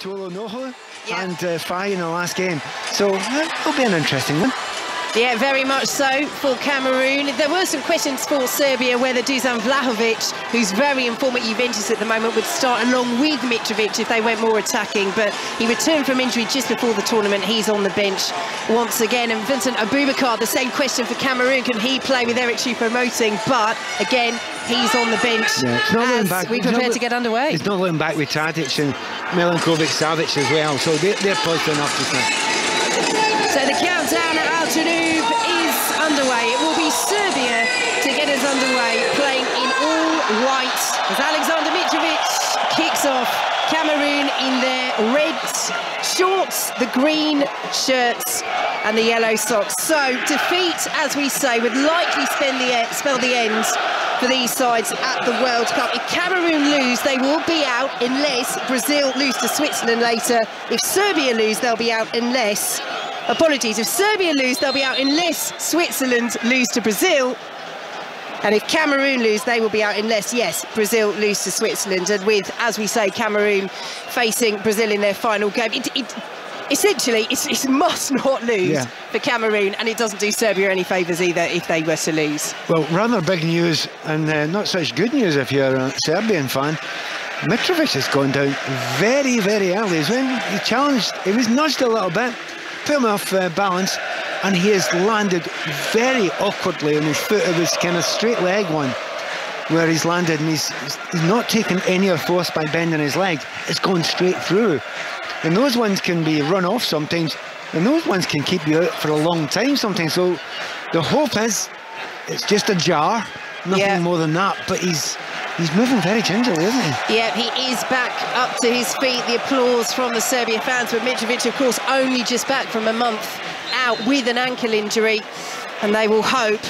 Cholo-Noho and Fai in the last game. So it'll be an interesting one. Yeah, very much so for Cameroon. There were some questions for Serbia whether Dusan Vlahovic, who's very in form at Juventus at the moment, would start along with Mitrovic if they went more attacking, but he returned from injury just before the tournament. He's on the bench once again. And Vincent Aboubakar, the same question for Cameroon, can he play with Eric Choupo-Moting? But again, he's on the bench as we prepare to get underway. He's not looking back with Tadic and Milinkovic-Savic as well, so they're positive enough just now. So the countdown at Al Janoub is underway. It will be Serbia to get us underway, playing in all white as Alexander Mitrovic kicks off. Cameroon in their red shorts, the green shirts and the yellow socks. So defeat, as we say, would likely spell the end for these sides at the World Cup. If Cameroon lose, they will be out unless Brazil lose to Switzerland later. If Serbia lose, they'll be out unless... Apologies, if Serbia lose, they'll be out unless Switzerland lose to Brazil. And if Cameroon lose, they will be out unless, yes, Brazil lose to Switzerland. And with, as we say, Cameroon facing Brazil in their final game, essentially, it must not lose for Cameroon, and it doesn't do Serbia any favours either if they were to lose. Well, rather big news, and not such good news if you're a Serbian fan. Mitrovic has gone down very, very early. When he challenged, he was nudged a little bit, put him off balance, and he has landed very awkwardly on his foot. It was kind of straight leg one where he's landed, and he's not taken any of force by bending his leg. It's gone straight through. And those ones can be run off sometimes, and those ones can keep you out for a long time sometimes. So the hope is it's just a jar, nothing more than that, but he's moving very gingerly, isn't he? Yeah, he is back up to his feet. The applause from the Serbia fans, but Mitrovic, of course, only just back from a month out with an ankle injury, and they will hope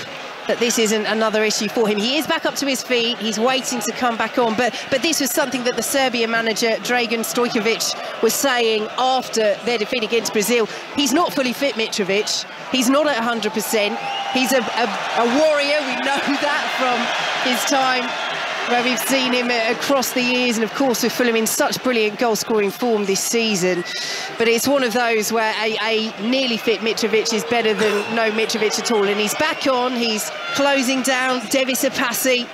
that this isn't another issue for him. He is back up to his feet. He's waiting to come back on, but this was something that the Serbia manager, Dragan Stojkovic, was saying after their defeat against Brazil. He's not fully fit, Mitrovic. He's not at 100%. He's a warrior. We know that from his time where we've seen him across the years, and of course with Fulham in such brilliant goal-scoring form this season. But it's one of those where a nearly fit Mitrovic is better than no Mitrovic at all, and he's back on, he's closing down Devis Apassi.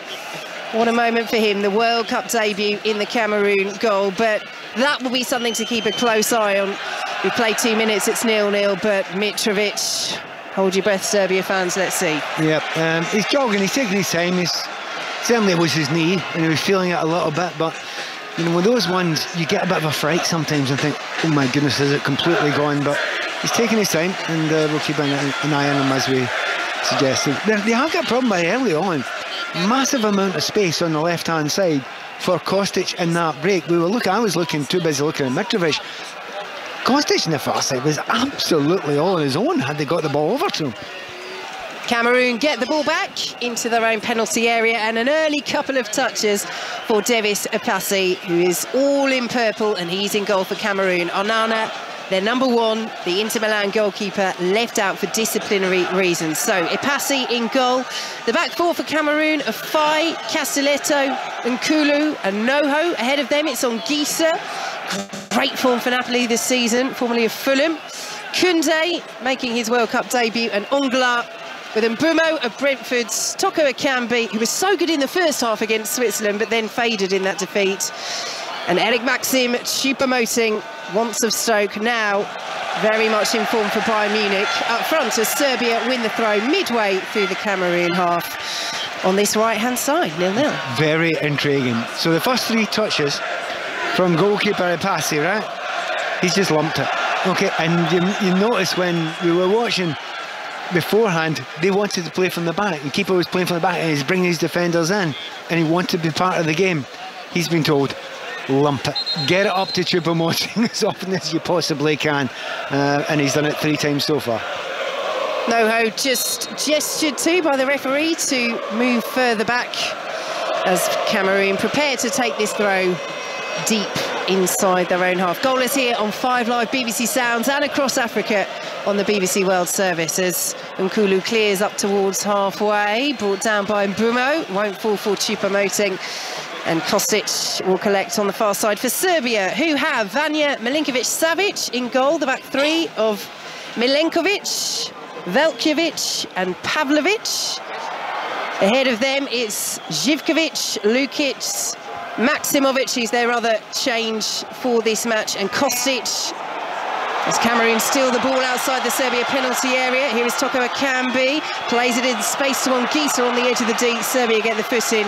What a moment for him, the World Cup debut in the Cameroon goal, but that will be something to keep a close eye on. We played 2 minutes, it's 0-0, but Mitrovic, hold your breath, Serbia fans, let's see. Yep, he's jogging, he's taking his time, certainly it was his knee, and he was feeling it a little bit, but you know, with those ones, you get a bit of a fright sometimes and think, oh my goodness, is it completely gone? But he's taking his time, and we'll keep an eye on him as we suggested. They have got a problem by early on. Massive amount of space on the left-hand side for Kostic in that break. I was looking, too busy looking at Mitrovic. Kostic in the far side was absolutely all on his own had they got the ball over to him. Cameroon get the ball back into their own penalty area, and an early couple of touches for Devis Apassi, who is all in purple, and he's in goal for Cameroon. Onana, their number one, the Inter Milan goalkeeper, left out for disciplinary reasons. So Apassi in goal. The back four for Cameroon are Fai, Castelletto, Nkulu and Noho. Ahead of them, it's on Gisa. Great form for Napoli this season, formerly of Fulham. Koundé making his World Cup debut, and Ongla with Mbumo of Brentford's, Toko Ekambi, who was so good in the first half against Switzerland, but then faded in that defeat. And Eric Maxim Choupo-Moting, once of Stoke, now very much in form for Bayern Munich. Up front as Serbia win the throw midway through the Cameroon half on this right-hand side, 0-0. Very intriguing. So the first 3 touches from goalkeeper Apassi, right? He's just lumped it. Okay, and you notice when we were watching beforehand, they wanted to play from the back. The keeper was playing from the back, and he's bringing his defenders in, and he wanted to be part of the game. He's been told, lump it, get it up to Choupo-Moting as often as you possibly can, and he's done it 3 times so far. Noho just gestured to by the referee to move further back as Cameroon prepare to take this throw deep inside their own half. Goalless here on 5 Live BBC Sounds and across Africa on the BBC World Service as Nkulu clears up towards halfway, brought down by Mbumo, won't fall for Choupo-Moting. And Kostic will collect on the far side for Serbia, who have Vanja Milinkovic-Savic in goal, the back three of Milenkovic, Veljkovic and Pavlovic. Ahead of them it's Živkovic, Lukic, Maksimovic, who's their other change for this match, and Kostic. As Cameroon steal the ball outside the Serbia penalty area. Here is Toko Akambi, plays it in space to Ongisa on the edge of the D. Serbia get the foot in,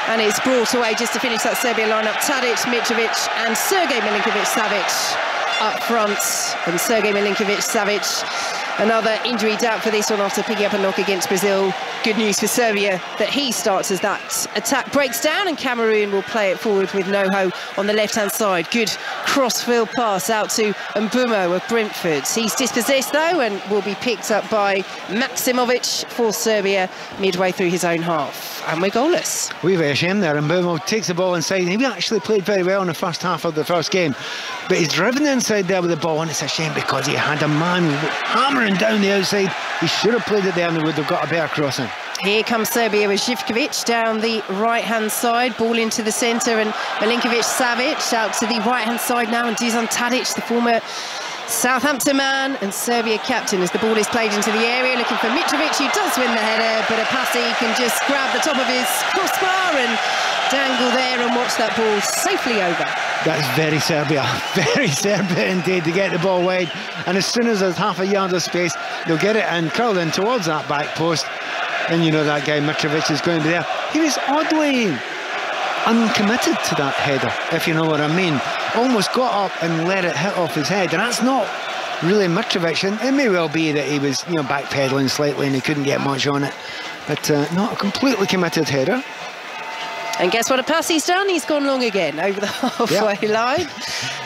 and it's brought away just to finish that Serbia lineup. Tadic, Mitrovic and Sergej Milinkovic-Savic up front, and Sergej Milinkovic-Savic, another injury doubt for this one after picking up a knock against Brazil. Good news for Serbia that he starts as that attack breaks down, and Cameroon will play it forward with Noho on the left-hand side. Good cross-field pass out to Mbumo of Brentford. He's dispossessed though and will be picked up by Maksimovic for Serbia midway through his own half. And we're goalless. We've a shame there. Mbumo takes the ball inside. He actually played very well in the first half of the first game, but he's driven inside there with the ball, and it's a shame because he had a man hammering down the outside. He should have played it there and they would have got a better crossing. Here comes Serbia with Živkovic down the right-hand side, ball into the centre, and Milinkovic-Savic out to the right-hand side now, and Dusan Tadic, the former Southampton man and Serbia captain, as the ball is played into the area, looking for Mitrovic, who does win the header, but Apasi can just grab the top of his crossbar and dangle there and watch that ball safely over. That's very Serbia indeed, to get the ball wide, and as soon as there's half a yard of space, they'll get it and curl in towards that back post, and you know that guy Mitrovic is going to be there. He was oddly uncommitted to that header, if you know what I mean. Almost got up and let it hit off his head, and that's not really Mitrovic. And it may well be that he was, you know, backpedaling slightly and he couldn't get much on it, but not a completely committed header. And guess what Apasi's done? He's gone long again over the halfway line,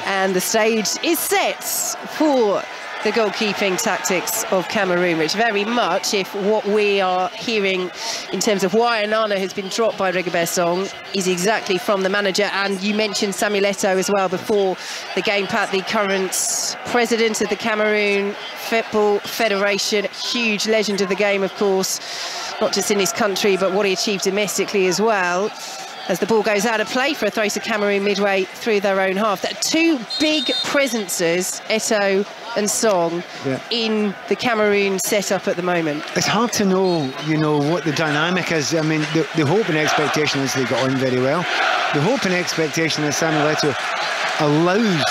and the stage is set for the goalkeeping tactics of Cameroon, which very much, if what we are hearing in terms of why Onana has been dropped by Rigobert Song is exactly from the manager. And you mentioned Samuel Eto'o as well before the game, Pat, the current president of the Cameroon Football Federation, huge legend of the game, of course, not just in his country, but what he achieved domestically as well. As the ball goes out of play for a throw to Cameroon midway through their own half. There are two big presences, Eto'o and Song, in the Cameroon setup at the moment. It's hard to know, you know, what the dynamic is. I mean, the hope and expectation is they got on very well. The hope and expectation is Samuel Eto'o allows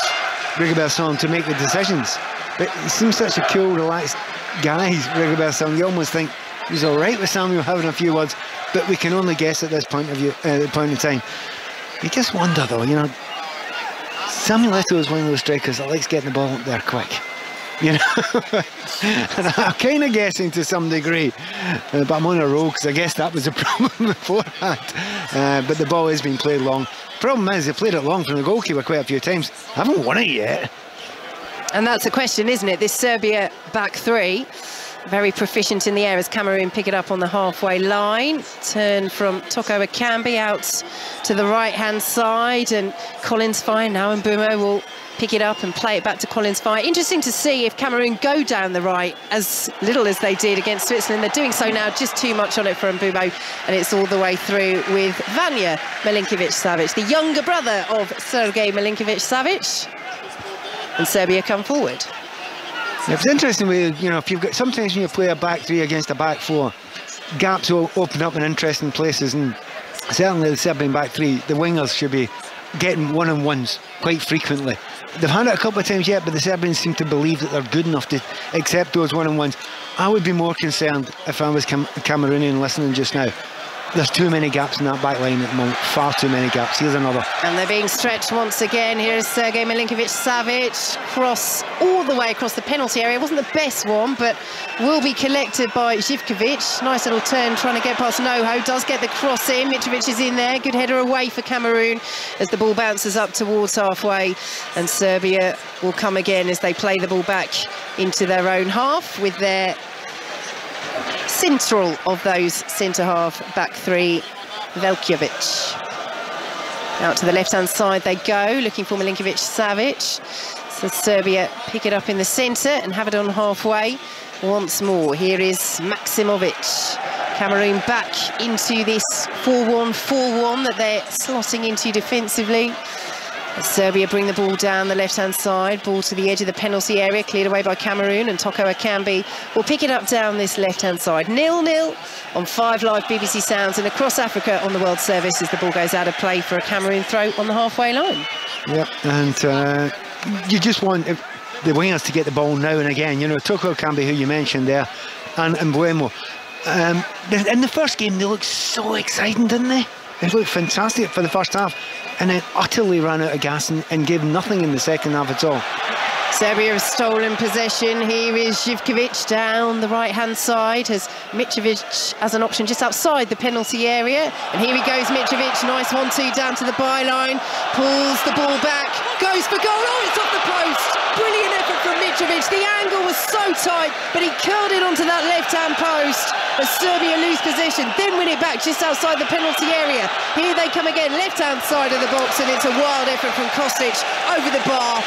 Rigobert Song to make the decisions. But he seems such a cool, relaxed guy, Rigobert Song. You almost think he's all right with Samuel having a few words, but we can only guess at this point in time. You just wonder though, you know, Samuel Eto'o is one of those strikers that likes getting the ball up there quick, you know. And I'm kind of guessing to some degree, but I'm on a roll because I guess that was a problem beforehand. But the ball has been played long. Problem is, they played it long from the goalkeeper quite a few times. Haven't won it yet. And that's a question, isn't it? This Serbia back three, very proficient in the air as Cameroon pick it up on the halfway line. Turn from Toko Akambi out to the right-hand side, and Collins fine now, and Mbumo will pick it up and play it back to Collins fine. Interesting to see if Cameroon go down the right as little as they did against Switzerland. They're doing so now, just too much on it for Mbumo, and it's all the way through with Vanja Milinkovic-Savic, the younger brother of Sergej Milinkovic-Savic. And Serbia come forward. It's interesting with, you know, if you've got, sometimes when you play a back three against a back four, gaps will open up in interesting places, and certainly the Serbian back three, the wingers should be getting one-on-ones quite frequently. They've had it a couple of times yet, but the Serbians seem to believe that they're good enough to accept those one-on-ones. I would be more concerned if I was Cameroonian listening just now. There's too many gaps in that back line at the moment, far too many gaps. Here's another. And they're being stretched once again. Here's Sergej Milinkovic-Savic, cross all the way across the penalty area. It wasn't the best one, but will be collected by Živkovic. Nice little turn trying to get past Noho, does get the cross in. Mitrovic is in there, good header away for Cameroon as the ball bounces up towards halfway, and Serbia will come again as they play the ball back into their own half with their central of those centre-half back three, Veljkovic. Out to the left-hand side they go, looking for Milinkovic-Savic. So Serbia pick it up in the centre and have it on halfway once more. Here is Maksimovic. Cameroon back into this 4-1-4-1 that they're slotting into defensively. Serbia bring the ball down the left-hand side, ball to the edge of the penalty area, cleared away by Cameroon, and Toko Akambi will pick it up down this left-hand side. 0-0 on 5 Live BBC Sounds and across Africa on the World Service as the ball goes out of play for a Cameroon throw on the halfway line. Yep, and you just want the wingers to get the ball now and again. You know, Toko Akambi, who you mentioned there, and Mbuemo. In the first game, they looked so exciting, didn't they? They looked fantastic for the first half, and then utterly ran out of gas and gave nothing in the second half at all. Serbia has stolen possession. Here is Živković down the right-hand side. Has Mitrovic as an option just outside the penalty area. And here he goes, Mitrovic. Nice 1-2 down to the byline. Pulls the ball back. Goes for goal. Oh, it's off the post. Brilliant effort from Mitrovic. The angle was so tight, but he curled it onto that left-hand post as Serbia lose possession. Then win it back just outside the penalty area. Here they come again, left-hand side of the box, and it's a wild effort from Kostic over the bar.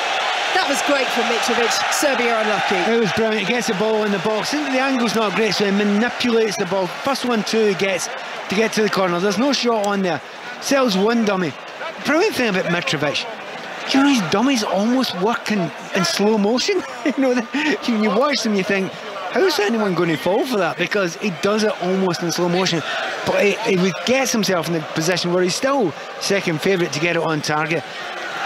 That was great from Mitrovic. Serbia unlucky. It was brilliant. He gets the ball in the box. The angle's not great, so he manipulates the ball. First 1-2 he gets to get to the corner. There's no shot on there. Sells one dummy. Brilliant thing about Mitrovic, you know, his dummies almost work in slow motion. You know, when you watch them, you think, how's anyone going to fall for that? Because he does it almost in slow motion. But he gets himself in the position where he's still second favourite to get it on target.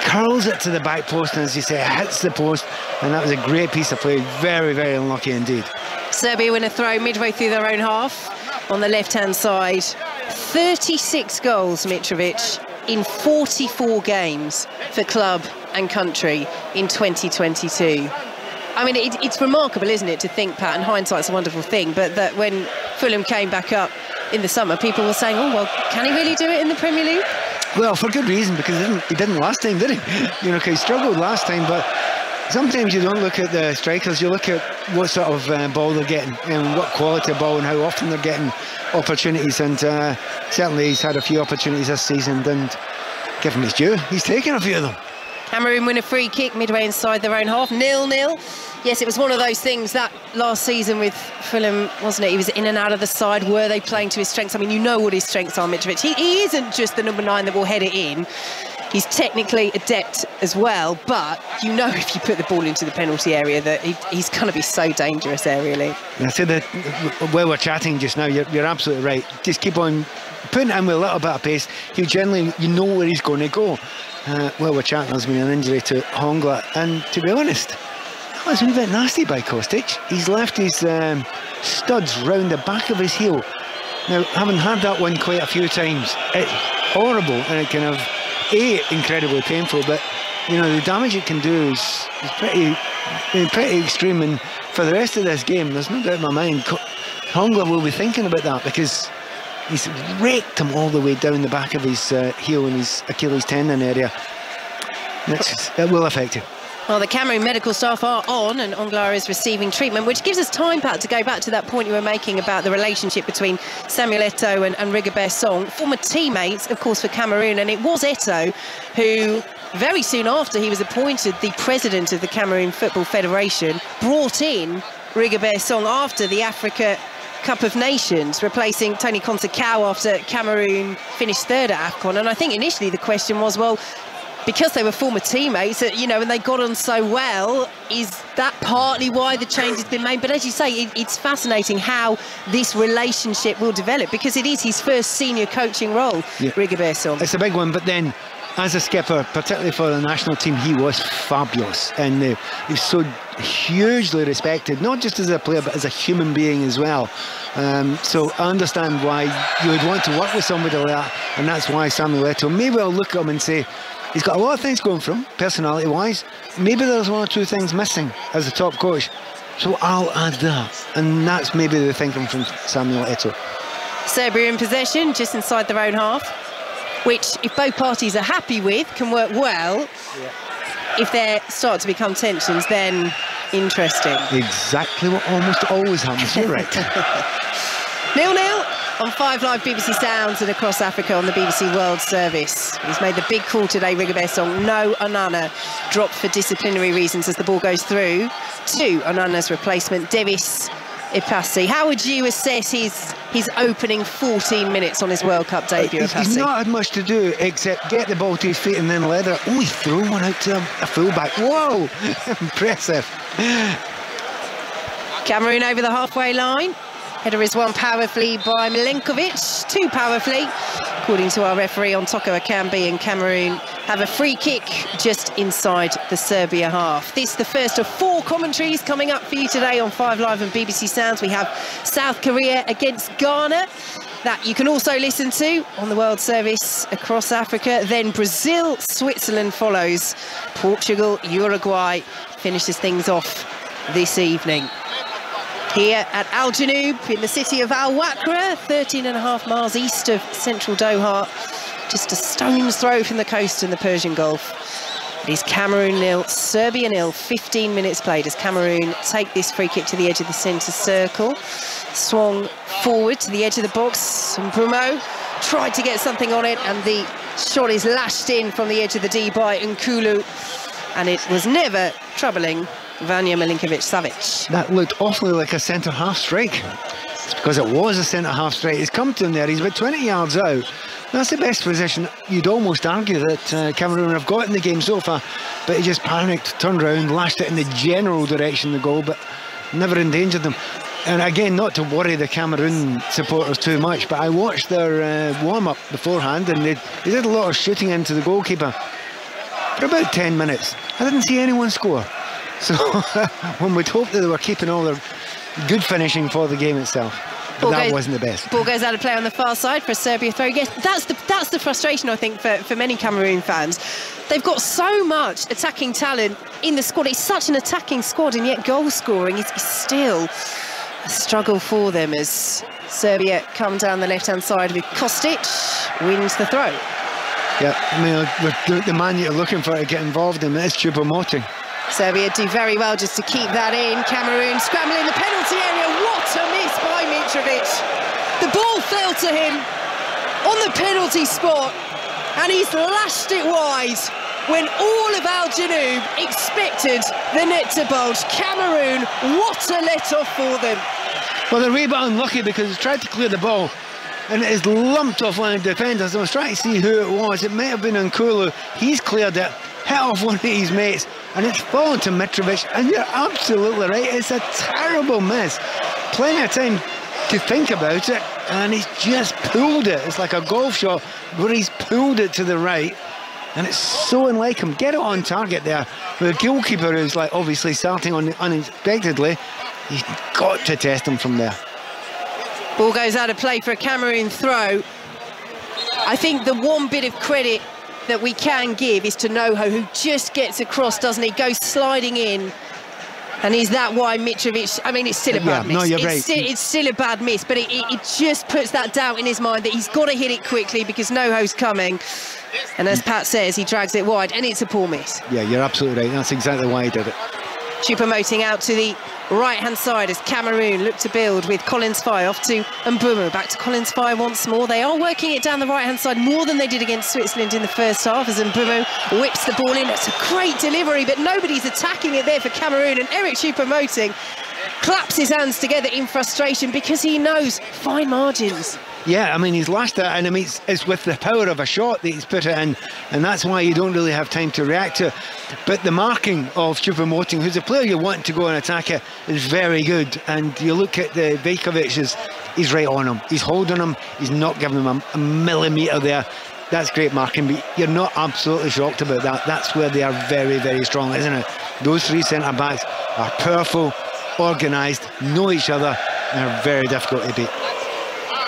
Curls it to the back post, and as you say, hits the post, and that was a great piece of play. Very, very unlucky indeed. Serbia win a throw midway through their own half on the left-hand side. 36 goals, Mitrovic, in 44 games for club and country in 2022. I mean, it's remarkable, isn't it, to think, Pat, and hindsight's a wonderful thing, but that when Fulham came back up in the summer, people were saying, oh, well, can he really do it in the Premier League? Well, for good reason, because he didn't last time, did he? You know, he struggled last time, but sometimes you don't look at the strikers, you look at what sort of ball they're getting and what quality of ball and how often they're getting opportunities, and certainly he's had a few opportunities this season, and give him his due, he's taken a few of them. Cameroon win a free kick midway inside their own half, 0-0. Yes, it was one of those things that last season with Fulham, wasn't it? He was in and out of the side. Were they playing to his strengths? I mean, you know what his strengths are, Mitrovic. He isn't just the number 9 that will head it in. He's technically adept as well, but you know if you put the ball into the penalty area that he's going to be so dangerous aerially. I said that while we're chatting just now, you're absolutely right. Just keep on putting him with a little bit of pace. He'll generally, you know where he's going to go. While we're chatting, there's been an injury to Hongla, and to be honest, that was a wee bit nasty by Kostic. He's left his studs round the back of his heel. Now, having had that one quite a few times, it's horrible, and it can have incredibly painful, but you know, the damage it can do is pretty extreme, and for the rest of this game, there's no doubt in my mind Hongla will be thinking about that, because he's raked him all the way down the back of his heel and his Achilles tendon area. It will affect him. Well, the Cameroon medical staff are on, and Ongla is receiving treatment, which gives us time, Pat, to go back to that point you were making about the relationship between Samuel Eto'o and Rigobert Song, former teammates, of course, for Cameroon. And it was Eto'o who, very soon after he was appointed the president of the Cameroon Football Federation, brought in Rigobert Song after the Africa Cup of Nations, replacing Tony Consecao after Cameroon finished third at AFCON. And I think initially the question was, well, because they were former teammates, you know, and they got on so well, is that partly why the change has been made? But as you say, it's fascinating how this relationship will develop, because it is his first senior coaching role, yeah. Rigobert Song. It's a big one, but then as a skipper, particularly for the national team, he was fabulous, and he's so hugely respected, not just as a player but as a human being as well. So I understand why you would want to work with somebody like that, and that's why Samuel Eto'o may well look at him and say, he's got a lot of things going for him, personality-wise. Maybe there's one or two things missing as a top coach, so I'll add that. And that's maybe the thinking from Samuel Eto'o. Serbia in possession, just inside their own half, which, if both parties are happy with, can work well. Yeah. If there start to become tensions, then interesting. Exactly what almost always happens, you're right. 0-0. On 5 Live BBC Sounds and across Africa on the BBC World Service. He's made the big call today, Rigobert Song. No Onana dropped for disciplinary reasons as the ball goes through to Onana's replacement, Davis Ipassi. How would you assess his opening 14 minutes on his World Cup debut, Ipassi? He's not had much to do except get the ball to his feet and then leather. Oh, he's thrown one out to a fullback. Whoa, impressive. Cameroon over the halfway line. Header is one powerfully by Milenkovic, two powerfully. According to our referee on Toko Akambi, and Cameroon have a free kick just inside the Serbia half. This is the first of 4 commentaries coming up for you today on 5 Live and BBC Sounds. We have South Korea against Ghana, that you can also listen to on the World Service across Africa. Then Brazil, Switzerland follows. Portugal, Uruguay finishes things off this evening. Here at Al Janoub in the city of Al Wakra, 13.5 miles east of central Doha, just a stone's throw from the coast in the Persian Gulf. It is Cameroon 0, Serbia 0, 15 minutes played as Cameroon take this free kick to the edge of the centre circle. Swung forward to the edge of the box, and Brumo tried to get something on it, and the shot is lashed in from the edge of the D by Nkulu, and it was never troubling Vanja Milinkovic-Savic. That looked awfully like a centre-half strike. It's because it was a centre-half strike. He's come to him there, he's about 20 yards out. That's the best position. You'd almost argue that Cameroon have got in the game so far, but he just panicked, turned around, lashed it in the general direction of the goal, but never endangered them. And again, not to worry the Cameroon supporters too much, but I watched their warm-up beforehand, and they did a lot of shooting into the goalkeeper for about 10 minutes. I didn't see anyone score. So one would hope that they were keeping all their good finishing for the game itself. But that wasn't the best. Ball goes out of play on the far side for a Serbia throw. Yes, that's the frustration, I think, for many Cameroon fans. They've got so much attacking talent in the squad. It's such an attacking squad, and yet goal scoring is still a struggle for them as Serbia come down the left-hand side with Kostic, wins the throw. Yeah, I mean, the man you're looking for to get involved in is Choupo-Moting. Serbia do very well just to keep that in. Cameroon scrambling the penalty area. What a miss by Mitrovic. The ball fell to him on the penalty spot, and he's lashed it wide when all of Al Janoub expected the net to bulge. Cameroon, what a let-off for them. Well, they're a wee bit unlucky because he tried to clear the ball and it is lumped off one of the defenders. I was trying to see who it was. It might have been Nkulu. He's cleared it, hit off one of his mates, and it's fallen to Mitrovic. And you're absolutely right, it's a terrible miss. Plenty of time to think about it, and he's just pulled it. It's like a golf shot where he's pulled it to the right, and it's so unlike him. Get it on target there. The goalkeeper is like obviously starting on unexpectedly. He's got to test him from there. Ball goes out of play for a Cameroon throw. I think the one bit of credit that we can give is to Noho, who just gets across, doesn't he? Goes sliding in. And is that why Mitrovic... I mean, it's still a bad miss. No, you're right. It's still a bad miss, but it just puts that doubt in his mind that he's got to hit it quickly because Noho's coming. And as Pat says, he drags it wide, and it's a poor miss. Yeah, you're absolutely right. That's exactly why he did it. Choupo-Moting out to the right-hand side as Cameroon look to build with Collins Fye off to Mbumu. Back to Collins Fye once more. They are working it down the right-hand side more than they did against Switzerland in the first half as Mbumu whips the ball in. It's a great delivery, but nobody's attacking it there for Cameroon, and Eric Choupo-Moting claps his hands together in frustration because he knows fine margins. Yeah, I mean, he's lashed it, and I mean, it's with the power of a shot that he's put it in, and that's why you don't really have time to react to it. But the marking of Choupo-Moting, who's a player you want to go and attack it, is very good. And you look at the Vejkovic, he's right on him. He's holding him. He's not giving him a millimetre there. That's great marking, but you're not absolutely shocked about that. That's where they are very, very strong, isn't it? Those three centre-backs are powerful, organised, know each other, and are very difficult to beat.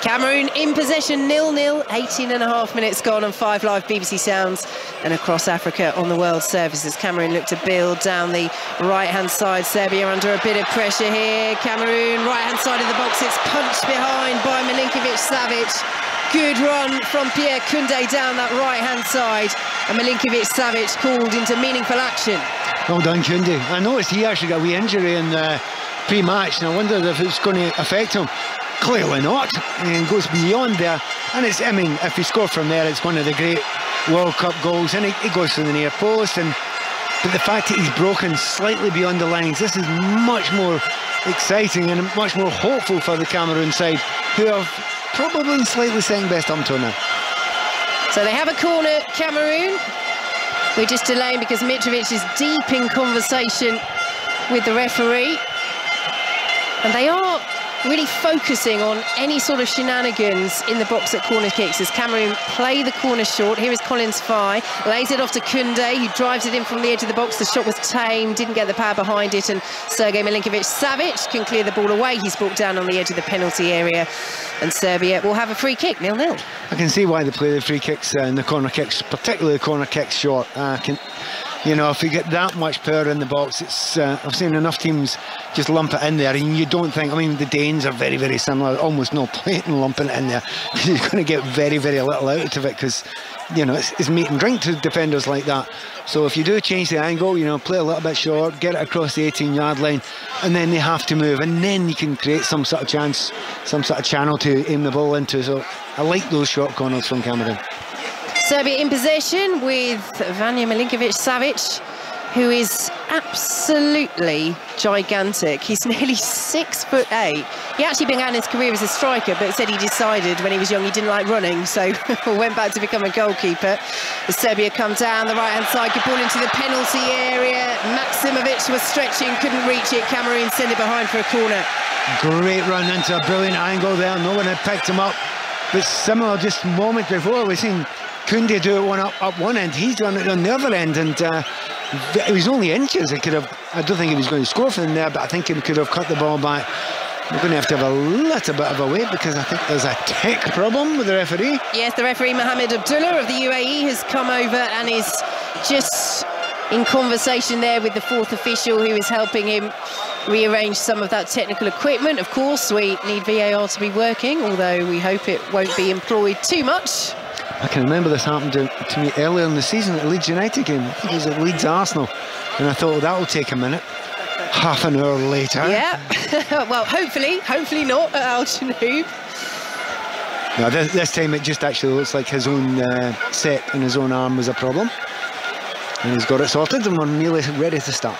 Cameroon in possession, 0-0, 18.5 minutes gone on 5 Live BBC Sounds and across Africa on the World Services. Cameroon look to build down the right-hand side. Serbia under a bit of pressure here. Cameroon, right-hand side of the box. It's punched behind by Milinkovic-Savic. Good run from Pierre Koundé down that right-hand side. And Milinkovic-Savic called into meaningful action. Well done, Koundé. I noticed he actually got a wee injury in the pre-match, and I wondered if it's going to affect him. Clearly not, and goes beyond there. And it's, I mean, if he scored from there, it's one of the great World Cup goals, and he goes to the near post, and But the fact that he's broken slightly beyond the lines, this is much more exciting and much more hopeful for the Cameroon side, who have probably slightly second best up until now. So they have a corner, Cameroon. We're just delaying because Mitrovic is deep in conversation with the referee. And they are really focusing on any sort of shenanigans in the box at corner kicks as Cameroon play the corner short. Here is Collins Fye, lays it off to Koundé, who drives it in from the edge of the box. The shot was tame, didn't get the power behind it, and Sergej Milinkovic-Savic can clear the ball away. He's brought down on the edge of the penalty area, and Serbia will have a free kick, 0-0. I can see why they play the free kicks and the corner kicks, particularly the corner kicks short. You know, if you get that much power in the box, it's I've seen enough teams just lump it in there, and you don't think, I mean, the Danes are very, very similar, almost no point in lumping it in there. You're going to get very, very little out of it because, you know, it's meat and drink to defenders like that. So if you do change the angle, you know, play a little bit short, get it across the 18-yard line, and then they have to move, and then you can create some sort of chance, some sort of channel to aim the ball into. So I like those short corners from Cameroon. Serbia in possession with Vanja Milinkovic-Savic, who is absolutely gigantic. He's nearly 6'8". He actually began his career as a striker, but said he decided when he was young he didn't like running, so went back to become a goalkeeper. As Serbia come down the right-hand side, good ball into the penalty area. Maksimovic was stretching, couldn't reach it. Cameroon send it behind for a corner. Great run into a brilliant angle there. No one had picked him up. But similar, just moments before, we've seen Koundé do it up one end. He's done it on the other end, and it was only inches. I don't think he was going to score from there, but I think he could have cut the ball back. We're going to have a little bit of a wait because I think there's a tech problem with the referee. Yes, the referee Mohamed Abdullah of the UAE has come over and is just in conversation there with the fourth official who is helping him rearrange some of that technical equipment. Of course, we need VAR to be working, although we hope it won't be employed too much. I can remember this happened to me earlier in the season at the Leeds United game. I think it was at Leeds Arsenal, and I thought, well, that'll take a minute. Half an hour later. Yeah, well, hopefully not at Al Janoub. No, this time it just actually looks like his own set in his own arm was a problem, and he's got it sorted, and we're nearly ready to start.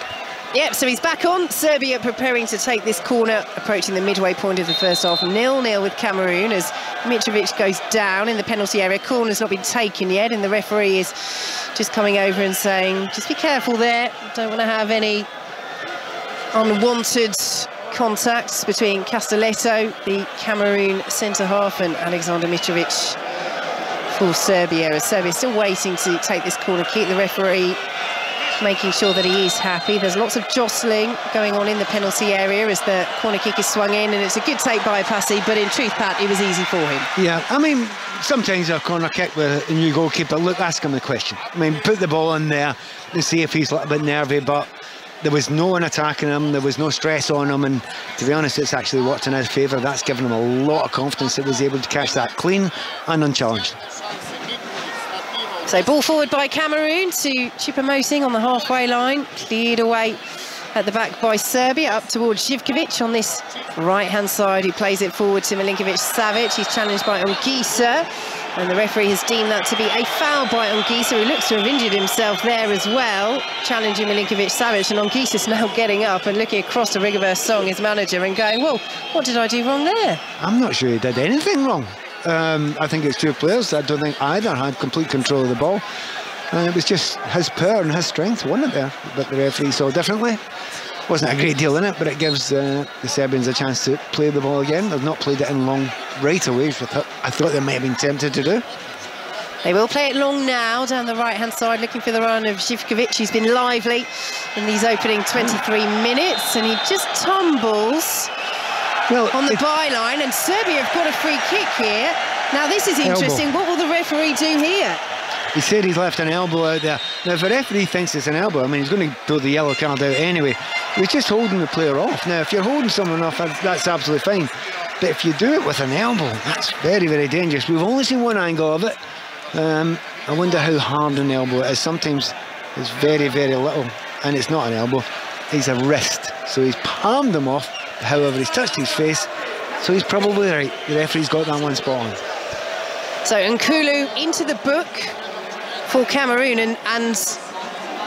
Yep, so he's back on. Serbia preparing to take this corner, approaching the midway point of the first half. 0-0 with Cameroon as Mitrovic goes down in the penalty area. Corner's not been taken yet, and the referee is just coming over and saying, just be careful there. Don't want to have any unwanted contacts between Castelletto, the Cameroon centre-half, and Alexander Mitrovic for Serbia. As Serbia's still waiting to take this corner kick. The referee making sure that he is happy. There's lots of jostling going on in the penalty area as the corner kick is swung in, and it's a good take by Passy, but in truth, Pat, it was easy for him. Yeah, I mean, sometimes a corner kick with a new goalkeeper, look, ask him the question. I mean, put the ball in there and see if he's a little bit nervy, but there was no one attacking him, there was no stress on him, and to be honest, it's actually worked in his favour. That's given him a lot of confidence that he was able to catch that clean and unchallenged. So ball forward by Cameroon to Choupo-Moting on the halfway line, cleared away at the back by Serbia, up towards Živkovic on this right-hand side, who plays it forward to Milinkovic-Savic. He's challenged by Ongisa, and the referee has deemed that to be a foul by Ongisa, who looks to have injured himself there as well, challenging Milinkovic-Savic, and Ongisa's now getting up and looking across to Rigobert Song, his manager, and going, well, what did I do wrong there? I'm not sure he did anything wrong. I think it's two players. I don't think either had complete control of the ball. It was just his power and his strength won it there, but the referee saw differently. Wasn't a great deal in it, but it gives the Serbians a chance to play the ball again. They've not played it in long right away, which I thought they might have been tempted to do. They will play it long now, down the right-hand side, looking for the run of Živkovic. He's been lively in these opening 23 minutes, and he just tumbles on the byline, and Serbia have got a free kick here. Now this is interesting. Elbow. What will the referee do here? He said he's left an elbow out there. Now if a referee thinks it's an elbow, I mean, he's going to pull the yellow card out anyway. He's just holding the player off. Now if you're holding someone off, that's absolutely fine. But if you do it with an elbow, that's very, very dangerous. We've only seen one angle of it. I wonder how hard an elbow it is. Sometimes it's very, very little, and it's not an elbow. It's a wrist. So he's palmed him off. However, he's touched his face, so he's probably right. The referee's got that one spot on. So Nkulu into the book for Cameroon, and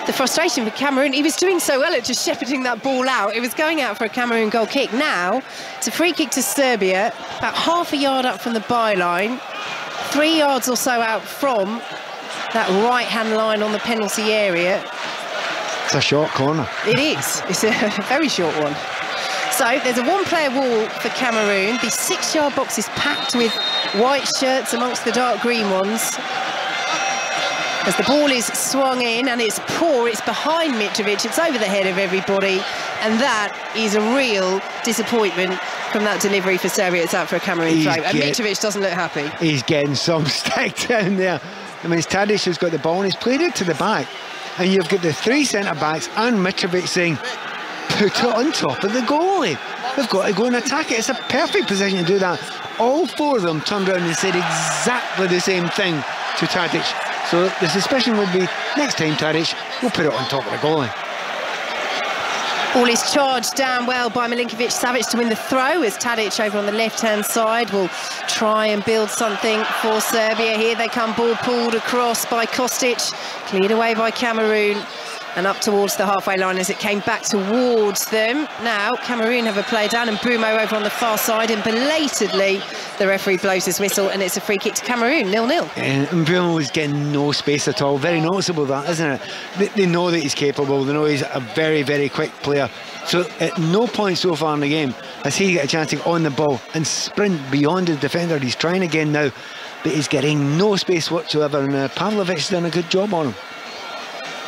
the frustration for Cameroon, he was doing so well at just shepherding that ball out. It was going out for a Cameroon goal kick. Now, it's a free kick to Serbia, about half a yard up from the byline, 3 yards or so out from that right-hand line on the penalty area. It's a short corner. It is. It's a very short one. So there's a one-player wall for Cameroon. The 6-yard box is packed with white shirts amongst the dark green ones. As the ball is swung in, and it's poor, it's behind Mitrovic, it's over the head of everybody, and that is a real disappointment from that delivery for Serbia. It's out for a Cameroon throw, and Mitrovic doesn't look happy. He's getting some stick down there. I mean, Tadic has got the ball and he's played it to the back, and you've got the 3 centre-backs and Mitrovic saying, put it on top of the goalie. We've got to go and attack it. It's a perfect position to do that. All 4 of them turned around and said exactly the same thing to Tadic. So the suspicion would be, next time, Tadic, we'll put it on top of the goalie. Ball is charged down well by Milinkovic-Savic to win the throw, as Tadic over on the left-hand side will try and build something for Serbia. Here they come, ball pulled across by Kostic, cleared away by Cameroon, and up towards the halfway line as it came back towards them. Now Cameroon have a player down, and Bumo over on the far side, and belatedly the referee blows his whistle, and it's a free kick to Cameroon, 0-0. And Bumo is getting no space at all. Very noticeable, that, isn't it? They know that he's capable, they know he's a very, very quick player. So at no point so far in the game has he got a chance to get on the ball and sprint beyond the defender. He's trying again now, but he's getting no space whatsoever, and Pavlovic's done a good job on him.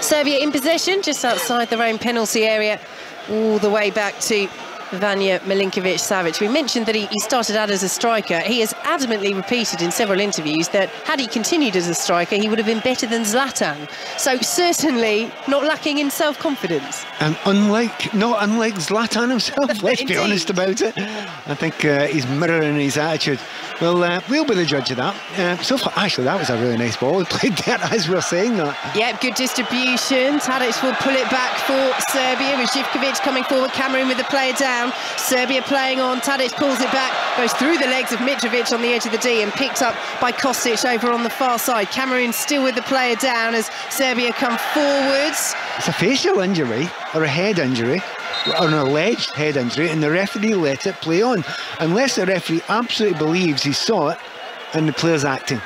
Serbia in possession, just outside their own penalty area, all the way back to Vanja Milinkovic-Savic. We mentioned that he started out as a striker. He has adamantly repeated in several interviews that had he continued as a striker, he would have been better than Zlatan. So certainly not lacking in self-confidence. And not unlike Zlatan himself, let's be honest about it. I think he's mirroring his attitude. Well, we'll be the judge of that. So far, actually, that was a really nice ball. He played that as we're saying that. Yep, good distribution. Tadic will pull it back for Serbia, with Živkovic coming forward, Cameroon with the player down. Serbia playing on, Tadic pulls it back, goes through the legs of Mitrovic on the edge of the D, and picked up by Kostic over on the far side. Cameroon still with the player down as Serbia come forwards. It's a facial injury, or a head injury, or an alleged head injury, and the referee let it play on, unless the referee absolutely believes he saw it and the player's acting.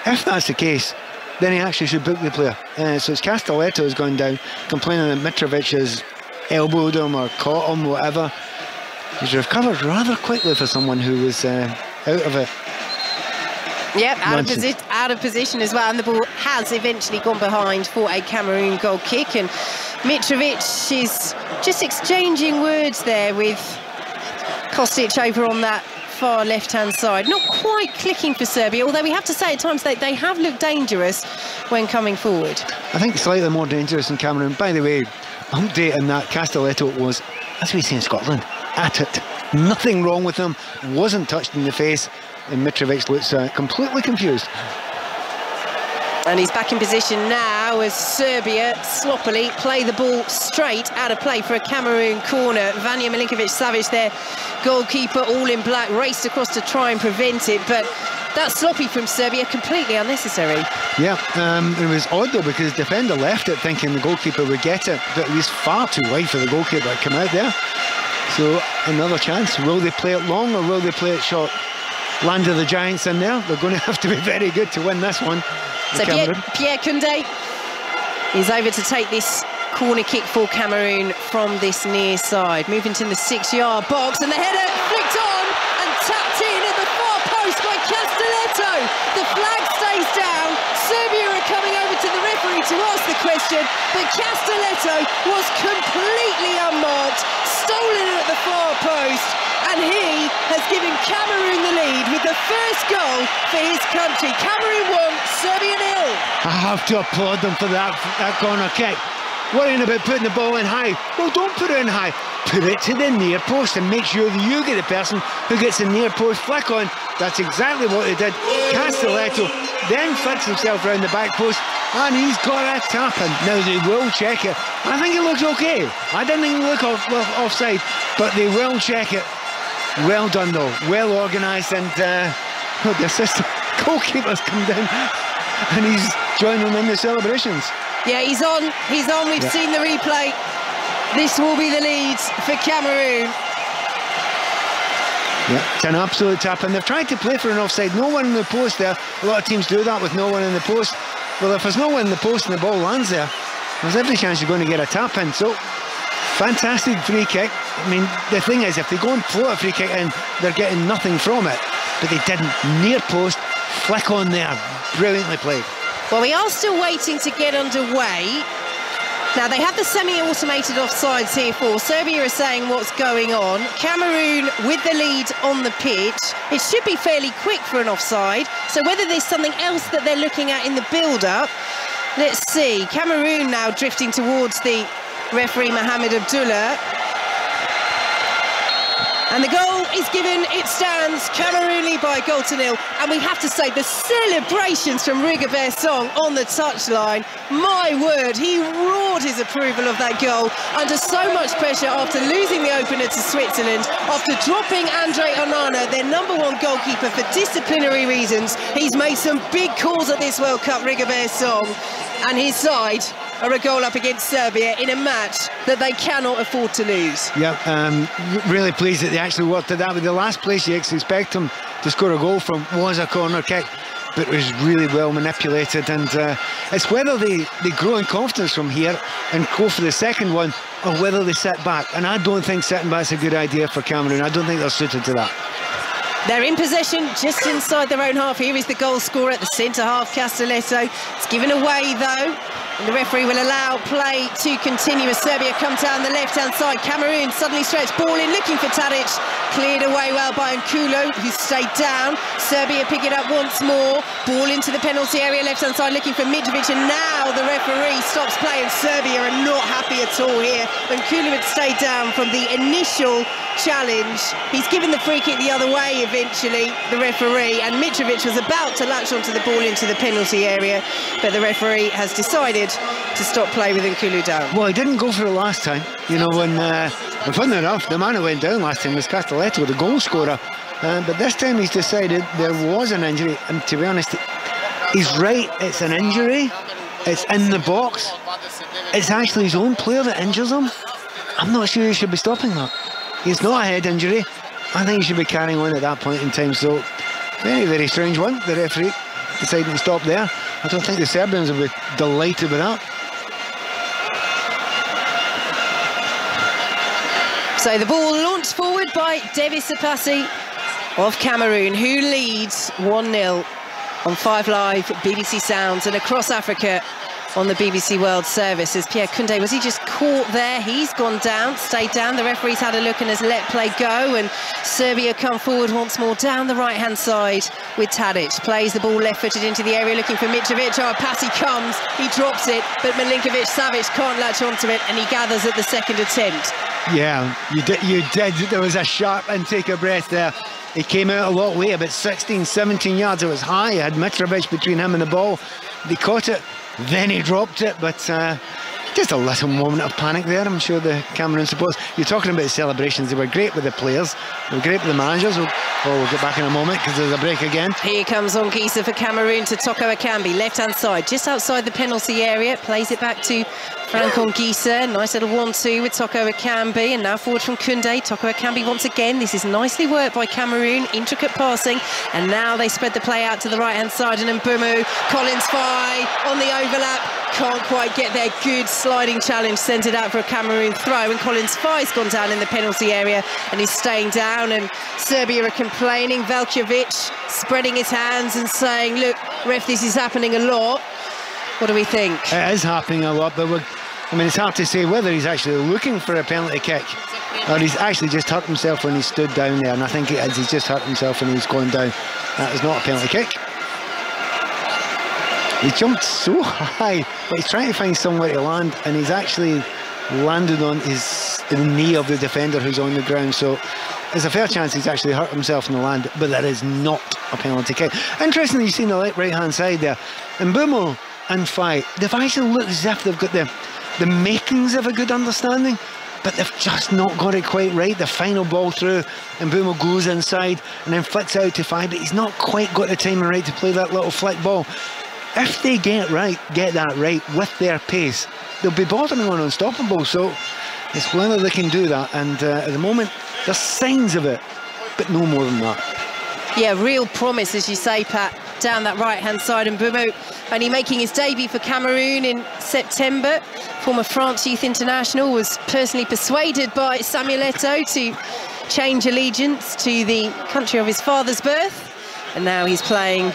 If that's the case, then he actually should book the player. So it's Castelletto has gone down, complaining that Mitrovic has elbowed him or caught him, whatever. He's recovered rather quickly for someone who was out of it. Yep, out of position as well, and the ball has eventually gone behind for a Cameroon goal kick, and Mitrovic is just exchanging words there with Kostic over on that far left-hand side. Not quite clicking for Serbia, although we have to say at times that they have looked dangerous when coming forward. I think slightly more dangerous than Cameroon. By the way, update on that, Castelletto was, as we say in Scotland, at it. Nothing wrong with him, wasn't touched in the face, and Mitrovic looks completely confused. And he's back in position now as Serbia sloppily play the ball straight out of play for a Cameroon corner. Vanja Milinkovic-Savic, their goalkeeper, all in black, raced across to try and prevent it, but that sloppy from Serbia, completely unnecessary. Yeah, it was odd though, because the defender left it thinking the goalkeeper would get it, but it was far too wide for the goalkeeper to come out there. So another chance. Will they play it long or will they play it short? Land of the Giants in there. They're going to have to be very good to win this one. So Pierre Koundé is over to take this corner kick for Cameroon from this near side. Moving to the 6-yard box, and the header flicked on and tapped in at the far post by Castelletto. The flag stays down. Serbia are coming over to the referee to ask the question, but Castelletto was completely unmarked, stolen at the far post, and he has given Cameroon the lead with the first goal for his country. Cameroon 1, Serbia 0. I have to applaud them for that corner kick. Worrying about putting the ball in high. Well, don't put it in high. Put it to the near post and make sure that you get the person who gets the near post flick on. That's exactly what they did. Castelletto then flicks himself around the back post, and he's got a tap in. Now they will check it. I think it looks okay. I didn't think it looked offside, but they will check it. Well done though, well organised, and the assistant goalkeeper's come down and he's joining in the celebrations. Yeah, he's on. We've seen the replay. This will be the lead for Cameroon. Yeah, it's an absolute tap, and they've tried to play for an offside. No one in the post there. A lot of teams do that with no one in the post. Well, if there's no one in the post and the ball lands there, there's every chance you're going to get a tap in. So, fantastic free kick. I mean, the thing is, if they go and float a free kick in, they're getting nothing from it. But they didn't. Near post, flick on there. Brilliantly played. Well, we are still waiting to get underway. Now, they have the semi-automated offsides here for Serbia are saying what's going on. Cameroon with the lead on the pitch. It should be fairly quick for an offside. So whether there's something else that they're looking at in the build-up, let's see. Cameroon now drifting towards the referee, Mohamed Abdullah. And the goal is given, it stands, Cameroon lead by a goal to nil. And we have to say, the celebrations from Rigobert Song on the touchline, my word, he roared his approval of that goal under so much pressure after losing the opener to Switzerland, after dropping Andre Onana, their #1 goalkeeper, for disciplinary reasons. He's made some big calls at this World Cup, Rigobert Song, and his side are a goal up against Serbia in a match that they cannot afford to lose. Yeah, really pleased that they actually worked at that. But the last place you expect them to score a goal from was a corner kick, but it was really well manipulated. And it's whether they grow in confidence from here and go for the second one, or whether they sit back. And I don't think sitting back's a good idea for Cameroon. I don't think they're suited to that. They're in possession just inside their own half. Here is the goal scorer at the centre half, Castelletto. It's given away though, and the referee will allow play to continue as Serbia come down the left-hand side. Cameroon suddenly stretched ball in, looking for Tadic. Cleared away well by Nkulo, who stayed down. Serbia pick it up once more. Ball into the penalty area, left-hand side, looking for Mitrovic, and now the referee stops play, and Serbia are not happy at all here. Nkulo had stayed down from the initial challenge. He's given the free kick the other way eventually, the referee, and Mitrovic was about to latch onto the ball into the penalty area, but the referee has decided to stop play with Nkulo down. Well, he didn't go for it last time. You know, when funny enough, the man who went down last time was Castelletto, the goal scorer. But this time he's decided there was an injury, and to be honest, he's right, it's an injury. It's in the box. It's actually his own player that injures him. I'm not sure he should be stopping that. It's not a head injury. I think he should be carrying on at that point in time. So, very, very strange one. The referee deciding to stop there. I don't think the Serbians will be delighted with that. So the ball launched forward by Davis Apasi of Cameroon, who leads 1-0 on 5 Live, BBC Sounds, and across Africa on the BBC World Service. As Pierre Koundé, was he just caught there? He's gone down, stayed down. The referee's had a look and has let play go, and Serbia come forward once more down the right-hand side with Tadic. Plays the ball left-footed into the area looking for Mitrovic. Oh, Apasi comes, he drops it, but Milinkovic-Savic can't latch onto it, and he gathers at the second attempt. Yeah, you did. There was a sharp intake of breath there. He came out a lot way, about 16, 17 yards. It was high. He had Mitrovic between him and the ball. They caught it, then he dropped it, but just a little moment of panic there, I'm sure the Cameroon supporters. You're talking about the celebrations. They were great with the players. They were great with the managers. We'll get back in a moment because there's a break again. Here comes Ongisa for Cameroon to Toko Akambi, left-hand side, just outside the penalty area. Plays it back to Frank Ongisa. Nice little 1-2 with Toko Akambi, and now forward from Koundé. Toko Akambi once again. This is nicely worked by Cameroon, intricate passing, and now they spread the play out to the right-hand side, and Mbumu, Collins Fye on the overlap. Can't quite get there. Good sliding challenge, sent it out for a Cameroon throw, and Collins Fye's gone down in the penalty area and he's staying down, and Serbia are complaining. Velkovic spreading his hands and saying, look, ref, this is happening a lot. What do we think? It is happening a lot, but I mean, it's hard to say whether he's actually looking for a penalty kick or he's actually just hurt himself when he stood down there, and I think it is. He's just hurt himself when he's gone down. That is not a penalty kick. He jumped so high, but he's trying to find somewhere to land, and he's actually landed on the knee of the defender who's on the ground. So there's a fair chance he's actually hurt himself in the land, but that is not a penalty kick. Interestingly, you've seen the right-hand side there. And Mbumu and Fye, they've actually looked as if they've got the makings of a good understanding, but they've just not got it quite right. The final ball through, and Mbumu goes inside and then flicks out to Fye, but he's not quite got the timing right to play that little flick ball. if they get that right with their pace, they'll be bordering on unstoppable. So it's whether they can do that, and at the moment there's signs of it, but no more than that. Yeah, real promise, as you say, Pat, down that right-hand side. And Mbeumo only making his debut for Cameroon in September. Former France youth international, was personally persuaded by Samuel Eto'o to change allegiance to the country of his father's birth. And now he's playing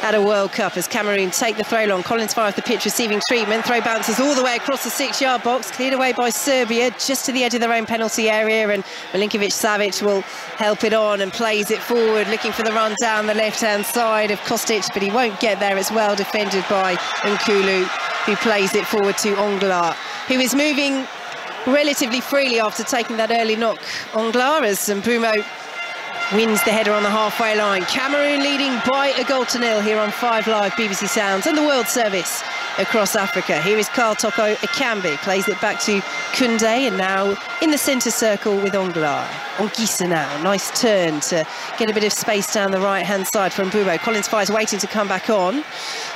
at a World Cup as Cameroon take the throw long. Collins far off the pitch receiving treatment. Throw bounces all the way across the 6-yard box, cleared away by Serbia just to the edge of their own penalty area, and Milinkovic-Savic will help it on and plays it forward, looking for the run down the left-hand side of Kostic, but he won't get there. It's well defended by Nkulu, who plays it forward to Onglar, who is moving relatively freely after taking that early knock. Onglar, as Mbeumo wins the header on the halfway line. Cameroon leading by a goal to nil here on 5 Live, BBC Sounds and the World Service across Africa. Here is Karl Toko Ekambi, plays it back to Koundé, and now in the centre circle with Onglar. Ongisa now, nice turn to get a bit of space down the right-hand side from Mbeumo. Collins Fires waiting to come back on.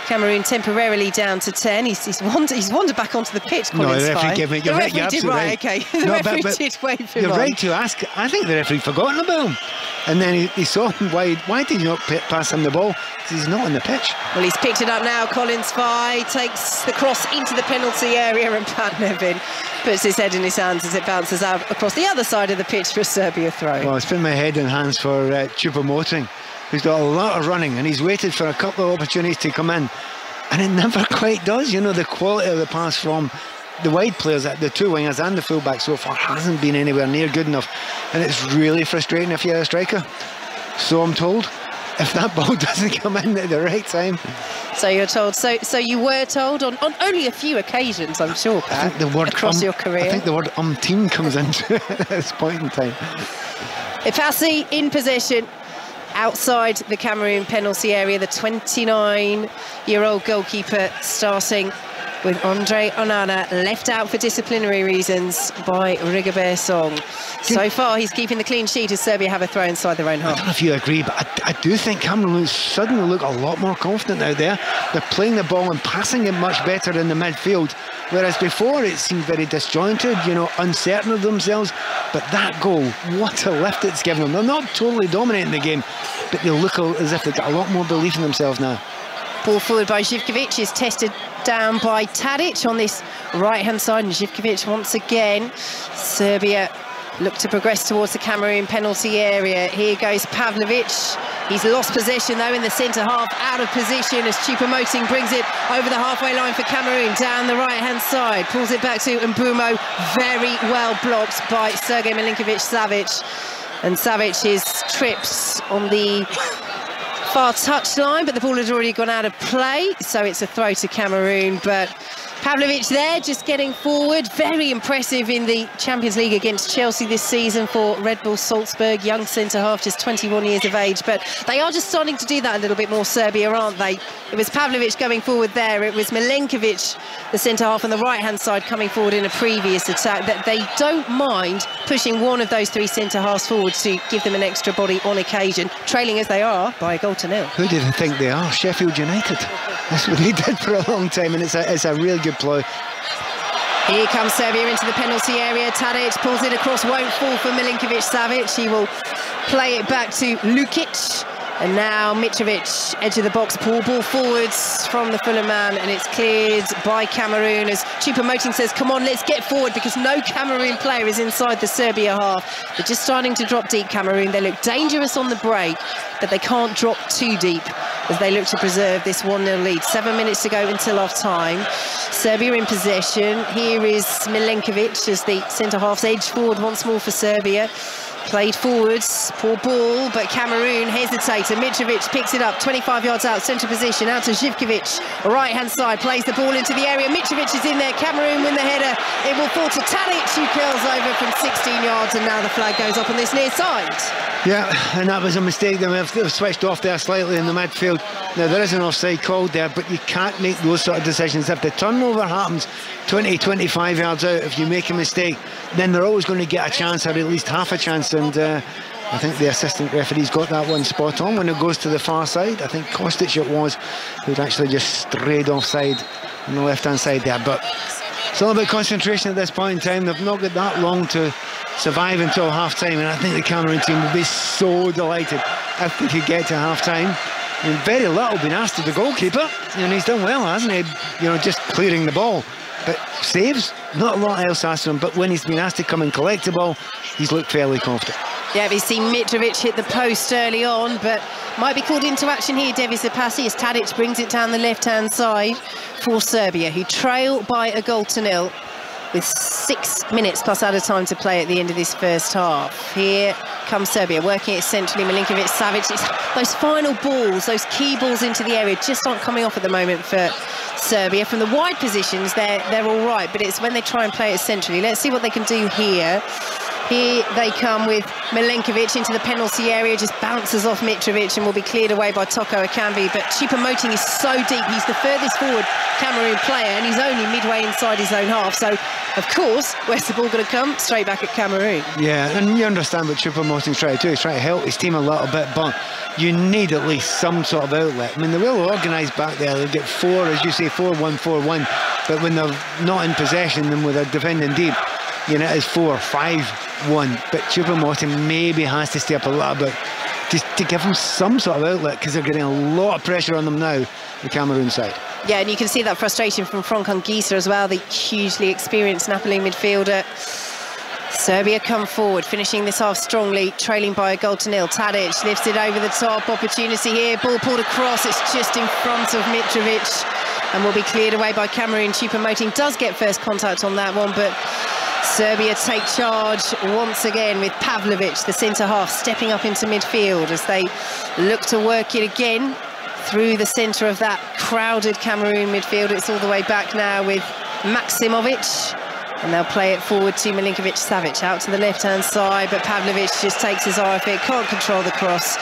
Cameroon temporarily down to 10. He's wandered back onto the pitch, Collins. No, the referee gave me. You're right, you're absolutely right. Okay. The referee did wave him You're on. right to ask. I think the referee forgotten about him. And then he saw him. Why did you not pass him the ball? Because he's not on the pitch. Well, he's picked it up now. Collins Fye takes the cross into the penalty area, and Pat Nevin puts his head in his hands as it bounces out across the other side of the pitch for a Serbia throw. Well, it's been my head in hands for Choupo-Moting, who's got a lot of running, and he's waited for a couple of opportunities to come in, and it never quite does. You know, the quality of the pass from the wide players, the two wingers and the fullback so far, hasn't been anywhere near good enough, and it's really frustrating if you're a striker. So I'm told, if that ball doesn't come in at the right time. So you're told. So you were told on only a few occasions, I'm sure, Pat, I think the word across your career. I think the word umpteen comes into it at this point in time. Ifasi in possession outside the Cameroon penalty area. The 29-year-old goalkeeper starting with Andre Onana left out for disciplinary reasons by Rigobert Song. So far, he's keeping the clean sheet as Serbia have a throw inside their own half. I don't know if you agree, but I do think Cameroon suddenly look a lot more confident out there. They're playing the ball and passing it much better in the midfield, whereas before it seemed very disjointed, you know, uncertain of themselves. But that goal, what a lift it's given them. They're not totally dominating the game, but they look as if they've got a lot more belief in themselves now. Ball forward by Živkovic is tested down by Tadic on this right-hand side, and Živkovic once again. Serbia look to progress towards the Cameroon penalty area. Here goes Pavlovic. He's lost possession though in the centre half, out of position as Choupo-Moting brings it over the halfway line for Cameroon, down the right-hand side, pulls it back to Mbeumo, very well blocked by Sergej Milinkovic-Savic, and Savic is tripped on the far touchline, but the ball has already gone out of play, so it's a throw to Cameroon. But Pavlovic there just getting forward, very impressive in the Champions League against Chelsea this season for Red Bull Salzburg, young centre-half, just 21 years of age, but they are just starting to do that a little bit more, Serbia, aren't they? It was Pavlovic going forward there, it was Milenkovic, the centre-half on the right-hand side, coming forward in a previous attack, that they don't mind pushing one of those three centre-halves forward to give them an extra body on occasion, trailing as they are by a goal to nil. Who do they think they are? Sheffield United. That's what they did for a long time, and it's a real good ploy. Here comes Serbia into the penalty area. Tadic pulls it across, won't fall for Milinkovic-Savic. He will play it back to Lukic. And now Mitrovic, edge of the box, ball forwards from the Fulham man, and it's cleared by Cameroon as Choupo-Moting says, come on, let's get forward, because no Cameroon player is inside the Serbia half. They're just starting to drop deep, Cameroon. They look dangerous on the break, but they can't drop too deep as they look to preserve this 1-0 lead. 7 minutes to go until half-time. Serbia in possession. Here is Milenkovic as the centre-half's edge forward once more for Serbia. Played forwards, poor ball, but Cameroon hesitates, and Mitrovic picks it up, 25 yards out, centre position, out to Živkovic, right-hand side, plays the ball into the area, Mitrovic is in there, Cameroon win the header, it will fall to Tadic, who curls over from 16 yards, and now the flag goes up on this near side. Yeah, and that was a mistake. They've switched off there slightly in the midfield. Now, there is an offside called there, but you can't make those sort of decisions. If the turnover happens 20, 25 yards out, if you make a mistake, then they're always going to get a chance, or at least half a chance. And I think the assistant referee's got that one spot on when it goes to the far side. I think Kostic it was who'd actually just strayed offside on the left-hand side there. But it's all about concentration at this point in time. They've not got that long to survive until half-time, and I think the Cameroon team will be so delighted if they could get to half-time. I mean, very little been asked of the goalkeeper, and he's done well, hasn't he? You know, just clearing the ball. But saves, not a lot else asked of him, but when he's been asked to come and collect the ball, he's looked fairly confident. Yeah, we've seen Mitrovic hit the post early on, but might be called into action here, Devis Apasi, as Tadic brings it down the left-hand side for Serbia, who trail by a 0-0 with 6 minutes plus added time to play at the end of this first half. Here comes Serbia, working it centrally, Milinkovic-Savic. Those final balls, those key balls into the area just aren't coming off at the moment for Serbia. From the wide positions, they're all right, but it's when they try and play it centrally. Let's see what they can do here. Here they come with Milenkovic into the penalty area, just bounces off Mitrovic and will be cleared away by Toko Ekambi. But Choupo-Moting is so deep. He's the furthest forward Cameroon player, and he's only midway inside his own half. So, of course, where's the ball going to come? Straight back at Cameroon. Yeah, and you understand what Choupo-Moting's trying to do. He's trying to help his team a little bit, but you need at least some sort of outlet. I mean, they're well organised back there. They get 4, as you say, 4-1, 4-1. But when they're not in possession and with a defending deep, you know, it is 4-5-1. But Choupo-Moting maybe has to stay up a little bit just to give them some sort of outlet, because they're getting a lot of pressure on them now, the Cameroon side. Yeah, and you can see that frustration from Franck Anguissa as well, the hugely experienced Napoli midfielder. Serbia come forward, finishing this half strongly, trailing by a 0-0. Tadic lifts it over the top, opportunity here, ball pulled across, it's just in front of Mitrovic and will be cleared away by Cameroon. Choupo-Moting does get first contact on that one, but Serbia take charge once again with Pavlovic, the centre-half, stepping up into midfield as they look to work it again through the centre of that crowded Cameroon midfield. It's all the way back now with Maksimovic, and they'll play it forward to Milinkovic-Savic out to the left-hand side, but Pavlovic just takes his eye off it, can't control the cross.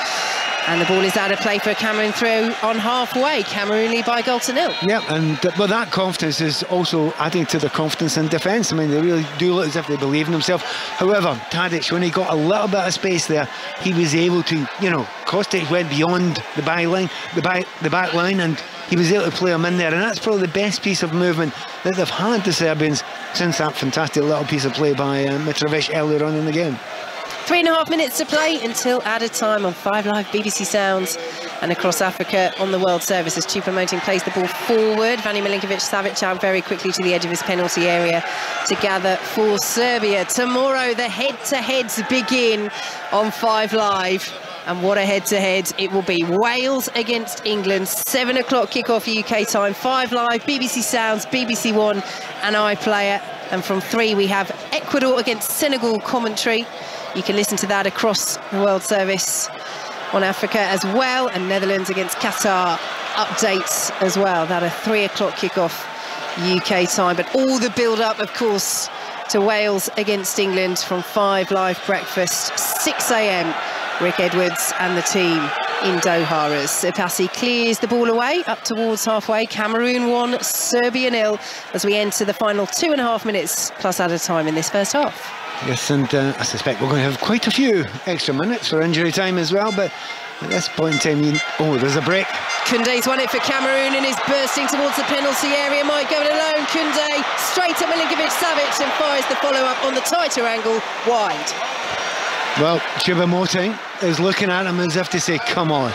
And the ball is out of play for a Cameroon throw on halfway. Cameroon lead by 0-0. Yeah, and well, that confidence is also adding to the confidence in defence. I mean, they really do look as if they believe in themselves. However, Tadic, when he got a little bit of space there, he was able to, you know, Kostic went beyond the back line, and he was able to play him in there. And that's probably the best piece of movement that they've had, the Serbians, since that fantastic little piece of play by Mitrovic earlier on in the game. 3.5 minutes to play until added time on 5 Live, BBC Sounds, and across Africa on the World Service as Choupo-Moting plays the ball forward. Vanja Milinkovic-Savic out very quickly to the edge of his penalty area to gather for Serbia. Tomorrow the head-to-heads begin on 5 Live. And what a head-to-head it will be. Wales against England, 7 o'clock kickoff UK time, 5 Live, BBC Sounds, BBC One and iPlayer. And from 3 we have Ecuador against Senegal commentary. You can listen to that across the World Service on Africa as well. And Netherlands against Qatar updates as well. That a 3 o'clock kickoff UK time. But all the build-up, of course, to Wales against England from 5 Live breakfast, 6 a.m. Rick Edwards and the team in Doha as Apasi clears the ball away up towards halfway. Cameroon 1, Serbia 0 as we enter the final 2.5 minutes plus added time in this first half. Yes, and I suspect we're going to have quite a few extra minutes for injury time as well, but at this point in time, oh, there's a break. Koundé's won it for Cameroon and is bursting towards the penalty area. Might go it alone. Koundé straight at Milinkovic-Savic and fires the follow-up on the tighter angle wide. Well, Choupo-Moting is looking at him as if to say, come on.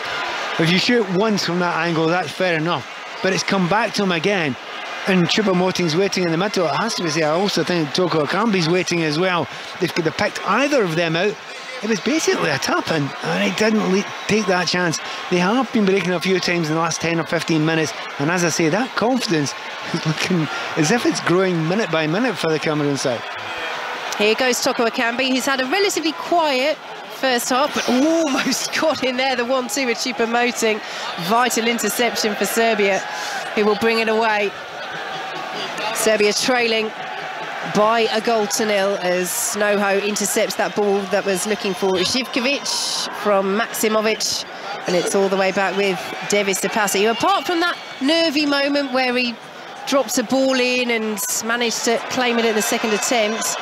If you shoot once from that angle, that's fair enough. But it's come back to him again. And Choupo-Moting's waiting in the middle. It has to be said, I also think Toko Ekambi's waiting as well. They could have picked either of them out. It was basically a tap-in, and he didn't take that chance. They have been breaking a few times in the last 10 or 15 minutes. And as I say, that confidence is looking as if it's growing minute by minute for the Cameroon side. Here goes Toko Ekambi. He's had a relatively quiet first half, but almost got in there, the 1-2 with Choupo-Moting. Vital interception for Serbia, who will bring it away. Serbia trailing by a 0-0 as Snoho intercepts that ball that was looking for Živkovic from Maksimovic, and it's all the way back with Devis Apasi. Apart from that nervy moment where he drops a ball in and managed to claim it at the second attempt,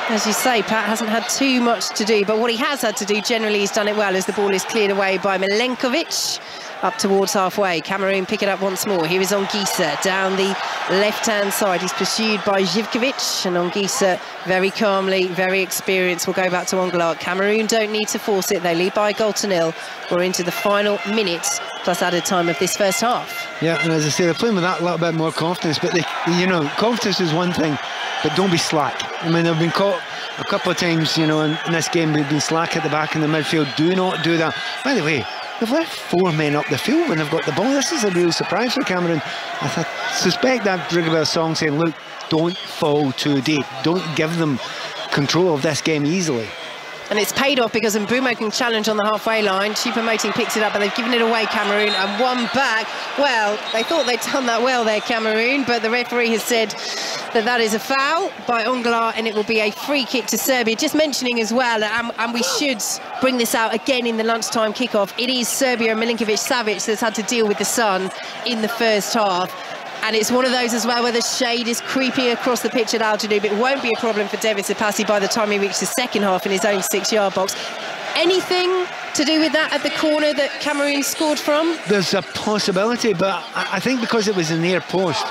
As you say, Pat hasn't had too much to do, but what he has had to do, generally he's done it well, as the ball is cleared away by Milenkovic up towards halfway. Cameroon pick it up once more. Here is Ongisa down the left-hand side. He's pursued by Živkovic, and Ongisa very calmly, very experienced, will go back to Ongla. Cameroon don't need to force it. They lead by a goal to nil. We're into the final minutes plus added time of this first half. Yeah, and as I say, they're playing with that little bit more confidence, but they, you know, confidence is one thing, but don't be slack. I mean, they've been caught a couple of times, you know, in this game. We've been slack at the back in the midfield. Do not do that. By the way, they've left 4 men up the field when they've got the ball. This is a real surprise for Cameroon. I suspect that ring a song saying, look, don't fall too deep. Don't give them control of this game easily. And it's paid off because Mbeumo can challenge on the halfway line. Choupo-Moting picks it up, but they've given it away, Cameroon, and one back. Well, they thought they'd done that well there, Cameroon, but the referee has said that that is a foul by Ongla, and it will be a free kick to Serbia. Just mentioning as well, and we should bring this out again in the lunchtime kickoff, it is Serbia and Milinkovic-Savic that's had to deal with the sun in the first half. And it's one of those as well where the shade is creeping across the pitch at Al Janoub. It won't be a problem for David Sepasi by the time he reaches the second half in his own 6-yard box. Anything to do with that at the corner that Cameroon scored from? There's a possibility, but I think because it was a near post,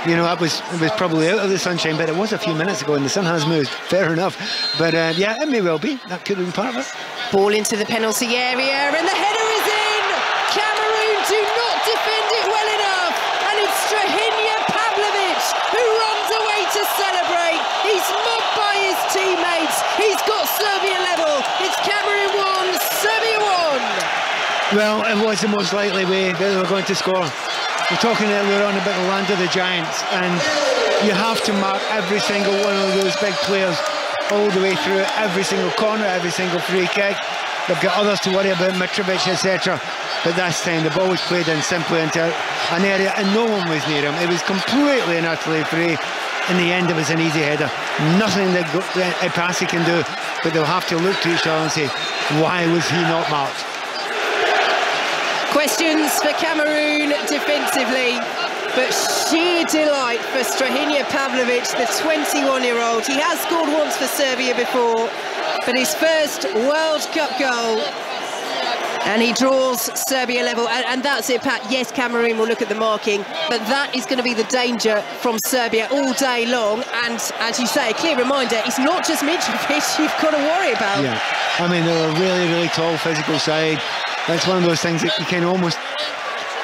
you know, it was probably out of the sunshine, but it was a few minutes ago and the sun has moved, fair enough. But yeah, it may well be. That could have been part of it. Ball into the penalty area and the header is in! Cameroon do not defend it well enough, and it's Strahinja Pavlovic who runs away to celebrate. He's mobbed by his teammates. He's got Serbia level. It's Cameroon 1, Serbia 1. Well, it was the most likely way that they were going to score. We're talking earlier on about the land of the giants, and you have to mark every single one of those big players all the way through, every single corner, every single free kick. They've got others to worry about, Mitrovic, etc. But this time the ball was played in simply into an area and no one was near him. It was completely and utterly free. In the end, it was an easy header. Nothing that Epasi can do, but they'll have to look to each other and say, why was he not marked? Questions for Cameroon defensively, but sheer delight for Strahinja Pavlovic, the 21-year-old. He has scored once for Serbia before, but his first World Cup goal, and he draws Serbia level, and that's it, Pat. Yes, Cameroon will look at the marking, but that is going to be the danger from Serbia all day long. And as you say, a clear reminder, it's not just Mitrovic you've got to worry about. Yeah, I mean, they're a really, really tall physical side. That's one of those things that you can almost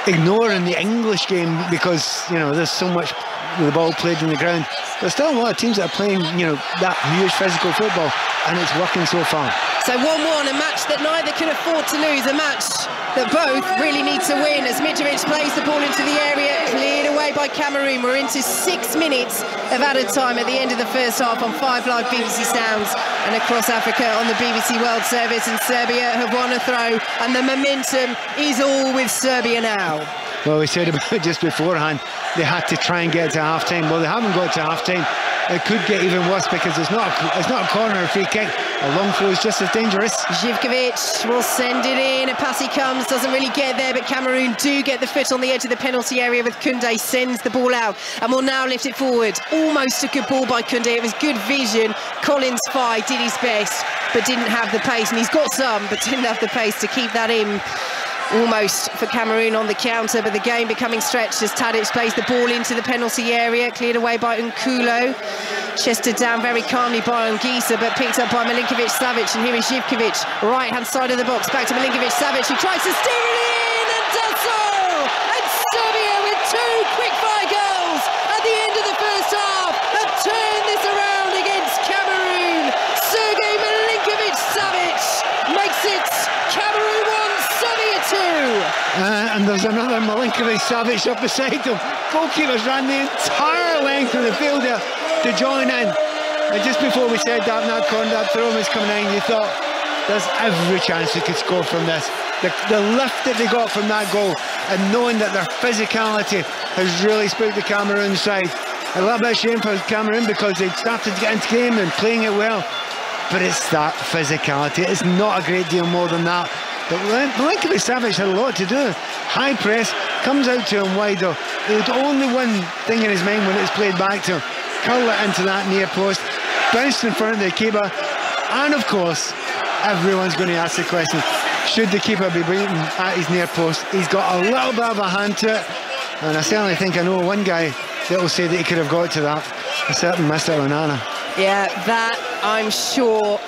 ignore in the English game because, you know, there's so much with the ball played in the ground. There's still a lot of teams that are playing, you know, that huge physical football, and it's working so far. So 1-1, a match that neither can afford to lose, a match that both really need to win as Mitrovic plays the ball into the area, cleared away by Cameroon. We're into 6 minutes of added time at the end of the first half on 5 Live BBC Sounds and across Africa on the BBC World Service, and Serbia have won a throw and the momentum is all with Serbia now. Well, we said about just beforehand, they had to try and get to half-time. Well, they haven't got to half-time. It could get even worse because it's not a corner or free kick. A long throw is just as dangerous. Živkovic will send it in. A pass he comes, doesn't really get there, but Cameroon do get the foot on the edge of the penalty area with Koundé, sends the ball out and will now lift it forward. Almost a good ball by Koundé. It was good vision. Collins Fye did his best, but didn't have the pace, and he's got some, but didn't have the pace to keep that in. Almost for Cameroon on the counter, but the game becoming stretched as Tadic plays the ball into the penalty area, cleared away by Nkulo, chested down very calmly by Ongisa, but picked up by Milinkovic-Savic, and here is Živkovic, right-hand side of the box, back to Milinkovic-Savic, who tries to steer it in, and does so! And Serbia with 2 quick-fire goals at the end of the first half have turned this around against Cameroon. Sergei Milinkovic-Savic makes it Cameroon 1, Serbia 2. And there's another Milinkovic-Savic up beside him. Goalkeepers ran the entire length of the field there to join in. And just before we said that corner, that throw was coming in, you thought there's every chance they could score from this. The lift that they got from that goal, and knowing that their physicality has really spooked the Cameroon side. A little bit of shame for Cameroon because they started to get into the game and playing it well. But it's that physicality. It's not a great deal more than that. But Milinkovic-Savic had a lot to do. High press, comes out to him wider. There was only one thing in his mind when it was played back to him. Curl it into that near post. bounced in front of the keeper. And of course, everyone's going to ask the question, should the keeper be beaten at his near post? He's got a little bit of a hand to it, and I certainly think I know one guy that will say that he could have got to that, a certain Mr. Onana. Yeah, that, I'm sure,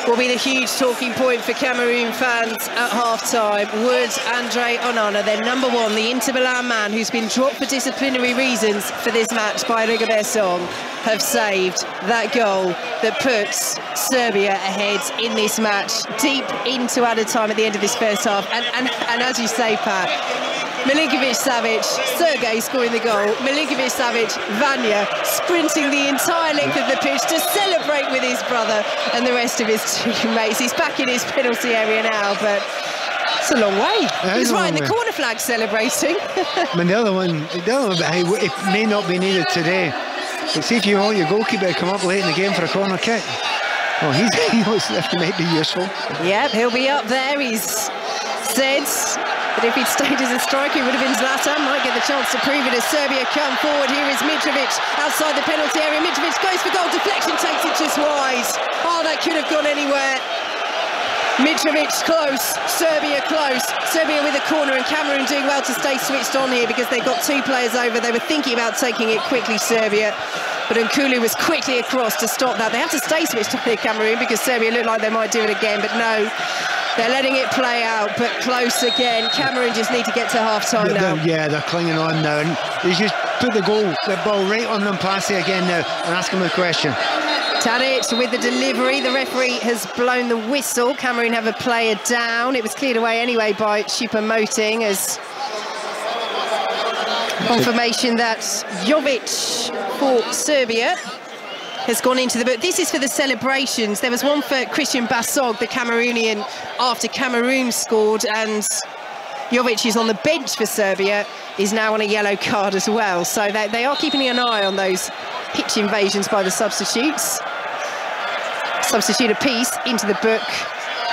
will be the huge talking point for Cameroon fans at half-time. Would Andre Onana, their number one, the Inter Milan man who's been dropped for disciplinary reasons for this match by Rigobert Song, have saved that goal that puts Serbia ahead in this match, deep into added time at the end of this first half? And as you say, Pat, Milinkovic-Savic, Sergei scoring the goal, Milinkovic-Savic, Vanya sprinting the entire length of the pitch to celebrate with his brother and the rest of his teammates. He's back in his penalty area now, but it's a long way. He's right in the corner flag celebrating. I mean, the other one, hey, it may not be needed today, but see if you want your goalkeeper to come up late in the game for a corner kick. Oh, he looks as if he might be useful. Yep, he'll be up there. He's said that if he'd stayed as a striker, he would have been Zlatan. Might get the chance to prove it as Serbia come forward. Here is Mitrovic outside the penalty area. Mitrovic goes for goal. Deflection takes it just wide. Oh, that could have gone anywhere. Mitrovic close, Serbia close. Serbia with a corner, and Cameroon doing well to stay switched on here because they've got two players over. They were thinking about taking it quickly, Serbia, but Nkulu was quickly across to stop that. They have to stay switched on here, Cameroon, because Serbia looked like they might do it again, but no. They're letting it play out, but close again. Cameroon just need to get to half-time now. Yeah, they're clinging on now, and they just put the ball right on them, pass it again now, and ask them a question. Tadic with the delivery. The referee has blown the whistle. Cameroon have a player down. It was cleared away anyway by Choupo-Moting as confirmation that Jovic for Serbia has gone into the book. This is for the celebrations. There was one for Christian Bassog, the Cameroonian, after Cameroon scored, and Jovic is on the bench for Serbia, is now on a yellow card as well. So they are keeping an eye on those pitch invasions by the substitutes. Substitute a piece into the book.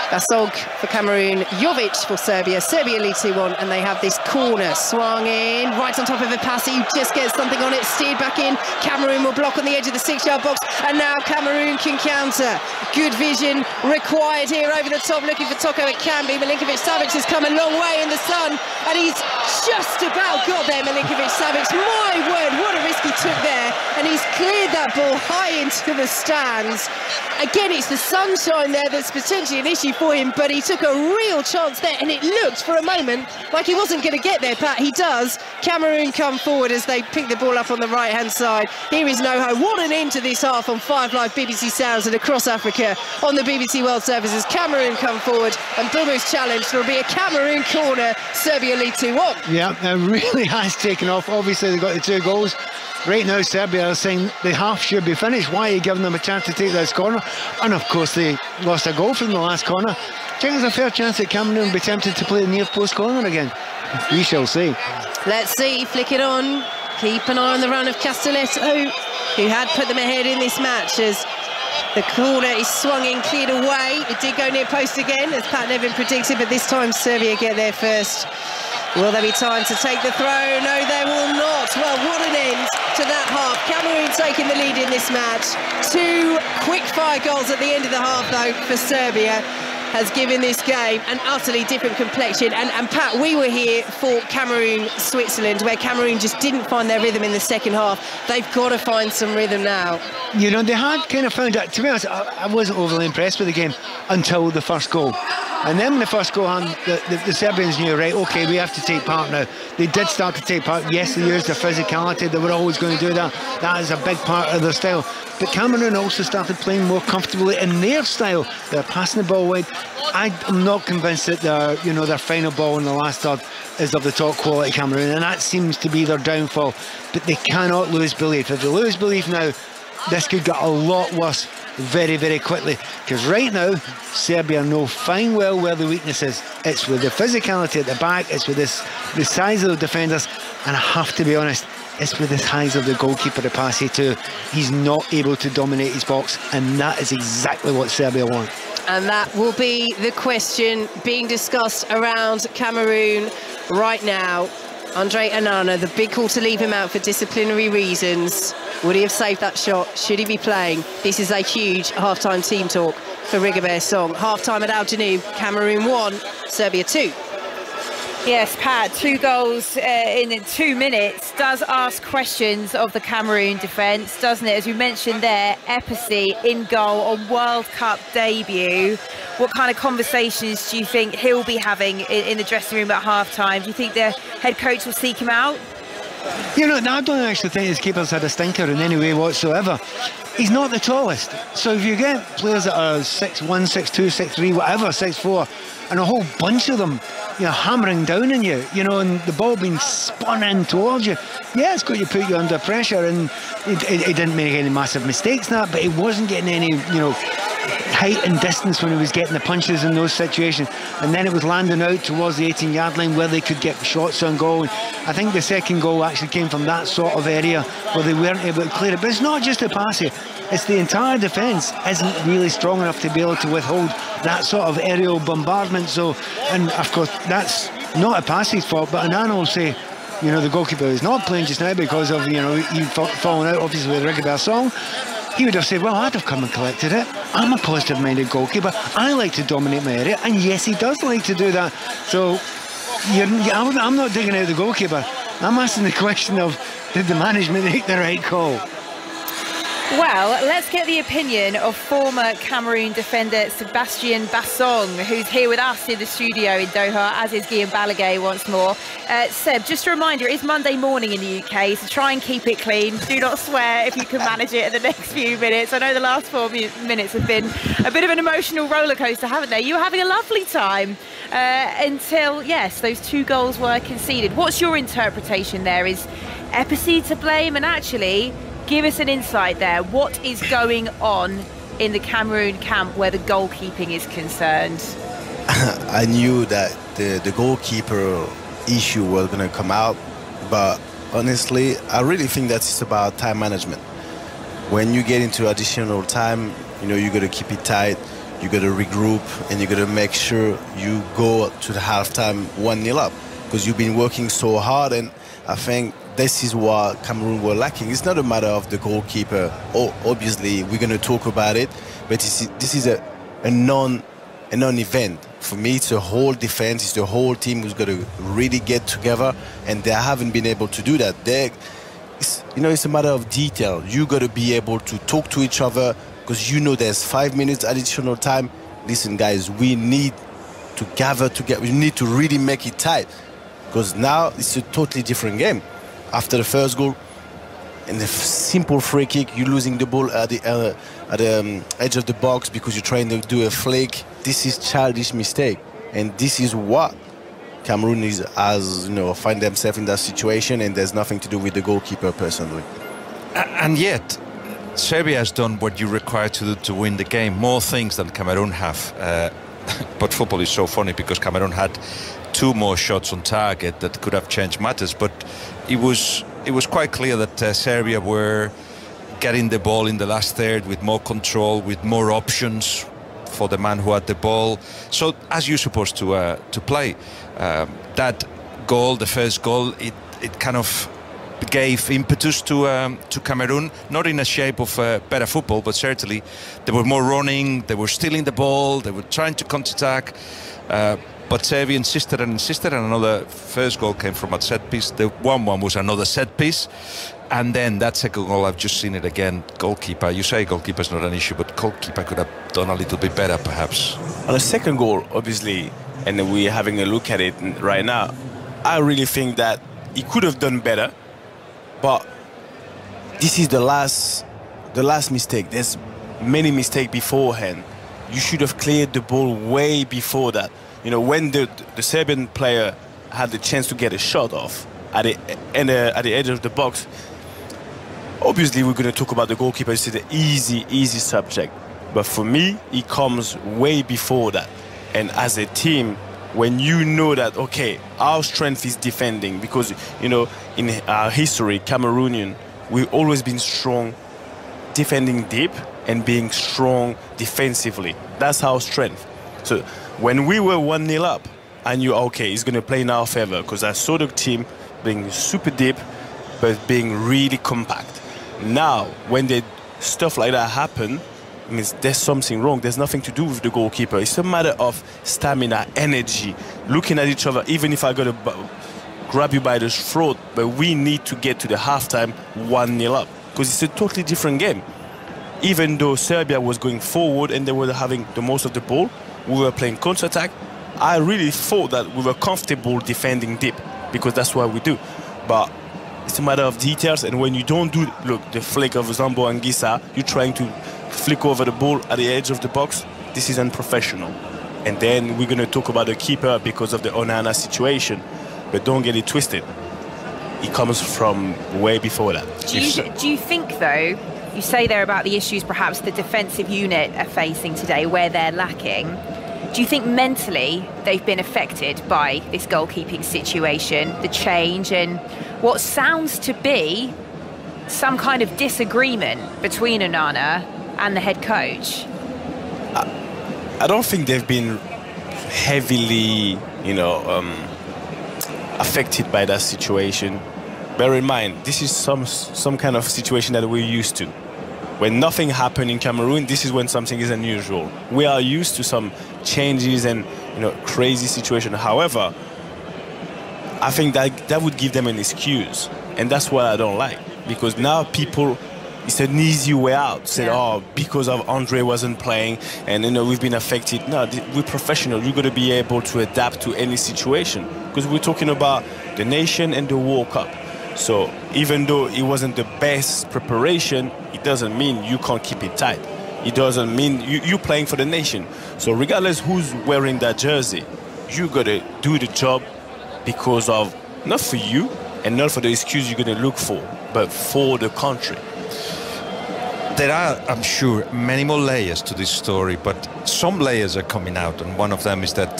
Bassog for Cameroon, Jovic for Serbia. Serbia lead 2-1, and they have this corner swung in, right on top of a pass. He just gets something on it, steered back in. Cameroon will block on the edge of the 6-yard box, and now Cameroon can counter. Good vision required here over the top, looking for Toko. It can be. Milinkovic-Savic has come a long way in the sun, and he's just about got there, Milinkovic-Savic. My word, what a risk he took there, and he's cleared that ball high into the stands. Again, it's the sunshine there that's potentially an issue for him, but he took a real chance there, and it looked for a moment like he wasn't going to get there, Pat. He does. Cameroon come forward as they pick the ball up on the right-hand side. Here is Noho. What an end to this half on 5 Live BBC Sounds and across Africa on the BBC World Services. Cameroon come forward, and Bumu's challenge. There will be a Cameroon corner. Serbia lead 2-1. Yeah, it really has taken off. Obviously, they got the 2 goals. Right now, Serbia are saying the half should be finished. Why are you giving them a chance to take this corner? And of course, they lost a goal from the last corner. I think there's a fair chance that Cameroon will be tempted to play the near post corner again. We shall see. Let's see. Flick it on. Keep an eye on the run of Castelletto, who had put them ahead in this match as the corner is swung in, cleared away. It did go near post again, as Pat Nevin predicted, but this time Serbia get there first. Will there be time to take the throw? No, there will not. Well, what an end to that half. Cameroon taking the lead in this match. 2 quick-fire goals at the end of the half, though, for Serbia, has given this game an utterly different complexion. And Pat, we were here for Cameroon-Switzerland, where Cameroon just didn't find their rhythm in the second half. They've got to find some rhythm now. You know, they had kind of found that. To be honest, I wasn't overly impressed with the game until the first goal. And then when the first goal on, the Serbians knew, right, OK, we have to take part now. They did start to take part. Yes, they used their physicality. They were always going to do that. That is a big part of their style. But Cameroon also started playing more comfortably in their style. They're passing the ball wide. I'm not convinced that their final ball in the last third is of the top quality Cameroon, and that seems to be their downfall. But they cannot lose belief. If they lose belief now, this could get a lot worse very, very quickly, because right now Serbia know fine well where the weakness is. It's with the physicality at the back, it's with the size of the defenders, and I have to be honest, it's with the size of the goalkeeper to pass it to. He's not able to dominate his box, and that is exactly what Serbia want. And that will be the question being discussed around Cameroon right now. Andre Onana, the big call to leave him out for disciplinary reasons. Would he have saved that shot? Should he be playing? This is a huge half-time team talk for Rigobert Song. Half-time at Al Janoub, Cameroon 1, Serbia 2. Yes, Pat, 2 goals in 2 minutes does ask questions of the Cameroon defence, doesn't it? As you mentioned there, Episi in goal on World Cup debut. What kind of conversations do you think he'll be having in the dressing room at half-time? Do you think the head coach will seek him out? You know, I don't actually think his keeper's had a stinker in any way whatsoever. He's not the tallest. So if you get players that are 6'1", 6'2", 6'3", whatever, 6'4", and a whole bunch of them, you know, hammering down on you, you know, and the ball being spun in towards you, yeah, it's going to put you under pressure. And he didn't make any massive mistakes in that, but he wasn't getting any, you know, height and distance when he was getting the punches in those situations. And then it was landing out towards the 18-yard line where they could get shots on goal. And I think the second goal actually came from that sort of area where they weren't able to clear it. But it's not just the pass here, it's the entire defence isn't really strong enough to be able to withhold that sort of aerial bombardment. So, and of course that's not a pass's fault, but Anana will say, you know, the goalkeeper is not playing just now because of, you know, he fallen out obviously with Rigobert Song. He would have said, well, I'd have come and collected it. I'm a positive-minded goalkeeper. I like to dominate my area. And yes, he does like to do that. So I'm not digging out the goalkeeper. I'm asking the question of, did the management make the right call? Well, let's get the opinion of former Cameroon defender Sebastian Bassong, who's here with us in the studio in Doha, as is Guillaume Balaguer once more. Seb, just a reminder, it is Monday morning in the UK, so try and keep it clean. Do not swear if you can manage it in the next few minutes. I know the last 4 minutes have been a bit of an emotional roller coaster, haven't they? You were having a lovely time until, yes, those 2 goals were conceded. What's your interpretation there? Is Episi to blame? And actually, give us an insight there. What is going on in the Cameroon camp where the goalkeeping is concerned? I knew that the goalkeeper issue was going to come out, but honestly, I really think that it's about time management. When you get into additional time, you know, you got to keep it tight, you got to regroup, and you got to make sure you go to the halftime 1-0 up, because you've been working so hard, and I think this is what Cameroon were lacking. It's not a matter of the goalkeeper. Obviously, we're going to talk about it, but this is a non-event. For me, it's a whole defense. It's the whole team who's got to really get together, and they haven't been able to do that. It's a matter of detail. You got to be able to talk to each other, because you know there's 5 minutes additional time. Listen, guys, we need to gather together. We need to really make it tight, because now it's a totally different game. After the first goal, and the simple free kick, you're losing the ball at the edge of the box because you're trying to do a flick. This is childish mistake, and this is what Cameroon find themselves in that situation, and there's nothing to do with the goalkeeper personally. And yet, Serbia has done what you require to do to win the game, more things than Cameroon have. But football is so funny, because Cameroon had 2 more shots on target that could have changed matters, but it was quite clear that Serbia were getting the ball in the last third with more control, with more options for the man who had the ball. So as you're supposed to play, that goal, the first goal, it kind of gave impetus to Cameroon, not in a shape of better football, but certainly they were more running, they were stealing the ball, they were trying to counter-attack. But Serbia insisted and another first goal came from a set piece. The 1-1 was another set piece. And then that second goal, I've just seen it again. Goalkeeper, you say goalkeeper's not an issue, but goalkeeper could have done a little bit better, perhaps. On the second goal, obviously, and we're having a look at it right now, I really think that he could have done better. But this is the last mistake. There's many mistakes beforehand. You should have cleared the ball way before that. You know, when the Serbian player had the chance to get a shot off at the edge of the box, obviously we're going to talk about the goalkeeper. It's the easy subject. But for me, it comes way before that. And as a team, when you know that, okay, our strength is defending, because, you know, in our history, Cameroonian, we've always been strong defending deep and being strong defensively. That's our strength. So when we were 1-0 up, I knew, okay, it's going to play in our favor, because I saw the team being super deep, but being really compact. Now, when stuff like that happen, it means there's something wrong. There's nothing to do with the goalkeeper. It's a matter of stamina, energy, looking at each other. Even if I got to grab you by the throat, but we need to get to the halftime 1-0 up, because it's a totally different game. Even though Serbia was going forward and they were having the most of the ball, we were playing counter-attack. I really thought that we were comfortable defending deep, because that's what we do. But it's a matter of details, and when you don't do, look, the flick of Zambo and Gisa, you're trying to flick over the ball at the edge of the box. This is unprofessional. And then we're going to talk about the keeper because of the Onana situation, but don't get it twisted. It comes from way before that. Do you think, though, you say there about the issues perhaps the defensive unit are facing today, where they're lacking, do you think mentally they've been affected by this goalkeeping situation, the change, and what sounds to be some kind of disagreement between Onana and the head coach? I don't think they've been heavily, affected by that situation. Bear in mind, this is some kind of situation that we're used to. When nothing happened in Cameroon, this is when something is unusual. We are used to some changes and crazy situation. However, I think that would give them an excuse, and that's what I don't like, because now people, it's an easy way out. Say, oh, because of Andre wasn't playing, and we've been affected. No, we're professional. You're going to be able to adapt to any situation, because we're talking about the nation and the World Cup. So even though it wasn't the best preparation, it doesn't mean you can't keep it tight. It doesn't mean you're playing for the nation. So regardless who's wearing that jersey, you got to do the job because of, not for you and not for the excuse you're going to look for, but for the country. There are, I'm sure, many more layers to this story, but some layers are coming out, and one of them is that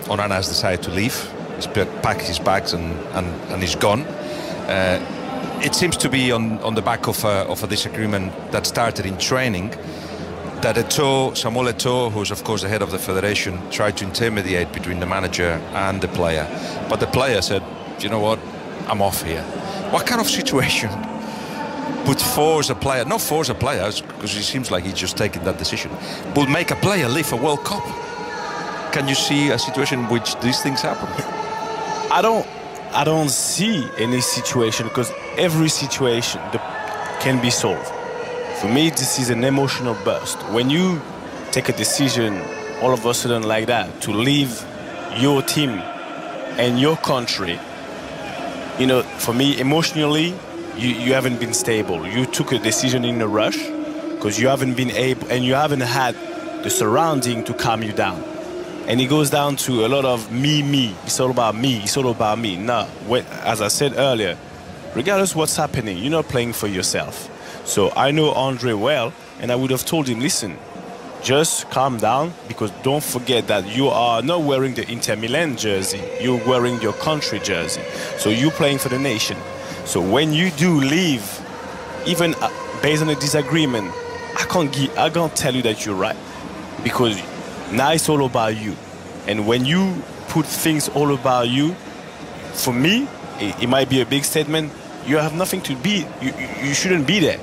Onana has decided to leave. He's packed his bags and he's gone. It seems to be on the back of a disagreement that started in training, that Samuel Eto'o, who's of course the head of the federation, tried to intermediate between the manager and the player. But the player said, you know what, I'm off here. What kind of situation would force a player, not force a player, because it seems like he's just taking that decision, would make a player leave a World Cup? Can you see a situation in which these things happen? I don't see any situation, because every situation can be solved. For me, this is an emotional burst. When you take a decision all of a sudden like that to leave your team and your country, for me, emotionally, you haven't been stable. You took a decision in a rush because you haven't been able, and you haven't had the surrounding to calm you down. And it goes down to a lot of me. It's all about me. It's all about me. Now, as I said earlier, regardless what's happening, you're not playing for yourself. So I know Andre well, and I would have told him, listen, just calm down, because don't forget that you are not wearing the Inter Milan jersey. You're wearing your country jersey. So you're playing for the nation. So when you do leave, even based on a disagreement, I can't tell you that you're right, because now it's all about you. And when you put things all about you, for me, it might be a big statement. You have nothing to be, you shouldn't be there,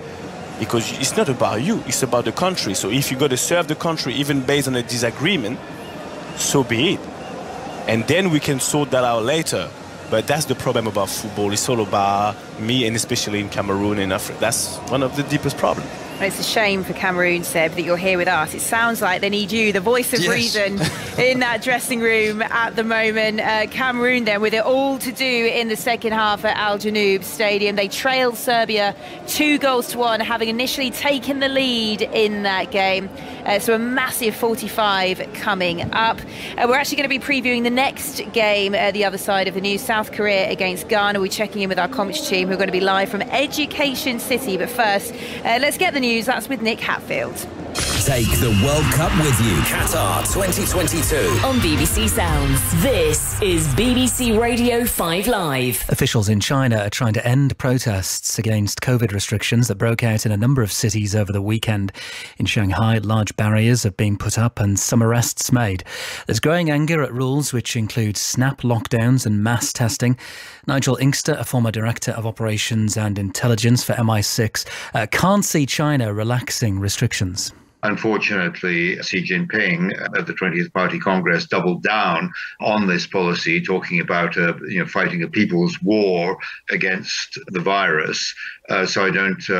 because it's not about you, it's about the country. So if you got to serve the country, even based on a disagreement, so be it. And then we can sort that out later. But that's the problem about football. It's all about me, and especially in Cameroon and Africa. That's one of the deepest problems. It's a shame for Cameroon, Seb, that you're here with us. It sounds like they need you, the voice of reason, in that dressing room at the moment. Cameroon, then, with it all to do in the second half at Al Janoub Stadium. They trailed Serbia 2-1, having initially taken the lead in that game. So a massive 45 coming up. We're actually going to be previewing the next game the other side of the news, South Korea against Ghana. We're checking in with our commentary team, who are going to be live from Education City. But first, let's get the news. That's with Nick Hatfield. Take the World Cup with you. Qatar 2022. On BBC Sounds, this is BBC Radio 5 Live. Officials in China are trying to end protests against COVID restrictions that broke out in a number of cities over the weekend. In Shanghai, large barriers have been put up and some arrests made. There's growing anger at rules which include snap lockdowns and mass testing. Nigel Inkster, a former director of operations and intelligence for MI6, can't see China relaxing restrictions. Unfortunately, Xi Jinping at the 20th Party Congress doubled down on this policy, talking about fighting a people's war against the virus. So I don't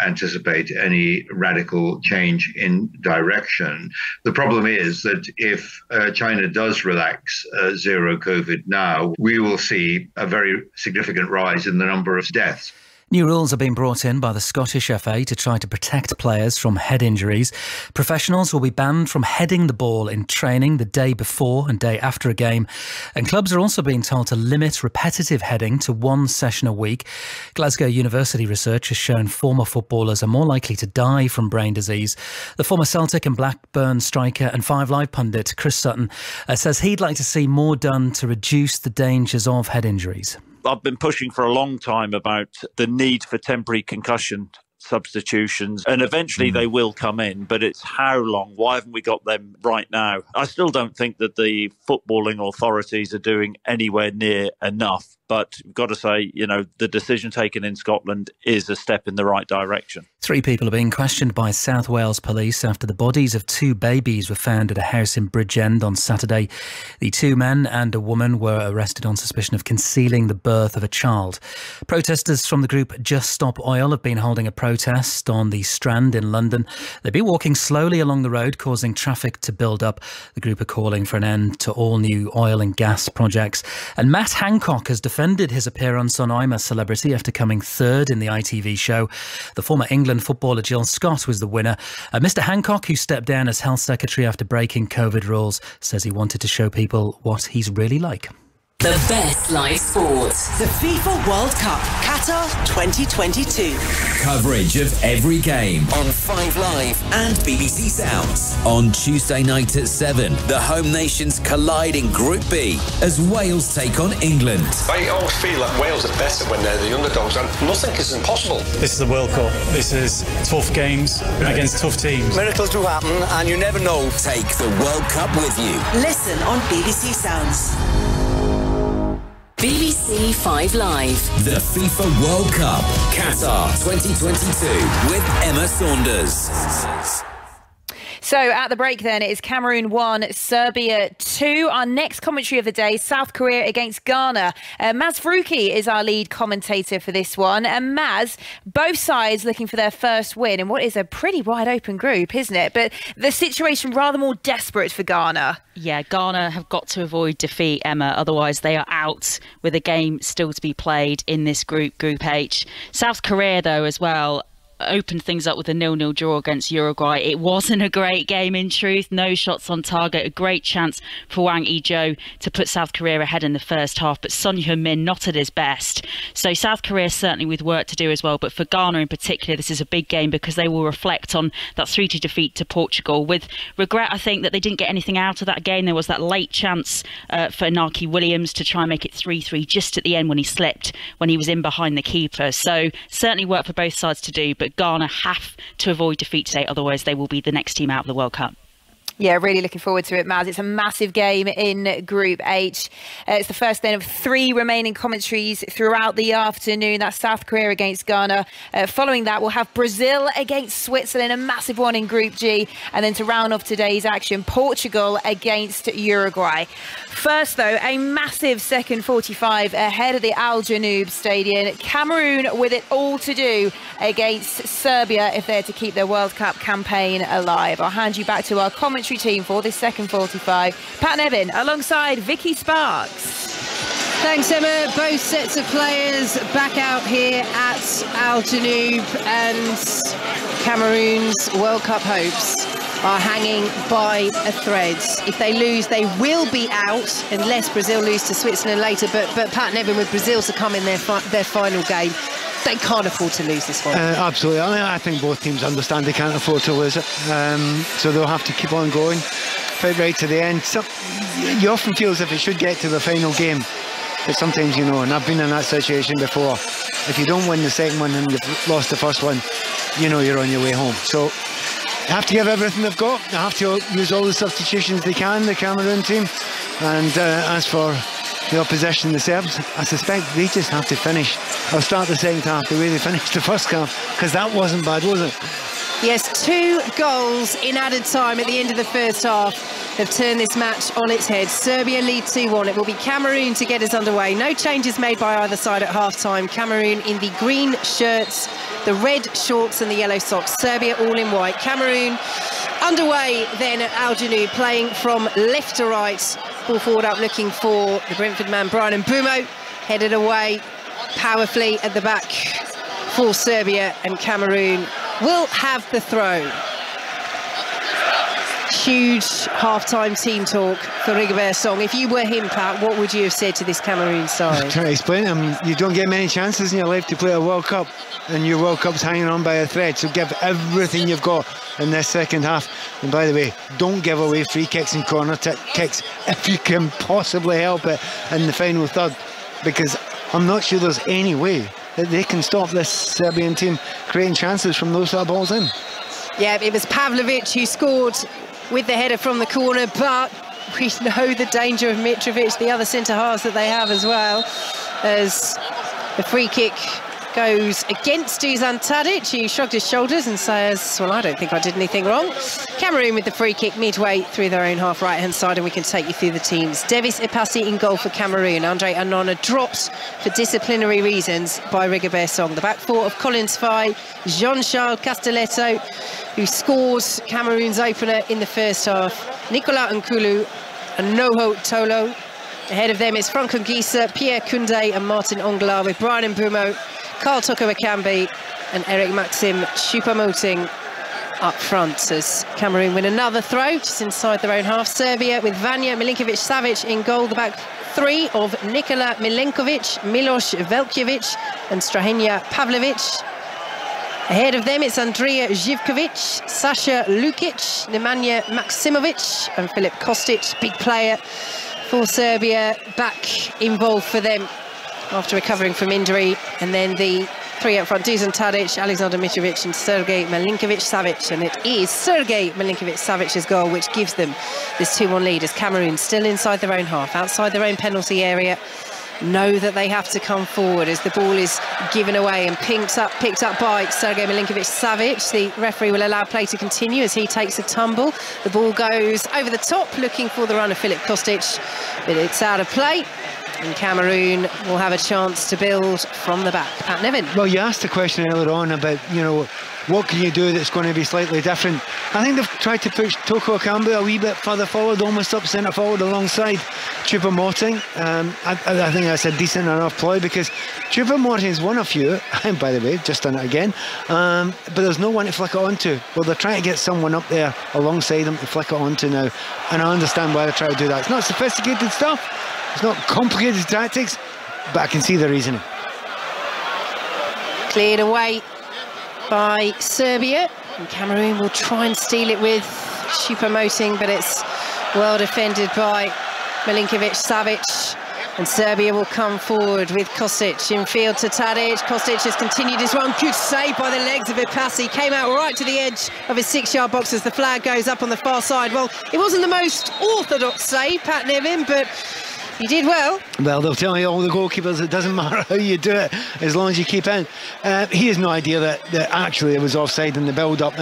anticipate any radical change in direction. The problem is that if China does relax zero COVID now, we will see a very significant rise in the number of deaths. New rules are being brought in by the Scottish FA to try to protect players from head injuries. Professionals will be banned from heading the ball in training the day before and day after a game. And clubs are also being told to limit repetitive heading to one session a week. Glasgow University research has shown former footballers are more likely to die from brain disease. The former Celtic and Blackburn striker and 5 Live pundit Chris Sutton says he'd like to see more done to reduce the dangers of head injuries. I've been pushing for a long time about the need for temporary concussion substitutions, and eventually they will come in, but it's how long? Why haven't we got them right now? I still don't think that the footballing authorities are doing anywhere near enough, but you've got to say, the decision taken in Scotland is a step in the right direction. 3 people are being questioned by South Wales police after the bodies of 2 babies were found at a house in Bridgend on Saturday. The 2 men and a woman were arrested on suspicion of concealing the birth of a child. Protesters from the group Just Stop Oil have been holding a protest on the Strand in London. They've been walking slowly along the road, causing traffic to build up. The group are calling for an end to all new oil and gas projects. And Matt Hancock has defended his appearance on I'm a Celebrity after coming 3rd in the ITV show. The former England footballer Jill Scott was the winner. Mr Hancock, who stepped down as health secretary after breaking COVID rules, says he wanted to show people what he's really like. The best live sport. The FIFA World Cup, Qatar 2022. Coverage of every game on 5 Live and BBC Sounds. On Tuesday night at 7, the home nations collide in Group B as Wales take on England. I always feel like Wales are better when they're the underdogs, and nothing is impossible. This is the World Cup. This is tough games against tough teams. Miracles do happen, and you never know. Take the World Cup with you. Listen on BBC Sounds. BBC 5 Live. The FIFA World Cup, Qatar 2022 with Emma Saunders. So at the break then, it is Cameroon 1, Serbia 2. Our next commentary of the day, South Korea against Ghana. Maz Faruqi is our lead commentator for this one. And Maz, both sides looking for their first win in what is a pretty wide open group, isn't it? But the situation rather more desperate for Ghana. Yeah, Ghana have got to avoid defeat, Emma. Otherwise, they are out with a game still to be played in this group, Group H. South Korea, though, as well, opened things up with a 0-0 draw against Uruguay. It wasn't a great game in truth. No shots on target. A great chance for Wang Ijou to put South Korea ahead in the first half, but Son Heung-min not at his best. So South Korea certainly with work to do as well. But for Ghana in particular, this is a big game because they will reflect on that 3-2 defeat to Portugal. With regret, I think, that they didn't get anything out of that game. There was that late chance for Inaki Williams to try and make it 3-3 just at the end when he slipped, when he was in behind the keeper. So certainly work for both sides to do, but Ghana have to avoid defeat today, otherwise they will be the next team out of the World Cup. Yeah, really looking forward to it, Maz. It's a massive game in Group H. It's the first then of 3 remaining commentaries throughout the afternoon. That's South Korea against Ghana. Following that, we'll have Brazil against Switzerland, a massive one in Group G. And then to round off today's action, Portugal against Uruguay. First, though, a massive second 45 ahead of the Al Janoub Stadium. Cameroon with it all to do against Serbia if they're to keep their World Cup campaign alive. I'll hand you back to our commentary team for this second 45. Pat Nevin alongside Vicky Sparks. Thanks, Emma. Both sets of players back out here at Al Janoub, and Cameroon's World Cup hopes are hanging by a thread. If they lose, they will be out unless Brazil lose to Switzerland later. But Pat Nevin, with Brazil to come in their final game, they can't afford to lose this one. Absolutely. I think both teams understand they can't afford to lose it. So they'll have to keep on going, fight right to the end. So, you often feel as if it should get to the final game. But sometimes, you know, and I've been in that situation before, if you don't win the second one and you've lost the first one, you know you're on your way home. So they have to give everything they've got. They have to use all the substitutions they can, the Cameroon team. And as for the opposition, the Serbs, I suspect they just have to finish. I'll start the second half the way they finished the first half, because that wasn't bad, was it? Yes, 2 goals in added time at the end of the first half have turned this match on its head. Serbia lead 2-1. It will be Cameroon to get us underway. No changes made by either side at half-time. Cameroon in the green shirts, the red shorts and the yellow socks. Serbia all in white. Cameroon underway then at Al Janoub, playing from left to right. Ball forward up, looking for the Brentford man Brian Mbeumo. Headed away powerfully at the back for Serbia, and Cameroon will have the throw. Huge half-time team talk for Rigobert Song. If you were him, Pat, what would you have said to this Cameroon side? I'm trying to explain to him, you don't get many chances in your life to play a World Cup, and your World Cup's hanging on by a thread, so give everything you've got in this second half. And by the way, don't give away free kicks and corner kicks if you can possibly help it in the final third, because I'm not sure there's any way that they can stop this Serbian team creating chances from those sort of balls in. Yeah, it was Pavlovic who scored with the header from the corner, but we know the danger of Mitrovic, the other centre-halves that they have as well, as the free kick goes against Dusan Tadic. He shrugged his shoulders and says, well, I don't think I did anything wrong. Cameroon with the free kick midway through their own half right-hand side, and we can take you through the teams. Davis Epassi in goal for Cameroon. Andre Anona dropped for disciplinary reasons by Rigobert Song. The back four of Collins Faye, Jean-Charles Castelletto, who scored Cameroon's opener in the first half, Nicolas Nkulu and Noho Tolo. Ahead of them is Franck Anguissa, Pierre Koundé and Martin Ongla, with Brian Mbeumo, Karl Toko Ekambi and Eric Maxim Choupo-Moting up front, as Cameroon win another throw just inside their own half. Serbia with Vanja Milinkovic-Savic in goal. The back three of Nikola Milenkovic, Milos Veljkovic and Strahinja Pavlovic. Ahead of them, it's Andrija Živkovic, Sasha Lukic, Nemanja Maksimovic and Filip Kostic, big player for Serbia, back involved for them after recovering from injury. And then the three up front, Dusan Tadic, Alexander Mitrovic and Sergej Milinkovic-Savic. And it is Sergej Milinkovic-Savic's goal which gives them this 2-1 lead, as Cameroon still inside their own half, outside their own penalty area, know that they have to come forward as the ball is given away and picked up by Sergej Milinkovic-Savic. The referee will allow play to continue as he takes a tumble. The ball goes over the top, looking for the run of Filip Kostic, but it's out of play. And Cameroon will have a chance to build from the back. Pat Nevin. Well, you asked the question earlier on about, you know, what can you do that's going to be slightly different? I think they've tried to push Toko Ekambi a wee bit further forward, almost up centre forward alongside Choupo-Moting. I think that's a decent enough ploy, because Choupo-Moting is one of you, and by the way, just done it again, but there's no one to flick it onto. Well, they're trying to get someone up there alongside them to flick it onto now, and I understand why they're trying to do that. It's not sophisticated stuff, it's not complicated tactics, but I can see the reasoning. Cleared away by Serbia, and Cameroon will try and steal it with Choupo-Moting, but it's well defended by Milinkovic-Savic, and Serbia will come forward with Kostic in field to Tadic. Kostic has continued his run, good save by the legs of Epassi, came out right to the edge of his 6-yard box as the flag goes up on the far side. Well, it wasn't the most orthodox save, Pat Nevin, but he did well. Well, they'll tell you, all the goalkeepers, it doesn't matter how you do it as long as you keep in. He has no idea that actually it was offside in the build-up.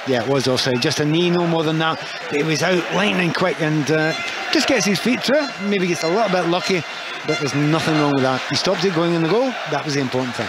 Yeah, it was offside, just a knee, no more than that. It was out lightning quick, and just gets his feet through it, maybe gets a little bit lucky, but there's nothing wrong with that. He stopped it going in the goal. That was the important thing.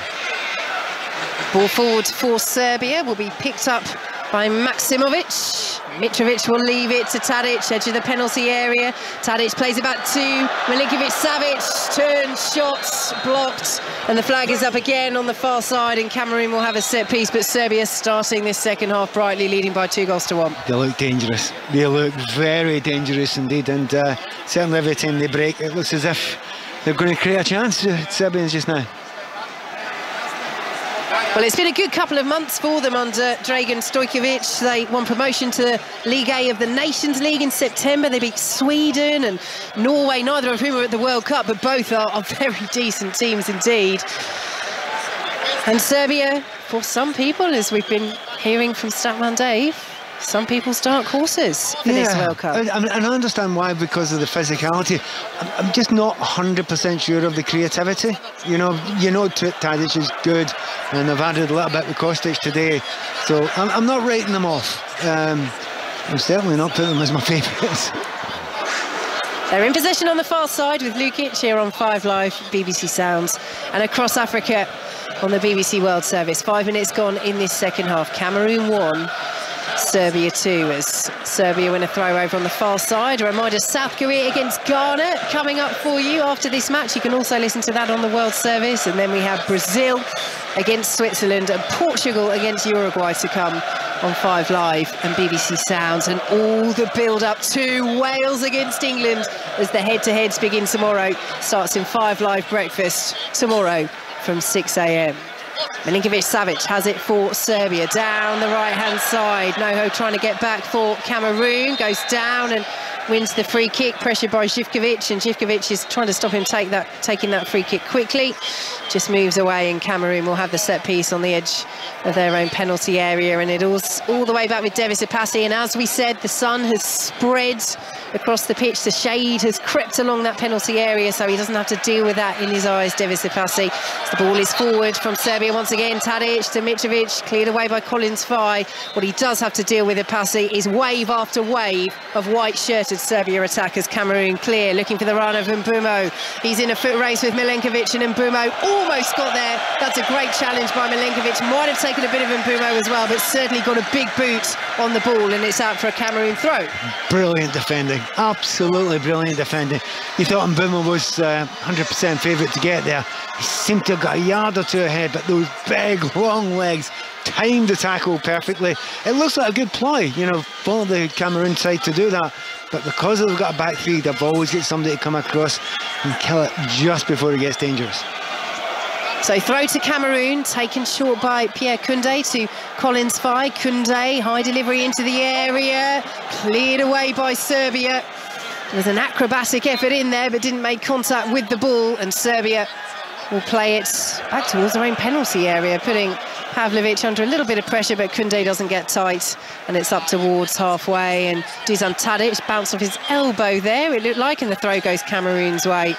Ball forward for Serbia will be picked up by Maksimovic. Mitrovic will leave it to Tadic, edge of the penalty area. Tadic plays it back to Milinkovic-Savic, turns, shots, blocked, and the flag is up again on the far side, and Cameroon will have a set piece, but Serbia starting this second half brightly, leading by 2-1. They look dangerous. They look very dangerous indeed, and certainly every time they break, it looks as if they're going to create a chance, Serbians just now. Well, it's been a good couple of months for them under Dragan Stojkovic. They won promotion to the League A of the Nations League in September. They beat Sweden and Norway, neither of whom are at the World Cup, but both are very decent teams indeed. And Serbia, for some people, as we've been hearing from Statman Dave, some people's dark horses for this World Cup. And I understand why, because of the physicality. I'm just not 100% sure of the creativity. You know, Tadic is good, and they've added a little bit with Kostic today. So I'm not writing them off. I'm certainly not putting them as my favourites. They're in possession on the far side with Lukic here on 5 Live, BBC Sounds, and across Africa on the BBC World Service. 5 minutes gone in this second half. Cameroon 1. Serbia 2 as Serbia win a throw over on the far side. A reminder, South Korea against Ghana coming up for you after this match. You can also listen to that on the World Service. And then we have Brazil against Switzerland and Portugal against Uruguay to come on 5 Live and BBC Sounds. And all the build-up to Wales against England as the head-to-heads begin tomorrow. Starts in 5 Live breakfast tomorrow from 6 a.m. Milinkovic-Savic has it for Serbia, down the right-hand side. Noho trying to get back for Cameroon, goes down and wins the free kick, pressured by Živkovic, and Živkovic is trying to stop him taking that free kick quickly. Just moves away, and Cameroon will have the set piece on the edge of their own penalty area, and it all the way back with Devis Apasi. And as we said, the sun has spread across the pitch, the shade has crept along that penalty area, so he doesn't have to deal with that in his eyes, Devis Apasi. The ball is forward from Serbia once again. Tadic to Mitrovic, cleared away by Collins Fye. What he does have to deal with, Apasi, is wave after wave of white-shirted Serbia attackers. Cameroon clear, looking for the run of Mbumo. He's in a foot race with Milenkovic, and Mbumo almost got there. That's a great challenge by Milenkovic. Might have taken a bit of Mbumo as well, but certainly got a big boot on the ball, and it's out for a Cameroon throw. Brilliant defending, absolutely brilliant defending. You thought Mbumo was 100% favourite to get there. He seemed to have got a yard or two ahead, but those big, long legs timed the tackle perfectly. It looks like a good ploy, you know, for the Cameroon side to do that. But because they've got a back three, they've always got somebody to come across and kill it just before it gets dangerous. So throw to Cameroon, taken short by Pierre Koundé to Collins Fye. Koundé, high delivery into the area, cleared away by Serbia. There was an acrobatic effort in there, but didn't make contact with the ball, and Serbia will play it back towards their own penalty area, putting Pavlovic under a little bit of pressure, but Koundé doesn't get tight, and it's up towards halfway, and Dusan Tadic bounced off his elbow there, it looked like, and the throw goes Cameroon's way.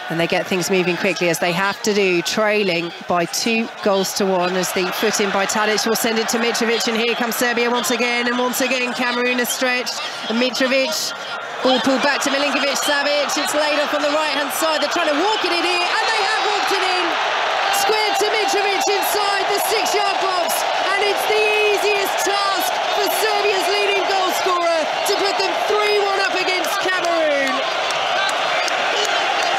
And they get things moving quickly, as they have to do, trailing by 2 goals to 1, as the foot in by Tadic will send it to Mitrovic, and here comes Serbia once again, and once again Cameroon is stretched, and Mitrovic, ball pulled back to Milinkovic-Savic, it's laid off on the right-hand side, they're trying to walk it in here, and they have walked it in! Squared to Mitrovic inside the 6-yard box, and it's the easiest task for Serbia's leading goal scorer to put them 3-1 up against Cameroon.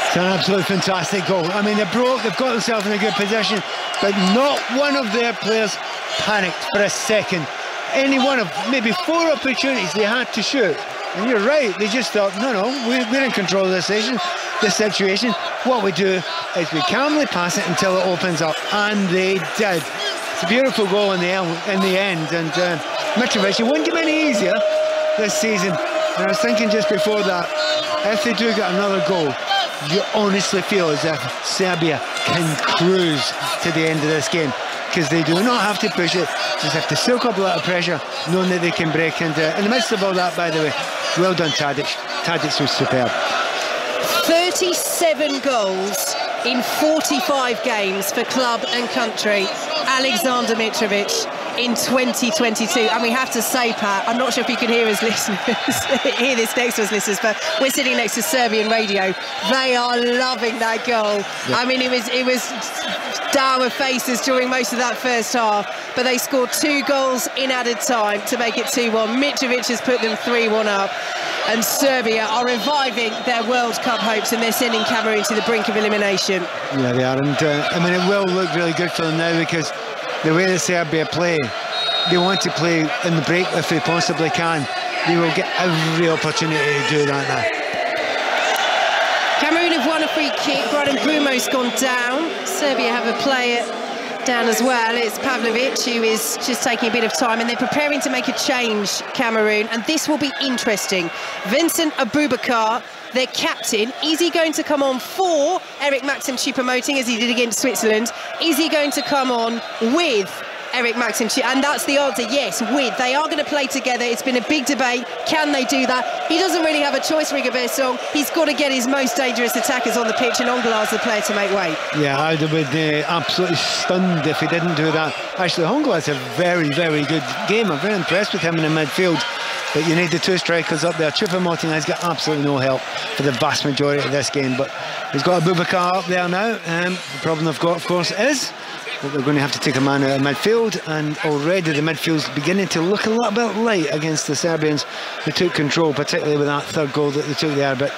It's an absolutely fantastic goal. I mean, they've got themselves in a good position, but not one of their players panicked for a second. Any one of maybe 4 opportunities they had to shoot. And you're right, they just thought, no, we're in control of this situation. What we do is we calmly pass it until it opens up, and they did. It's a beautiful goal in the end, and Mitrovic, it wouldn't get any easier this season. And I was thinking just before that, if they do get another goal, you honestly feel as if Serbia can cruise to the end of this game, because they do not have to push it, just have to soak up a lot of pressure, knowing that they can break. And in the midst of all that, by the way, well done Tadic. Tadic was superb. 37 goals in 45 games for club and country. Alexander Mitrovic in 2022. And we have to say, Pat, I'm not sure if you can hear us listeners, hear this next to us listeners, but we're sitting next to Serbian radio. They are loving that goal. Yeah. I mean, it was dour faces during most of that first half, but they scored 2 goals in added time to make it 2-1. Mitrovic has put them 3-1 up, and Serbia are reviving their World Cup hopes, and they're sending Cameroon to the brink of elimination. Yeah, they are, and I mean, it will look really good for them now, because the way that Serbia play, they want to play in the break if they possibly can. They will get every opportunity to do that now. Cameroon have won a free kick. Brian Mbumo's gone down. Serbia have a player down as well. It's Pavlovic who is just taking a bit of time, and they're preparing to make a change, Cameroon, and this will be interesting. Vincent Aboubakar, their captain, is he going to come on for Eric Maxim Choupo-Moting as he did against Switzerland? Is he going to come on with Eric Maxim? And that's the answer, yes, with. They are going to play together. It's been a big debate. Can they do that? He doesn't really have a choice, Rigobert Song. He's got to get his most dangerous attackers on the pitch, and Ongola's the player to make way. Yeah, I'd have been absolutely stunned if he didn't do that. Actually, Ongola's a very, very good game. I'm very impressed with him in the midfield. But you need the two strikers up there. Choupo-Moting has got absolutely no help for the vast majority of this game. But he's got Aboubakar up there now. The problem they've got, of course, is that they're going to have to take a man out of midfield. And already the midfield's beginning to look a little bit light against the Serbians who took control, particularly with that third goal that they took there. But,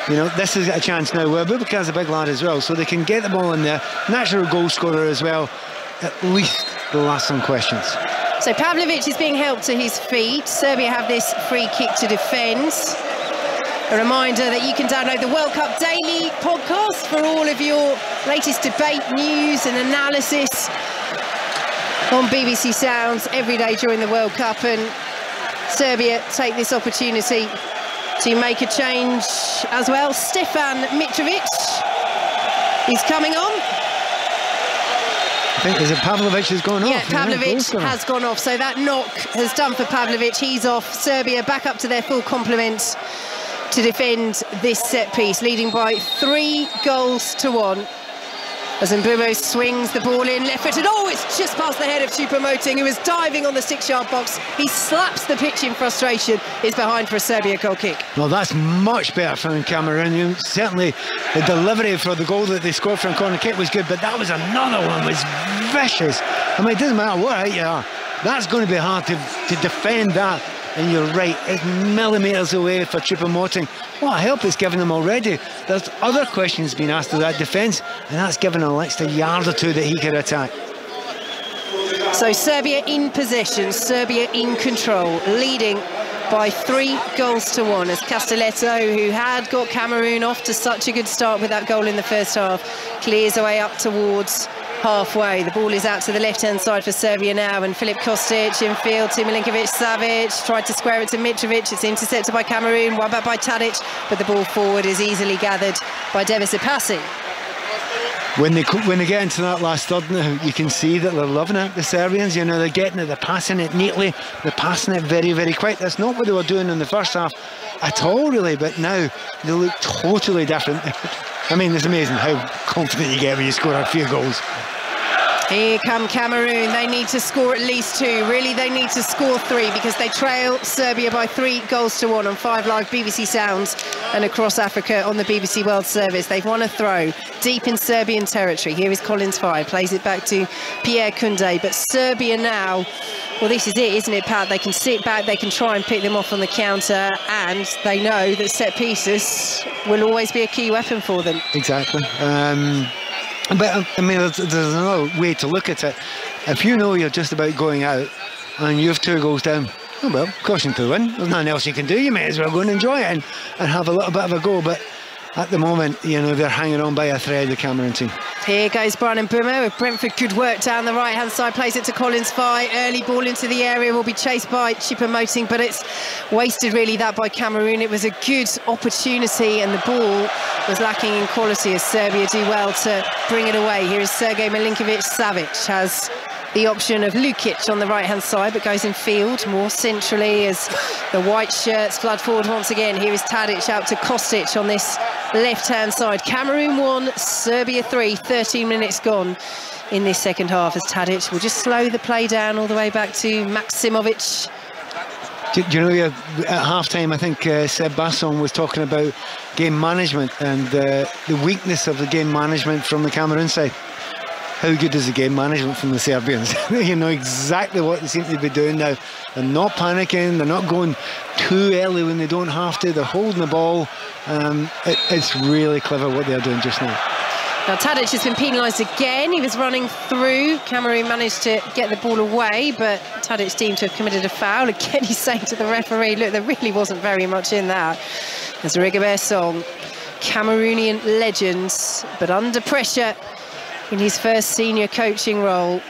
you know, this is a chance now where Aboubakar's a big lad as well. So they can get the ball in there. Natural goal scorer as well. At least they'll ask some questions. So Pavlovic is being helped to his feet. Serbia have this free kick to defend. A reminder that you can download the World Cup Daily podcast for all of your latest debate, news and analysis on BBC Sounds every day during the World Cup. And Serbia take this opportunity to make a change as well. Stefan Mitrovic is coming on. I think is it Pavlovic has gone off. Yeah, Pavlovic has gone off. So that knock has done for Pavlovic. He's off. Serbia back up to their full complement to defend this set piece, leading by 3-1. As Mbeumo swings the ball in, left-footed. Oh, it's just past the head of Choupo-Moting, who was diving on the 6-yard box. He slaps the pitch in frustration. Is behind for a Serbia goal kick. Well, that's much better from Cameroon. Certainly the delivery for the goal that they scored from corner kick was good, but that was another one, was vicious. I mean, it doesn't matter what height you are. That's going to be hard to defend that. And you're right, it's millimetres away for Choupo-Moting. What help it's given them already. There's other questions being asked of that defence, and that's given an extra yard or two that he could attack. So Serbia in possession, Serbia in control, leading by 3-1 as Castelletto, who had got Cameroon off to such a good start with that goal in the first half, clears away up towards halfway. The ball is out to the left-hand side for Serbia now, and Filip Kostic in field to Milinkovic-Savic, tried to square it to Mitrovic. It's intercepted by Cameroon, one back by Tadic, but the ball forward is easily gathered by Devis Ipassi. When they get into that last third now, you can see that they're loving it, the Serbians. You know, they're getting it, they're passing it neatly, they're passing it very, very quick. That's not what they were doing in the first half at all, really, but now they look totally different. I mean, it's amazing how confident you get when you score a few goals. Here come Cameroon. They need to score at least 2. Really, they need to score 3 because they trail Serbia by 3-1 on 5 Live BBC Sounds and across Africa on the BBC World Service. They've won a throw deep in Serbian territory. Here is Collins Fry, plays it back to Pierre Koundé. But Serbia now, well, this is it, isn't it, Pat? They can sit back, they can try and pick them off on the counter, and they know that set pieces will always be a key weapon for them. Exactly. But I mean, there's another way to look at it. If you know you're just about going out and you have 2 goals down, oh well, caution to the wind. There's nothing else you can do. You may as well go and enjoy it and have a little bit of a go. But at the moment, you know, they're hanging on by a thread, the Cameroon team. Here goes Brian Mbeumo with Brentford. Good work down the right-hand side. Plays it to Collins Fye. Early ball into the area, will be chased by Choupo-Moting, but it's wasted really that by Cameroon. It was a good opportunity and the ball was lacking in quality as Serbia do well to bring it away. Here is Sergej Milinkovic-Savic, has the option of Lukic on the right-hand side, but goes in field more centrally as the white shirts flood forward once again. Here is Tadic out to Kostic on this left-hand side. Cameroon 1, Serbia 3, 13 minutes gone in this second half as Tadic will just slow the play down all the way back to Maksimovic. Do you know, at half-time, I think Seb Basson was talking about game management and the weakness of the game management from the Cameroon side. How good is the game management from the Serbians? You know exactly what they seem to be doing now. They're not panicking, they're not going too early when they don't have to, they're holding the ball. It's really clever what they're doing just now. Now Tadic has been penalised again. He was running through. Cameroon managed to get the ball away, but Tadic deemed to have committed a foul. Again, he's saying to the referee, look, there really wasn't very much in that. There's Rigobert Song, Cameroonian legends, but under pressure in his first senior coaching role.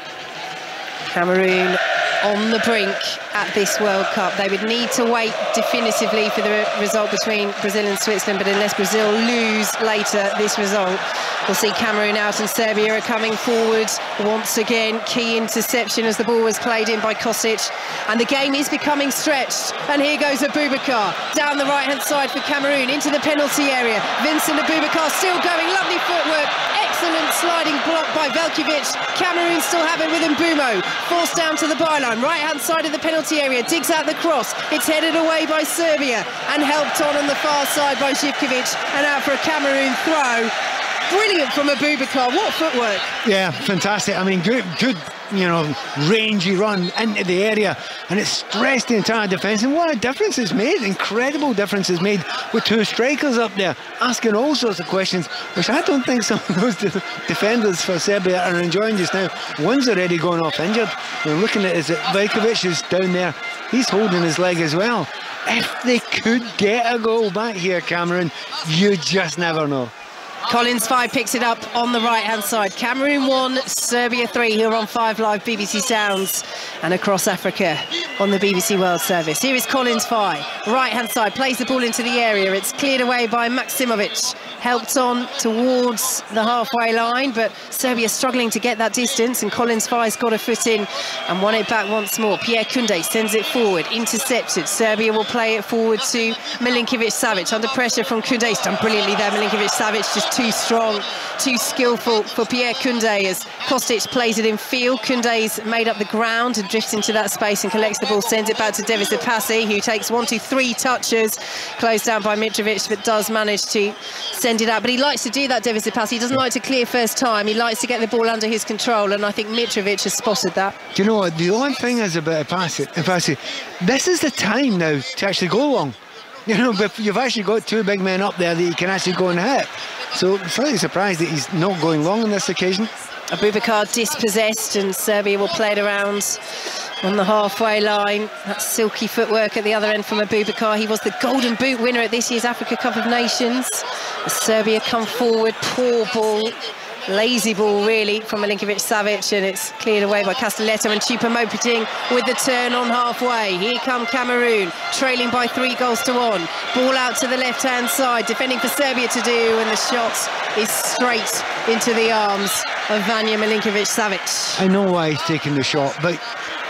Cameroon on the brink at this World Cup. They would need to wait definitively for the result between Brazil and Switzerland, but unless Brazil lose later this result, we'll see Cameroon out, and Serbia are coming forward once again. Key interception as the ball was played in by Kostic, and the game is becoming stretched. And here goes Abubakar down the right-hand side for Cameroon into the penalty area. Vincent Abubakar still going, lovely footwork, excellent sliding block by Velkovic. Cameroon still have it with Mbumo, forced down to the byline, right-hand side of the penalty area, digs out the cross. It's headed away by Serbia and helped on the far side by Živkovic, and out for a Cameroon throw. Brilliant from Abubakar, what footwork. Yeah, fantastic. I mean, good, you know, rangy run into the area, and it stressed the entire defence, and what a difference it's made. Incredible difference it's made with two strikers up there asking all sorts of questions, which I don't think some of those defenders for Serbia are enjoying just now. One's already gone off injured. We're looking at is it Velkovic is down there, he's holding his leg as well. If they could get a goal back here, Cameroon, you just never know. Collins 5 picks it up on the right-hand side. Cameroon 1, Serbia 3, here on 5 Live, BBC Sounds, and across Africa on the BBC World Service. Here is Collins 5, right-hand side, plays the ball into the area. It's cleared away by Maksimovic, helped on towards the halfway line, but Serbia struggling to get that distance, and Collins 5's got a foot in and won it back once more. Pierre Koundé sends it forward, intercepted. Serbia will play it forward to Milinkovic-Savic, under pressure from Koundé. He's done brilliantly there, Milinkovic-Savic, just too strong, too skillful for Pierre Koundé as Kostic plays it in field. Koundé's made up the ground and drifts into that space and collects the ball, sends it back to Davis Epassi, who takes 1, 2, 3 touches, closed down by Mitrovic, but does manage to send it out. But he likes to do that, Davis Epassi. He doesn't like to clear first time. He likes to get the ball under his control, and I think Mitrovic has spotted that. Do you know what? The only thing is about Epassi, this is the time now to actually go long. You know, but you've actually got two big men up there that you can actually go and hit. So I'm slightly surprised that he's not going long on this occasion. Abubakar dispossessed, and Serbia will play it around on the halfway line. That silky footwork at the other end from Abubakar. He was the Golden Boot winner at this year's Africa Cup of Nations. As Serbia come forward, poor ball. Lazy ball really from Milinkovic-Savic, and it's cleared away by Castelletto, and Choupo-Moting with the turn on halfway. Here come Cameroon, trailing by 3 goals to 1. Ball out to the left-hand side, defending for Serbia to do, and the shot is straight into the arms of Vanja Milinkovic-Savic. I know why he's taking the shot, but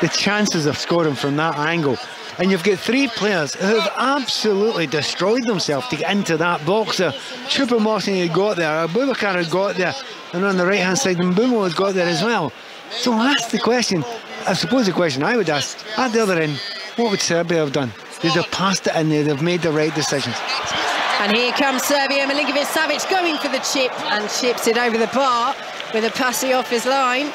the chances of scoring from that angle, and you've got 3 players who have absolutely destroyed themselves to get into that box there. Choupo-Moting had got there, Abubakar had got there, and on the right-hand side, Mbumo has got there as well. So that's the question. I suppose the question I would ask, at the other end, what would Serbia have done? They'd have passed it in there, they've made the right decisions. And here comes Serbia, Milinkovic-Savic going for the chip, and chips it over the bar with a passy off his line.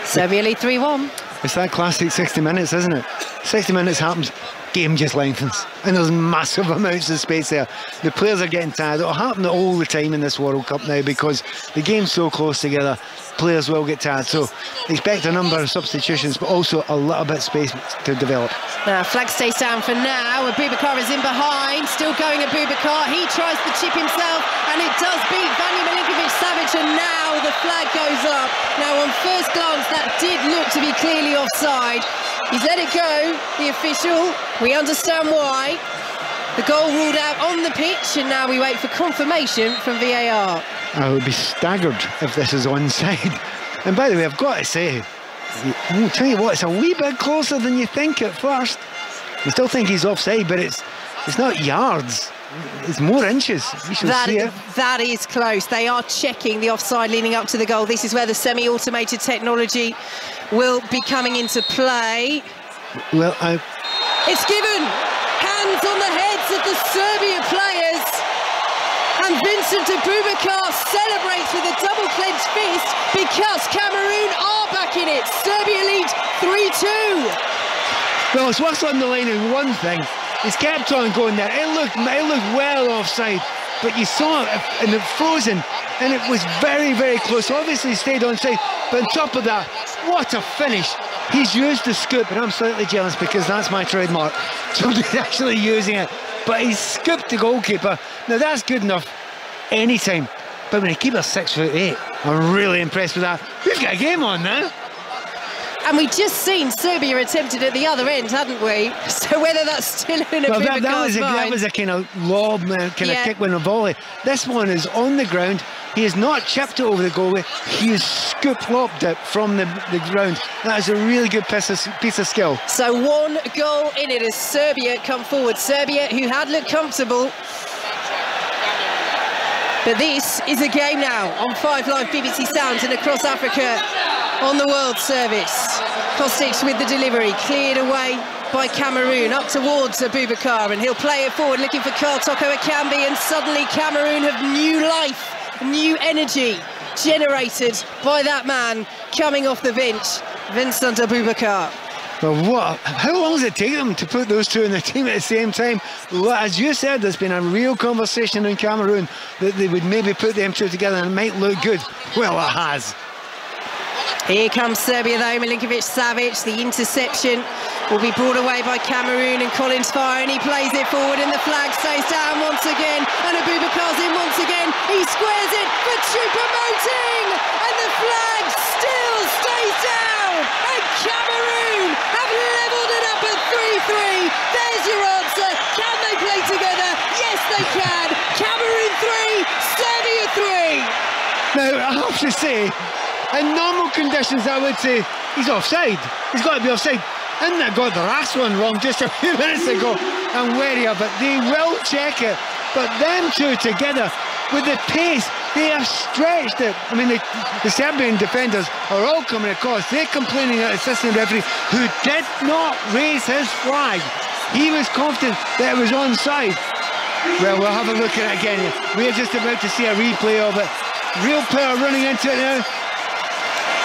Serbia lead 3-1. It's that classic 60 minutes, isn't it? 60 minutes happens, game just lengthens, and there's massive amounts of space there. The players are getting tired. It'll happen all the time in this World Cup now because the game's so close together. Players will get tired, so expect a number of substitutions, but also a little bit of space to develop. Now flag stays down for now. Abubakar is in behind, still going Abubakar. He tries the chip himself, and it does beat Vanja Milinkovic-Savic, and now the flag goes up. Now on first glance that did look to be clearly offside. He's let it go, the official. We understand why. The goal ruled out on the pitch, and now we wait for confirmation from VAR. I would be staggered if this is onside. And by the way, I've got to say, I'll tell you what, it's a wee bit closer than you think at first. I still think he's offside, but it's not yards. It's more inches. We shall see it. That is close. They are checking the offside leading up to the goal. This is where the semi-automated technology will be coming into play. Well, it's given. Hands on the heads of the Serbia players. And Vincent Abubakar celebrates with a double-clenched fist because Cameroon are back in it. Serbia lead 3-2. Well, it's worth underlining one thing. He's kept on going there. It looked well offside, but you saw it and it frozen, and it was very, very close. Obviously, he stayed onside, but on top of that, what a finish. He's used the scoop, and I'm slightly jealous because that's my trademark. Somebody's actually using it, but he's scooped the goalkeeper. Now, that's good enough anytime, but when a keeper's 6'8", I'm really impressed with that. We've got a game on now. And we just seen Serbia attempted at the other end, hadn't we? So whether that's still in a that was a kind of lob, kind of kick with a volley. This one is on the ground. He has not chipped it over the goalie. He has scoop-lobbed it from the ground. That is a really good piece of skill. So 1 goal in it as Serbia come forward. Serbia, who had looked comfortable. But this is a game now on 5 Live BBC Sounds and across Africa on the World Service. Kostic with the delivery, cleared away by Cameroon, up towards Abubakar, and he'll play it forward, looking for Karl Toko Ekambi, and suddenly Cameroon have new life, new energy generated by that man coming off the bench, Vincent Abubakar. Well, how long does it take them to put those two in the team at the same time? As you said, there's been a real conversation in Cameroon that they would maybe put them two together and it might look good. Well, it has. Here comes Serbia though, Milinkovic-Savic, the interception will be brought away by Cameroon, and Collins fire, and he plays it forward, and the flag stays down once again, and Abubakar's in once again, he squares it for Choupo-Moting, and the flag still stays down, and Cameroon have levelled it up at 3-3. There's your answer. Can they play together? Yes, they can. Cameroon 3, Serbia 3. Now, I have to say, in normal conditions, I would say he's offside. He's got to be offside. And they got the last one wrong just a few minutes ago. I'm wary of it. They will check it. But them two together, with the pace, they have stretched it. I mean, the Serbian defenders are all coming across. They're complaining at the assistant referee, who did not raise his flag. He was confident that it was onside. Well, we'll have a look at it again. We're just about to see a replay of it. Real player running into it now.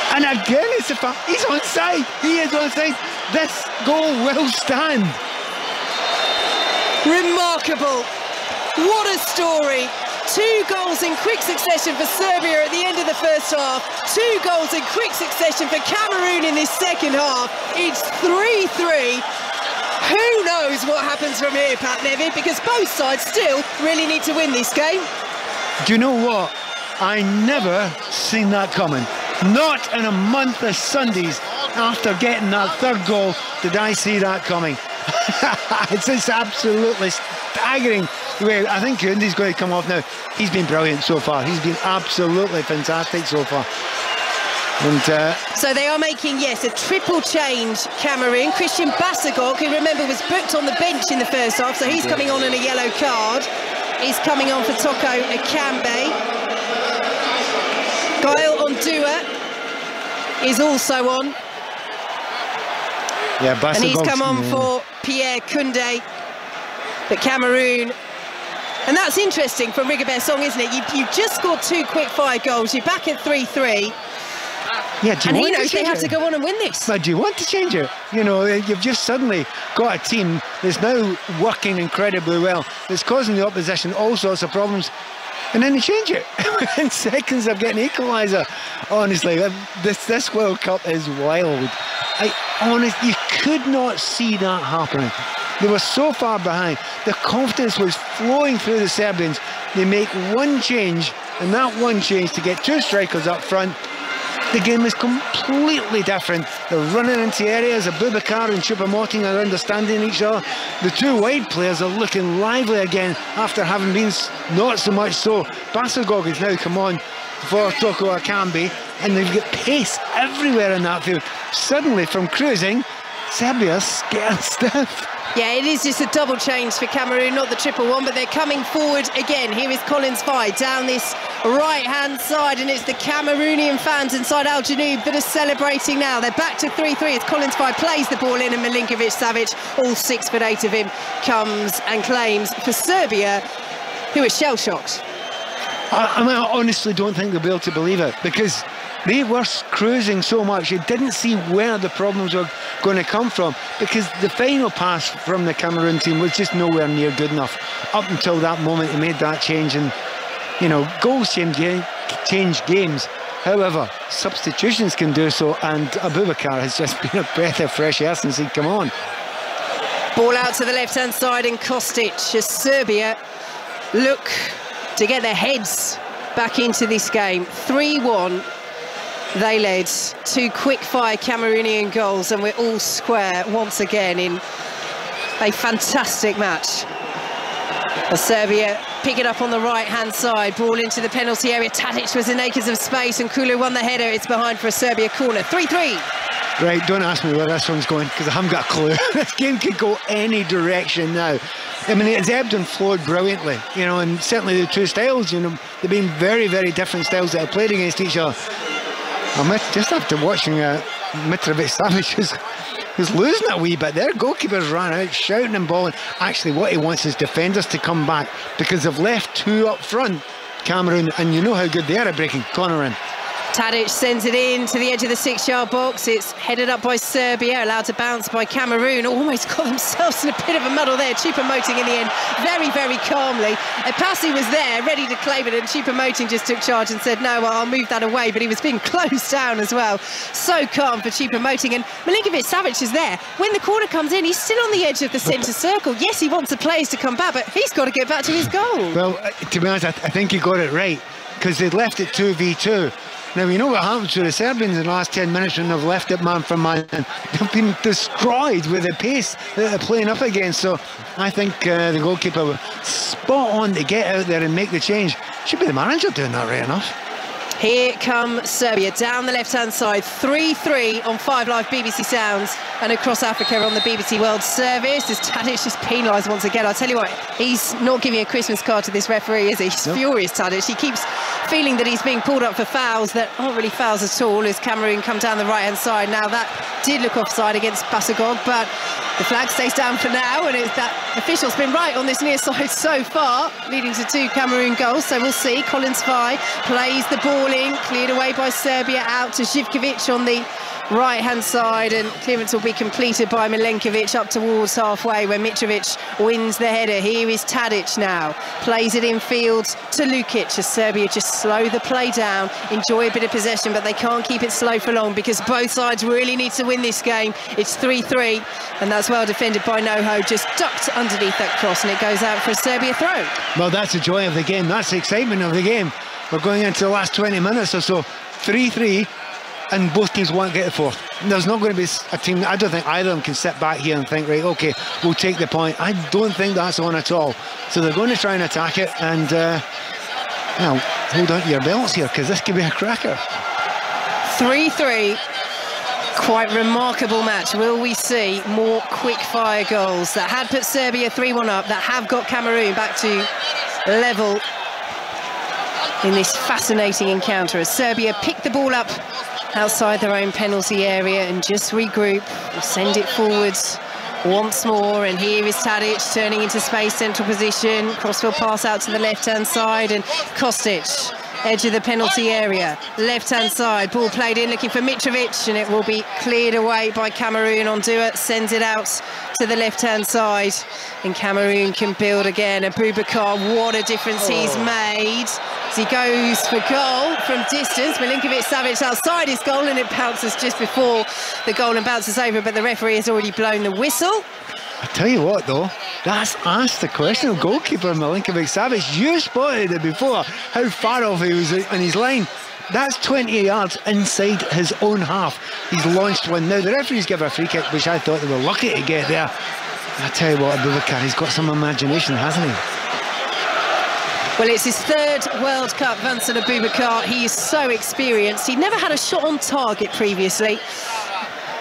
And again, it's a foul. He's onside. He is onside. This goal will stand. Remarkable. What a story. 2 goals in quick succession for Serbia at the end of the first half. 2 goals in quick succession for Cameroon in this second half. It's 3-3. Who knows what happens from here, Pat Nevin, because both sides still really need to win this game. Do you know what? I never seen that coming. Not in a month of Sundays after getting that 3rd goal did I see that coming. It's just absolutely staggering the way. I think Kounde's going to come off now. He's been brilliant so far. He's been absolutely fantastic so far. And so they are making, yes, a triple change, Cameroon. Christian Bassagog, who remember was booked on the bench in the first half, so he's coming on in a yellow card. He's coming on for Toko Ekambi. Gaël Ondua is also on. Yeah, and he's come on for Pierre Kounde. But Cameroon, and that's interesting from Rigobert Song, isn't it? You've just scored 2 quick-fire goals. You're back at 3-3. Yeah, do you and want he knows to change they have it? to go on and win this. But do you want to change it? You know, you've just suddenly got a team that's now working incredibly well. It's causing the opposition all sorts of problems. And then you change it within seconds of getting equaliser. Honestly, this World Cup is wild. You could not see that happening. They were so far behind. The confidence was flowing through the Serbians. They make one change, and that one change to get 2 strikers up front. The game is completely different. They're running into areas. Abubakar and Choupo-Moting are understanding each other. The 2 wide players are looking lively again after having been not so much so. Bassagog has now come on for Toko Ekambi, and they've got pace everywhere in that field. Suddenly, from cruising, Serbia's scared stiff. Yeah, it is just a double change for Cameroon, not the triple one, but they're coming forward again. Here is Collins Fye down this right-hand side, and it's the Cameroonian fans inside Al Janoub that are celebrating now. They're back to 3-3 as Collins Fye plays the ball in, and Milinkovic-Savic, all 6'8" of him, comes and claims for Serbia, who are shell-shocked. I honestly don't think they'll be able to believe it, because they were cruising so much. You didn't see where the problems were going to come from, because the final pass from the Cameroon team was just nowhere near good enough up until that moment they made that change. And you know, goals change games. However, substitutions can do so, and Abubakar has just been a breath of fresh air since he'd come on. Ball out to the left-hand side, and Kostic as Serbia look to get their heads back into this game. 3-1. They led 2 quick-fire Cameroonian goals, and we're all square once again in a fantastic match. As Serbia pick it up on the right-hand side, ball into the penalty area. Tadic was in acres of space, and Kulu won the header. It's behind for a Serbia corner. 3-3. Right, don't ask me where this one's going, because I haven't got a clue. This game could go any direction now. I mean, it's ebbed and flowed brilliantly, you know, and certainly the two styles, you know, they've been very, very different styles that have played against each other. Just after watching Mitrovic-Savic who's losing a wee bit there. Goalkeeper's ran out, shouting and bawling. Actually, what he wants is defenders to come back, because they've left 2 up front, Cameroon, and you know how good they are at breaking corner in. Tadic sends it in to the edge of the 6-yard box. It's headed up by Serbia, allowed to bounce by Cameroon. Almost got themselves in a bit of a muddle there. Choupo-Moting in the end, very, very calmly. Passi was there, ready to claim it, and Choupo-Moting just took charge and said, no, well, I'll move that away. But he was being closed down as well. So calm for Choupo-Moting. And Milinkovic-Savic is there. When the corner comes in, he's still on the edge of the centre circle. Yes, he wants the players to come back, but he's got to get back to his goal. Well, to be honest, I think he got it right, because they'd left it 2v2. Now, you know what happens to the Serbians in the last 10 minutes when they've left it man for man. They've been destroyed with the pace that they're playing up against. So I think the goalkeeper was spot on to get out there and make the change. Should be the manager doing that right enough. Here come Serbia down the left-hand side, 3-3 on 5 Live BBC Sounds and across Africa on the BBC World Service. As Tadic just penalised once again. I'll tell you what, he's not giving a Christmas card to this referee, is he? He's furious, Tadic. He keeps feeling that he's being pulled up for fouls that aren't really fouls at all as Cameroon come down the right-hand side. Now, that did look offside against Basagog, but the flag stays down for now, and it's that official's been right on this near side so far, leading to 2 Cameroon goals. So we'll see. Collins Fai plays the ball in, cleared away by Serbia, out to Živkovic on the right-hand side, and clearance will be completed by Milenkovic up towards halfway, where Mitrovic wins the header. Here is Tadic now, plays it in field to Lukic as Serbia just slow the play down, enjoy a bit of possession, but they can't keep it slow for long because both sides really need to win this game. It's 3-3, and that's well defended by Noho, just ducked underneath that cross, and it goes out for a Serbia throw. Well, that's the joy of the game, that's the excitement of the game. We're going into the last 20 minutes or so, 3-3, and both teams won't get the fourth. There's not going to be a team, I don't think either of them can sit back here and think, right, okay, we'll take the point. I don't think that's on at all. So they're going to try and attack it, and now hold on to your belts here, because this could be a cracker. 3-3, quite remarkable match. Will we see more quick-fire goals that had put Serbia 3-1 up, that have got Cameroon back to level in this fascinating encounter as Serbia pick the ball up outside their own penalty area and just regroup, send it forwards once more. And here is Tadic turning into space, central position, crossfield pass out to the left-hand side, and Kostic, edge of the penalty area, left-hand side, ball played in, looking for Mitrovic, and it will be cleared away by Cameroon. Ondua sends it out to the left-hand side, and Cameroon can build again. And Boubacar, what a difference he's made as he goes for goal from distance. Milinkovic-Savic outside his goal, and it bounces just before the goal and bounces over, but the referee has already blown the whistle. I tell you what, though, that's asked the question of goalkeeper Milinkovic-Savic. You spotted it before, how far off he was on his line. That's 20 yards inside his own half. He's launched one. Now, the referee's given a free kick, which I thought they were lucky to get there. I tell you what, Boubacar, he's got some imagination, hasn't he? Well, it's his 3rd World Cup, Vincent Boubacar. He is so experienced. He'd never had a shot on target previously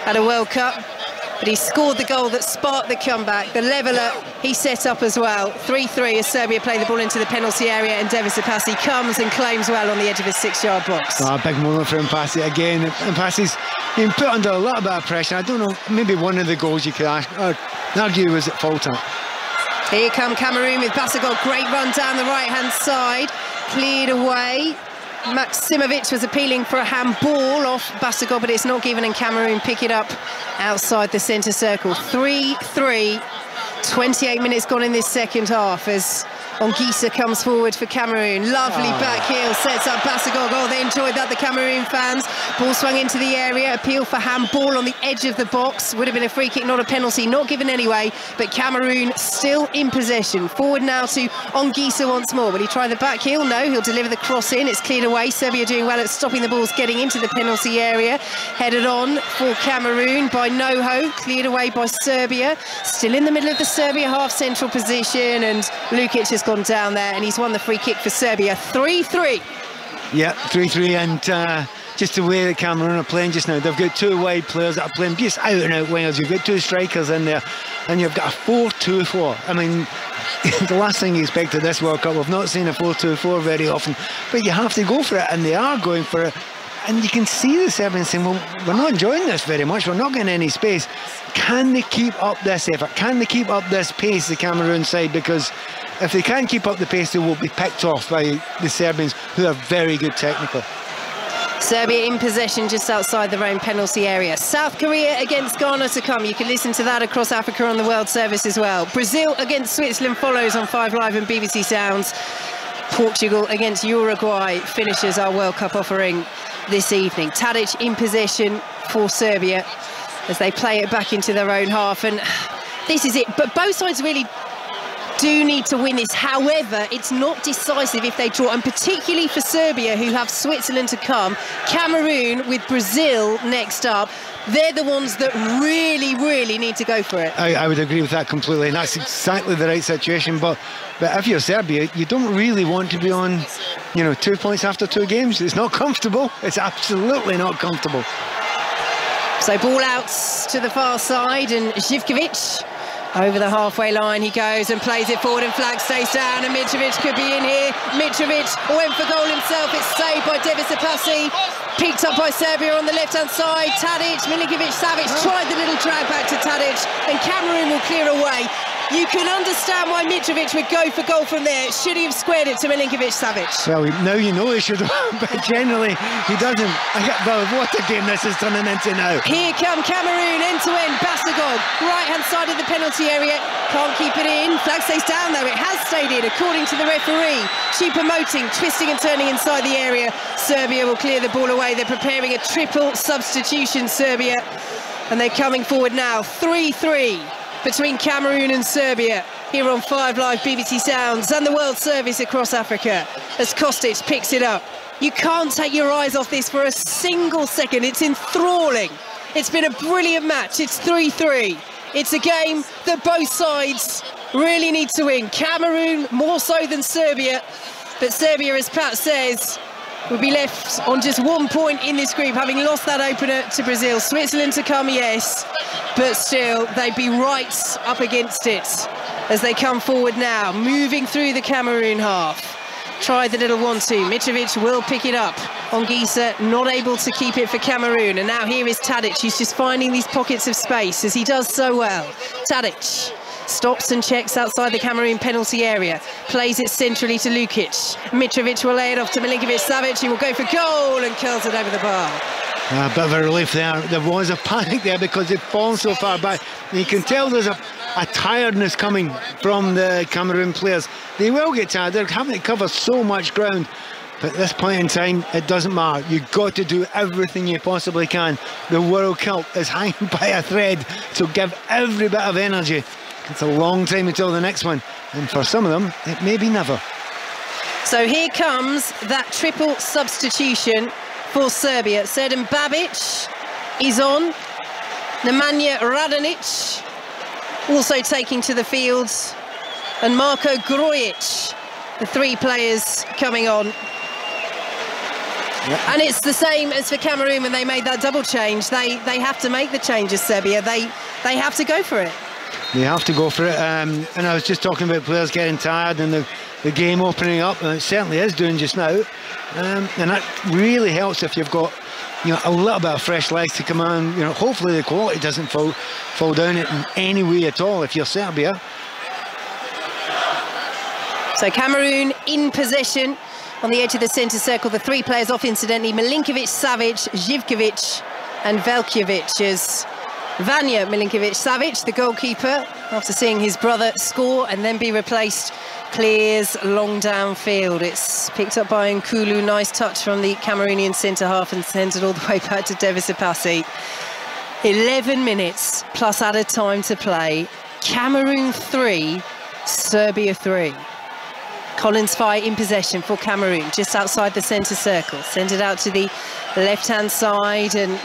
at a World Cup, but he scored the goal that sparked the comeback. The leveller he set up as well. 3-3 as Serbia play the ball into the penalty area, and Devis Passi comes and claims well on the edge of his 6-yard box. Oh, big moment for Passi again. And Passi's been put under a little bit of pressure. I don't know, maybe one of the goals you could argue was at fault at. Here come Cameroon with Basagog. Great run down the right-hand side. Cleared away. Maksimovic was appealing for a handball off Basagog, but it's not given, and Cameroon pick it up outside the centre circle. 3-3. 28 minutes gone in this second half as Ongisa comes forward for Cameroon. Lovely back heel, sets up Basagog. Oh, they enjoyed that, the Cameroon fans. Ball swung into the area. Appeal for handball on the edge of the box. Would have been a free kick, not a penalty. Not given anyway, but Cameroon still in possession. Forward now to Ongisa once more. Will he try the back heel? No, he'll deliver the cross in. It's cleared away. Serbia doing well at stopping the balls getting into the penalty area. Headed on for Cameroon by Noho. Cleared away by Serbia. Still in the middle of the Serbia half-central position, and Lukic has gone down there, and he's won the free kick for Serbia. 3-3. Yeah, 3-3, and just the way that Cameroon are playing just now, they've got two wide players that are playing just out and out wingers. You've got two strikers in there, and you've got a 4-2-4. I mean, the last thing you expect of this World Cup, we've not seen a 4-2-4 very often, but you have to go for it, and they are going for it. And you can see the Serbians saying, well, we're not enjoying this very much, we're not getting any space. Can they keep up this effort? Can they keep up this pace, the Cameroon side? Because if they can't keep up the pace, they will be picked off by the Serbians, who are very good technically. Serbia in possession just outside their own penalty area. South Korea against Ghana to come. You can listen to that across Africa on the World Service as well. Brazil against Switzerland follows on 5 Live and BBC Sounds. Portugal against Uruguay finishes our World Cup offering this evening. Tadic in possession for Serbia as they play it back into their own half, and this is it. But both sides really do need to win this. However, it's not decisive if they draw, and particularly for Serbia, who have Switzerland to come. Cameroon with Brazil next up. They're the ones that really, really need to go for it. I would agree with that completely, and that's exactly the right situation. But if you're Serbia, you don't really want to be on, 2 points after 2 games. It's not comfortable. It's absolutely not comfortable. So ball out to the far side, and Živković over the halfway line he goes and plays it forward, and flag stays down, and Mitrovic could be in here. Mitrovic went for goal himself. It's saved by Devis Apasi. Picked up by Serbia on the left-hand side. Tadic, Milinkovic-Savic tried the little drag back to Tadic, and Cameroon will clear away. You can understand why Mitrovic would go for goal from there. Should he have squared it to Milinkovic-Savic? Well, now you know he should have, but generally he doesn't. Well, what a game this is turning into now. Here come Cameroon, end-to-end. Basagog, right-hand side of the penalty area. Can't keep it in. Flag stays down, though. It has stayed in, according to the referee. Choupo-Moting, twisting and turning inside the area. Serbia will clear the ball away. They're preparing a triple substitution, Serbia. And they're coming forward now. 3-3. Between Cameroon and Serbia here on 5 Live BBC Sounds and the World Service across Africa as Kostic picks it up. You can't take your eyes off this for a single second. It's enthralling. It's been a brilliant match. It's 3-3. It's a game that both sides really need to win. Cameroon more so than Serbia, but Serbia, as Pat says, would be left on just 1 point in this group, having lost that opener to Brazil. Switzerland to come, yes, but still they'd be right up against it as they come forward now, moving through the Cameroon half. Try the little 1-2. Mitrovic will pick it up. Ongisa not able to keep it for Cameroon, and now here is Tadic. He's just finding these pockets of space as he does so well. Tadic stops and checks outside the Cameroon penalty area. Plays it centrally to Lukic. Mitrovic will lay it off to Milinkovic-Savic. He will go for goal and curls it over the bar. A bit of a relief there. There was a panic there because they've fallen so far back. You can tell there's a tiredness coming from the Cameroon players. They will get tired. They're having to cover so much ground. But at this point in time, it doesn't matter. You've got to do everything you possibly can. The World Cup is hanging by a thread, so give every bit of energy. It's a long time until the next one, and for some of them, it may be never. So here comes that triple substitution for Serbia. Srđan Babic is on. Nemanja Radonic also taking to the field, and Marko Grujić, the 3 players coming on. Yep. And it's the same as for Cameroon when they made that double change. They have to make the changes, Serbia. They have to go for it. They have to go for it, and I was just talking about players getting tired and the game opening up, and it certainly is doing just now, and that really helps if you've got a little bit of fresh legs to come on. Hopefully the quality doesn't fall down in any way at all if you're Serbia. So Cameroon in possession on the edge of the centre circle. The 3 players off, incidentally: Milinkovic-Savic, Živković and Veljković, as Vanja Milinkovic-Savic, the goalkeeper, after seeing his brother score and then be replaced, clears long downfield. It's picked up by Nkulu. Nice touch from the Cameroonian centre-half and sends it all the way back to Devis Apasi. 11 minutes plus added time to play. Cameroon 3, Serbia 3. Collins Fai in possession for Cameroon, just outside the centre circle. Send it out to the left-hand side, and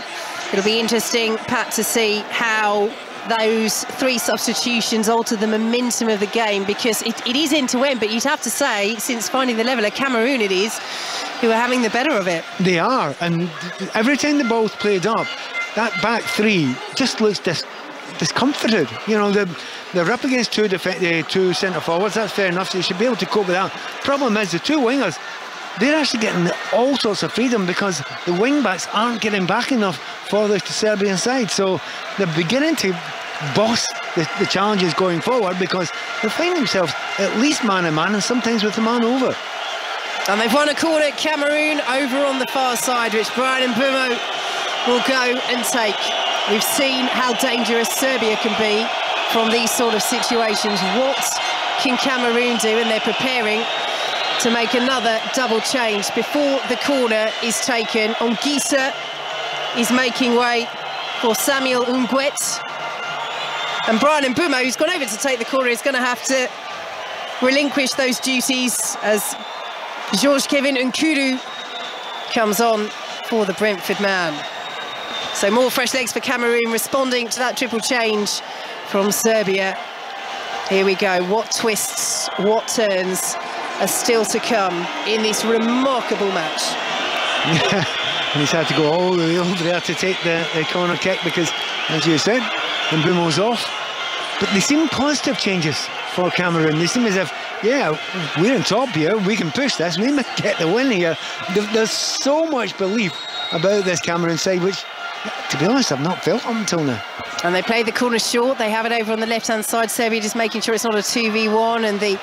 it'll be interesting, Pat, to see how those 3 substitutions alter the momentum of the game, because it is end-to-end, but you'd have to say, since finding the leveller, Cameroon it is, who are having the better of it. They are, and every time the ball's played up, that back 3 just looks discomforted. You know, they're up against 2 centre forwards. That's fair enough, so they should be able to cope with that. Problem is, the 2 wingers, they're actually getting all sorts of freedom because the wing backs aren't getting back enough for the Serbian side, so they're beginning to boss the challenges going forward, because they find themselves at least man-to-man and sometimes with the man over. And they've won a corner, Cameroon, over on the far side, which Brian Mbumo will go and take. We've seen how dangerous Serbia can be from these sort of situations. What can Cameroon do? And they're preparing to make another double change before the corner is taken. Ongisa is making way for Samuel Ungwet. And Brian Mbumo, who's gone over to take the corner, is going to have to relinquish those duties as Georges Kevin Nkulu comes on for the Brentford man. So more fresh legs for Cameroon, responding to that triple change from Serbia. Here we go. What twists, what turns are still to come in this remarkable match. Yeah, and he's had to go all the way over there to take the corner kick because, as you said, Mbumo's off. But they seem positive changes for Cameroon. They seem as if, yeah, we're on top here, we can push this, we might get the win here. There's so much belief about this Cameroon side, which, to be honest, I've not felt up until now. And they play the corner short. They have it over on the left-hand side. Serbia just making sure it's not a 2v1, and the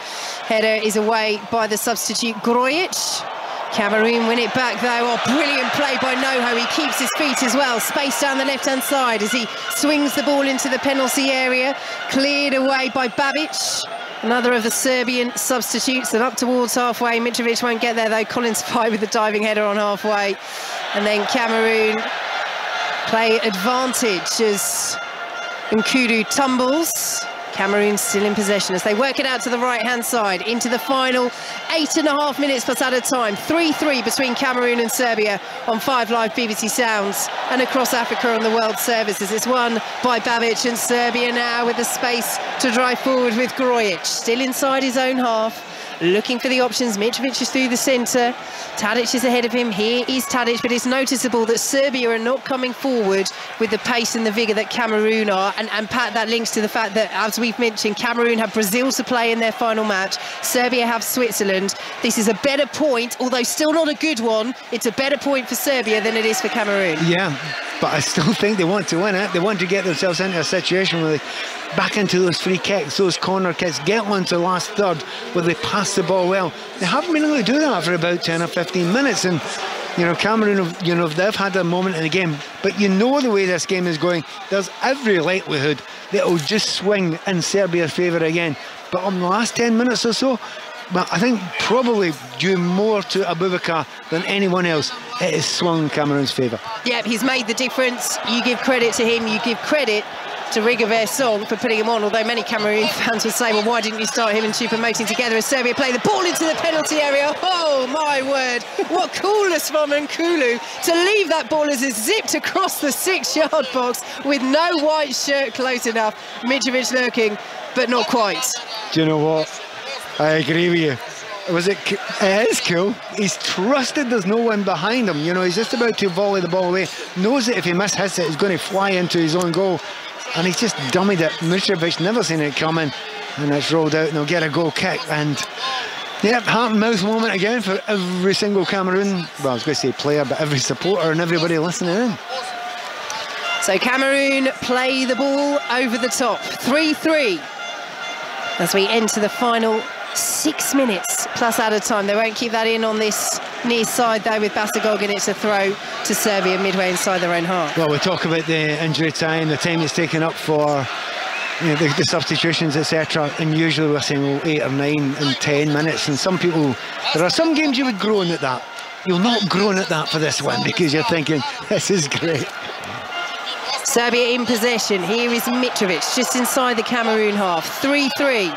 header is away by the substitute Grojic. Cameroon win it back though. Oh, brilliant play by Noho. He keeps his feet as well. Space down the left-hand side as he swings the ball into the penalty area. Cleared away by Babic, another of the Serbian substitutes. And up towards halfway. Mitrovic won't get there though. Collins Fai with the diving header on halfway. And then Cameroon play advantage as Nkulu tumbles. Cameroon still in possession as they work it out to the right-hand side into the final 8.5 minutes plus added time. 3-3 between Cameroon and Serbia on 5 Live BBC Sounds and across Africa on the World Services. It's won by Babic, and Serbia now with the space to drive forward with Grojic. Still inside his own half, looking for the options. Mitrovic is through the centre. Tadic is ahead of him. Here is Tadic, but it's noticeable that Serbia are not coming forward with the pace and the vigour that Cameroon are. And Pat, that links to the fact that, as we've mentioned, Cameroon have Brazil to play in their final match. Serbia have Switzerland. This is a better point, although still not a good one. It's a better point for Serbia than it is for Cameroon. Yeah, but I still think they want to win it. They want to get themselves into a situation where they back into those free kicks, those corner kicks, get one to the last third where they pass the ball well. They haven't been able to do that for about 10 or 15 minutes, and you know, Cameroon, you know, they've had a moment in the game, but you know the way this game is going, there's every likelihood that it'll just swing in Serbia's favour again. But on the last 10 minutes or so, well, I think probably due more to Abubakar than anyone else, it has swung Cameroon's favour. Yeah, he's made the difference. You give credit to him, you give credit to Rigobert Song for putting him on, although many Cameroon fans would say, well, why didn't you start him and Choupo-Moting together as Serbia play the ball into the penalty area? Oh, my word. What coolness from Nkulu to leave that ball as it zipped across the 6-yard box with no white shirt close enough. Mitrovic lurking, but not quite. Do you know what? I agree with you. It is cool. He's trusted there's no one behind him. You know, he's just about to volley the ball away. Knows that if he mishits it, he's going to fly into his own goal. And he's just dummied it. Mitrovic never seen it coming, and it's rolled out, and they'll get a goal kick. And yeah, heart and mouth moment again for every single Cameroon, well, I was going to say player, but every supporter and everybody listening in. So Cameroon play the ball over the top. 3-3 as we enter the final 6 minutes plus added time. They won't keep that in on this near side though, with Basagog, and it's a throw to Serbia midway inside their own half. Well, we talk about the injury time, the time it's taken up for the substitutions, etc. And usually we're saying 8 or 9 and 10 minutes. And some people, there are some games you would groan at that. You'll not groan at that for this one because you're thinking, this is great. Serbia in possession. Here is Mitrovic just inside the Cameroon half. 3-3.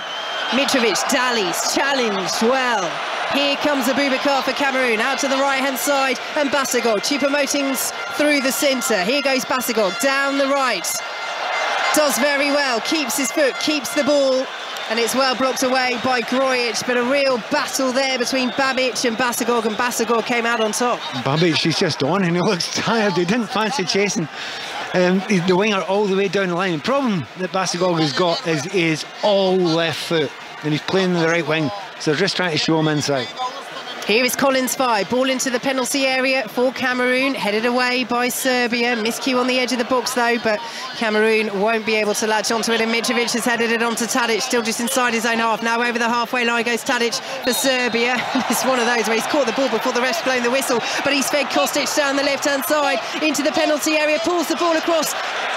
Mitrovic dallies, challenged well. Here comes Abubakar for Cameroon, out to the right-hand side, and Basagog. Choupo-Moting's through the centre. Here goes Basagog, down the right. Does very well, keeps his foot, keeps the ball, and it's well blocked away by Grujic, but a real battle there between Babic and Basagog came out on top. Babic, he's just on, and he looks tired. He didn't fancy chasing the winger all the way down the line. The problem that Basagog has got is all left foot, and he's playing the right wing, so they're just trying to show him inside. Here is Collins Fye, ball into the penalty area for Cameroon, headed away by Serbia. Miscue on the edge of the box though, but Cameroon won't be able to latch onto it, and Mitrovic has headed it onto Tadic, still just inside his own half. Now over the halfway line goes Tadic for Serbia. It's one of those where he's caught the ball before the ref's blown the whistle, but he's fed Kostic down the left-hand side into the penalty area, pulls the ball across.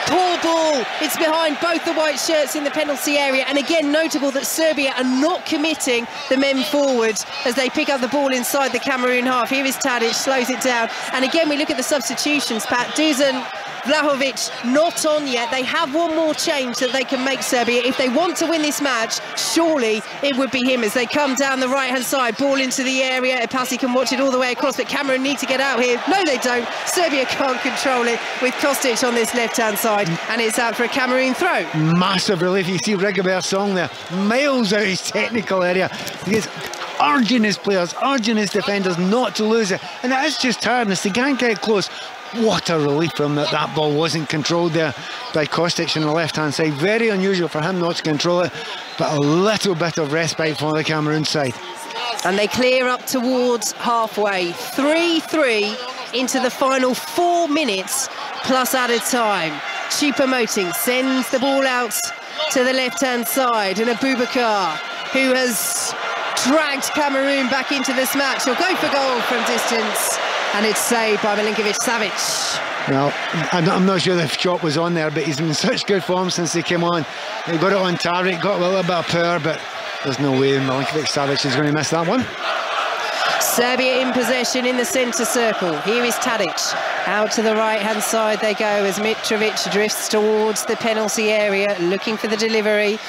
Poor ball, it's behind both the white shirts in the penalty area, and again notable that Serbia are not committing the men forward as they pick up the ball inside the Cameroon half. Here is Tadic, slows it down, and again we look at the substitutions. Pat, Dusan, Vlahovic not on yet. They have one more change that they can make, Serbia. If they want to win this match, surely it would be him as they come down the right-hand side, ball into the area. Epasi can watch it all the way across, but Cameroon need to get out here. No, they don't. Serbia can't control it with Kostic on this left-hand side, and it's out for a Cameroon throw. Massive relief. You see Rigobert's song there, miles out of his technical area. He's urging his players, urging his defenders not to lose it, and it is just tiredness. They can't get close. What a relief from that ball wasn't controlled there by Kostic on the left-hand side. Very unusual for him not to control it, but a little bit of respite for the Cameroon side. And they clear up towards halfway. 3-3 into the final 4 minutes plus added time. Choupo-Moting sends the ball out to the left-hand side, and Abubakar, who has dragged Cameroon back into this match, he'll go for goal from distance, and it's saved by Milinkovic-Savic. Well, I'm not sure the shot was on there, but he's in such good form since he came on. He got it on target, got a little bit of power, but there's no way Milinkovic-Savic is going to miss that one. Serbia in possession in the centre circle. Here is Tadic. Out to the right-hand side they go as Mitrovic drifts towards the penalty area, looking for the delivery.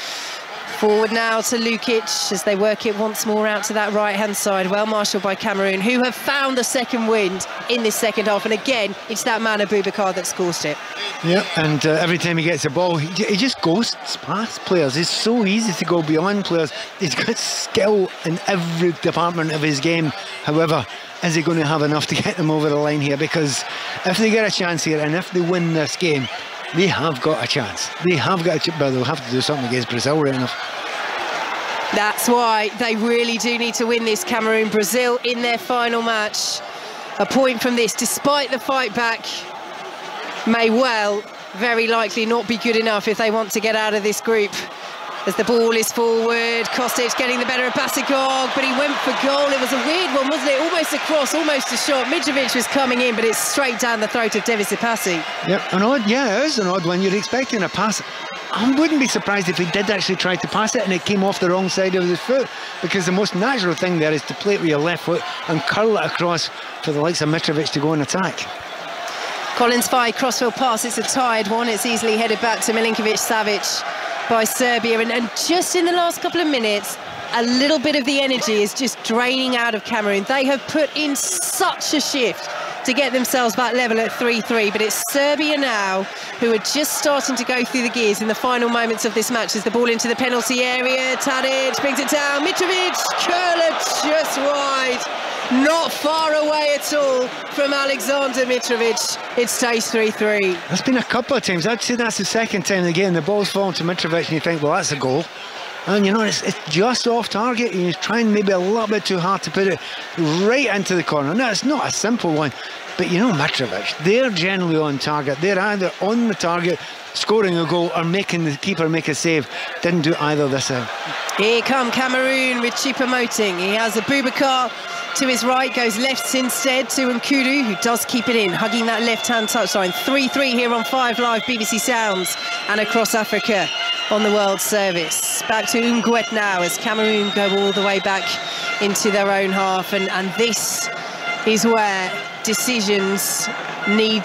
Forward now to Lukic as they work it once more out to that right-hand side. Well marshalled by Cameroon, who have found the second wind in this second half. And again, it's that man Abubakar that's caused it. Yeah, and every time he gets a ball, he just ghosts past players. It's so easy to go beyond players. He's got skill in every department of his game. However, is he going to have enough to get them over the line here? Because if they get a chance here and if they win this game, they have got a chance. They have got a chance, but they'll have to do something against Brazil, right enough. That's why they really do need to win this, Cameroon. Brazil in their final match. A point from this, despite the fight back, may well, very likely not be good enough if they want to get out of this group. As the ball is forward, Kostic getting the better of Basagog, but he went for goal. It was a weird one, wasn't it? Almost a cross, almost a shot. Mitrovic was coming in, but it's straight down the throat of Devis Epasi. Yep, it is an odd one. You're expecting a pass. I wouldn't be surprised if he did actually try to pass it and it came off the wrong side of his foot, because the most natural thing there is to play it with your left foot and curl it across for the likes of Mitrovic to go and attack. Collins Fye, crossfield pass. It's a tired one. It's easily headed back to Milinkovic-Savic by Serbia, and just in the last couple of minutes a little bit of the energy is just draining out of Cameroon. They have put in such a shift to get themselves back level at 3-3, but it's Serbia now who are just starting to go through the gears in the final moments of this match as the ball into the penalty area. Tadic brings it down, Mitrovic, curler just wide, not far away at all from Alexander Mitrovic. It stays 3-3. That's been a couple of times. I'd say that's the second time again the ball's fallen to Mitrovic and you think, well, that's a goal. And you know, it's just off target. He's trying maybe a little bit too hard to put it right into the corner. Now, it's not a simple one, but you know Mitrovic, they're generally on target. They're either on the target, scoring a goal, or making the keeper make a save. Didn't do either this time. Here come Cameroon with Choupo-Moting. He has Abubakar to his right, goes left instead to Nkudu, who does keep it in, hugging that left-hand touchline. 3-3 here on 5 Live, BBC Sounds, and across Africa on the World Service. Back to Ngwet now as Cameroon go all the way back into their own half, and this is where decisions need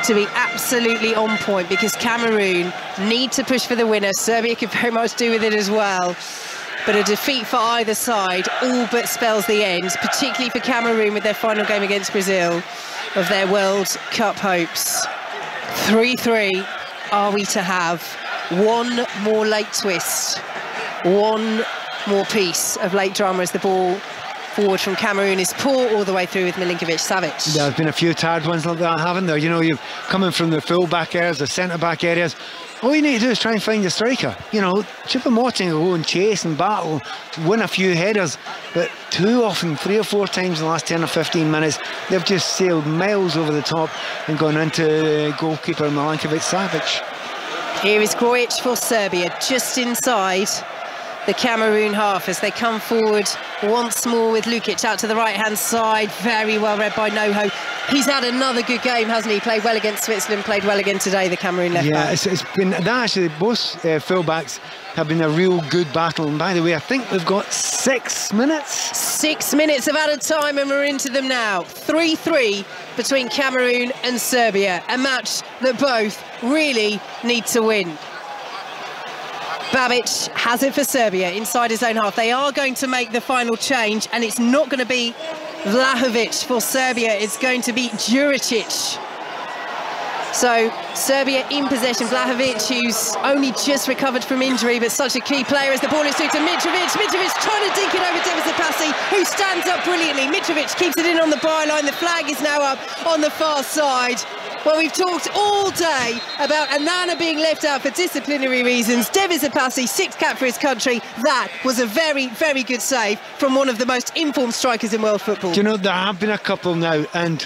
to be absolutely on point, because Cameroon need to push for the winner. Serbia could very much do with it as well. But a defeat for either side all but spells the end, particularly for Cameroon with their final game against Brazil of their World Cup hopes. 3-3 are we to have. One more late twist, one more piece of late drama as the ball forward from Cameroon is poor all the way through with Milinkovic-Savic. There's been a few tired ones like that, haven't there? You know, you're coming from the full-back areas, the centre-back areas. All you need to do is try and find a striker. You know, Choupo-Moting will go and chase and battle, win a few headers, but too often, 3 or 4 times in the last 10 or 15 minutes, they've just sailed miles over the top and gone into goalkeeper Milinkovic-Savic. Here is Grujic for Serbia, just inside the Cameroon half as they come forward once more with Lukic out to the right-hand side. Very well read by Noho. He's had another good game, hasn't he? Played well against Switzerland, played well again today, the Cameroon left back. Yeah, it's been that actually. Both full-backs have been a real good battle. And by the way, I think we've got 6 minutes. 6 minutes of added time and we're into them now. 3-3 between Cameroon and Serbia. A match that both really need to win. Babic has it for Serbia inside his own half. They are going to make the final change, and it's not going to be Vlahovic for Serbia. It's going to be Juricic. So Serbia in possession. Vlahovic, who's only just recovered from injury, but such a key player as the ball is through to Mitrovic. Mitrovic trying to dink it over Devis Apasi, who stands up brilliantly. Mitrovic keeps it in on the byline. The flag is now up on the far side. Well, we've talked all day about Anana being left out for disciplinary reasons. Devis Apasi, 6th cap for his country. That was a very, very good save from one of the most informed strikers in world football. Do you know, there have been a couple now, and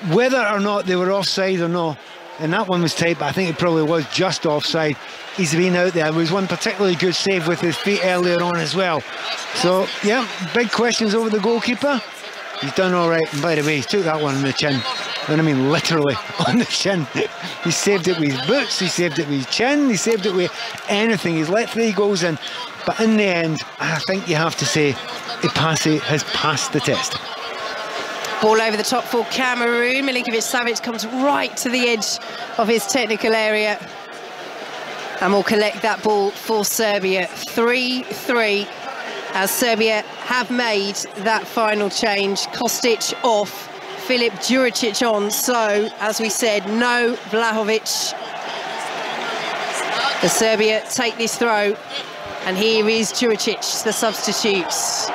whether or not they were offside or not, and that one was tight, but I think it probably was just offside. He's been out there. There was one particularly good save with his feet earlier on as well. So, yeah, big questions over the goalkeeper. He's done all right. And by the way, he took that one on the chin. And I mean literally on the chin. He saved it with his boots, he saved it with his chin, he saved it with anything. He's let 3 goals in. But in the end, I think you have to say Apasi has passed the test. Ball over the top for Cameroon. Milinkovic-Savic comes right to the edge of his technical area and will collect that ball for Serbia. 3-3 as Serbia have made that final change. Kostic off, Filip Juricic on. So, as we said, no Vlahovic. The Serbia take this throw, and here is Juricic, the substitutes.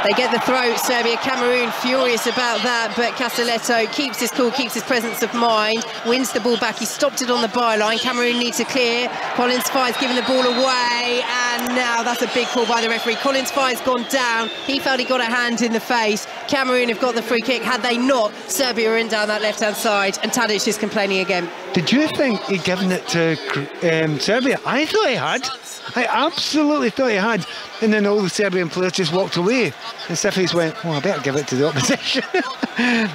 They get the throw, Serbia. Cameroon furious about that, but Castelletto keeps his cool, keeps his presence of mind, wins the ball back. He stopped it on the byline. Cameroon need to clear. Collins Fye's given the ball away, and now that's a big call by the referee. Collins Fye's gone down. He felt he got a hand in the face. Cameroon have got the free kick. Had they not, Serbia are in down that left-hand side, and Tadic is complaining again. Did you think he'd given it to Serbia? I thought he had. I absolutely thought he had. And then all the Serbian players just walked away. And Sifis went, oh, I better give it to the opposition.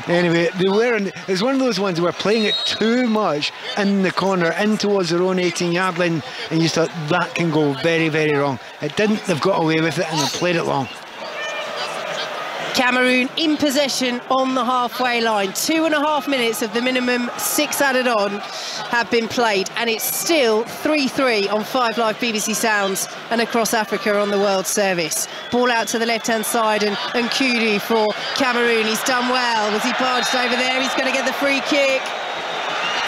Anyway, it was one of those ones who were playing it too much in the corner, in towards their own 18-yard line, and you thought that can go very, very wrong. It didn't. They've got away with it and they've played it long. Cameroon in possession on the halfway line. 2.5 minutes of the minimum 6 added on have been played, and it's still 3-3 on 5 Live BBC Sounds and across Africa on the World Service. Ball out to the left-hand side, and Nkudu for Cameroon. He's done well. Was he barged over there? He's going to get the free kick.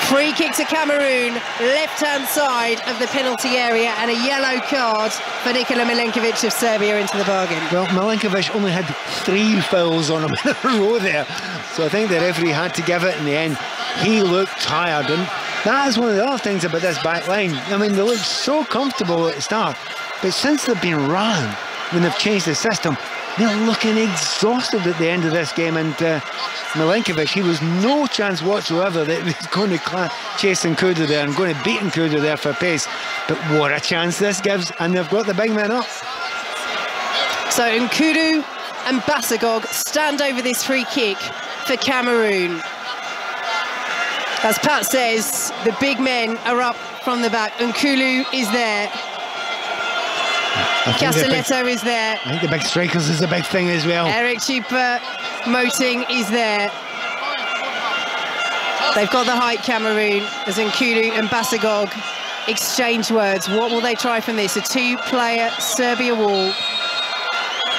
Free kick to Cameroon, left-hand side of the penalty area, and a yellow card for Nikola Milenkovic of Serbia into the bargain. Well, Milenkovic only had 3 fouls on him in a row there, so I think the referee had to give it in the end. He looked tired, and that is one of the other things about this back line. I mean, they looked so comfortable at the start, but since they've been run, when they've changed the system, they're looking exhausted at the end of this game, and Milenkovic, he was no chance whatsoever that he was going to chase Nkudu there and going to beat Nkudu there for pace. But what a chance this gives, and they've got the big man up. So Nkudu and Basagog stand over this free kick for Cameroon. As Pat says, the big men are up from the back. Nkulu is there. Castelletto is there. I think the big strikers is a big thing as well. Eric Chupa Moting is there. They've got the height, Cameroon, as Nkulu and Basagog exchange words. What will they try from this? A two-player Serbia wall.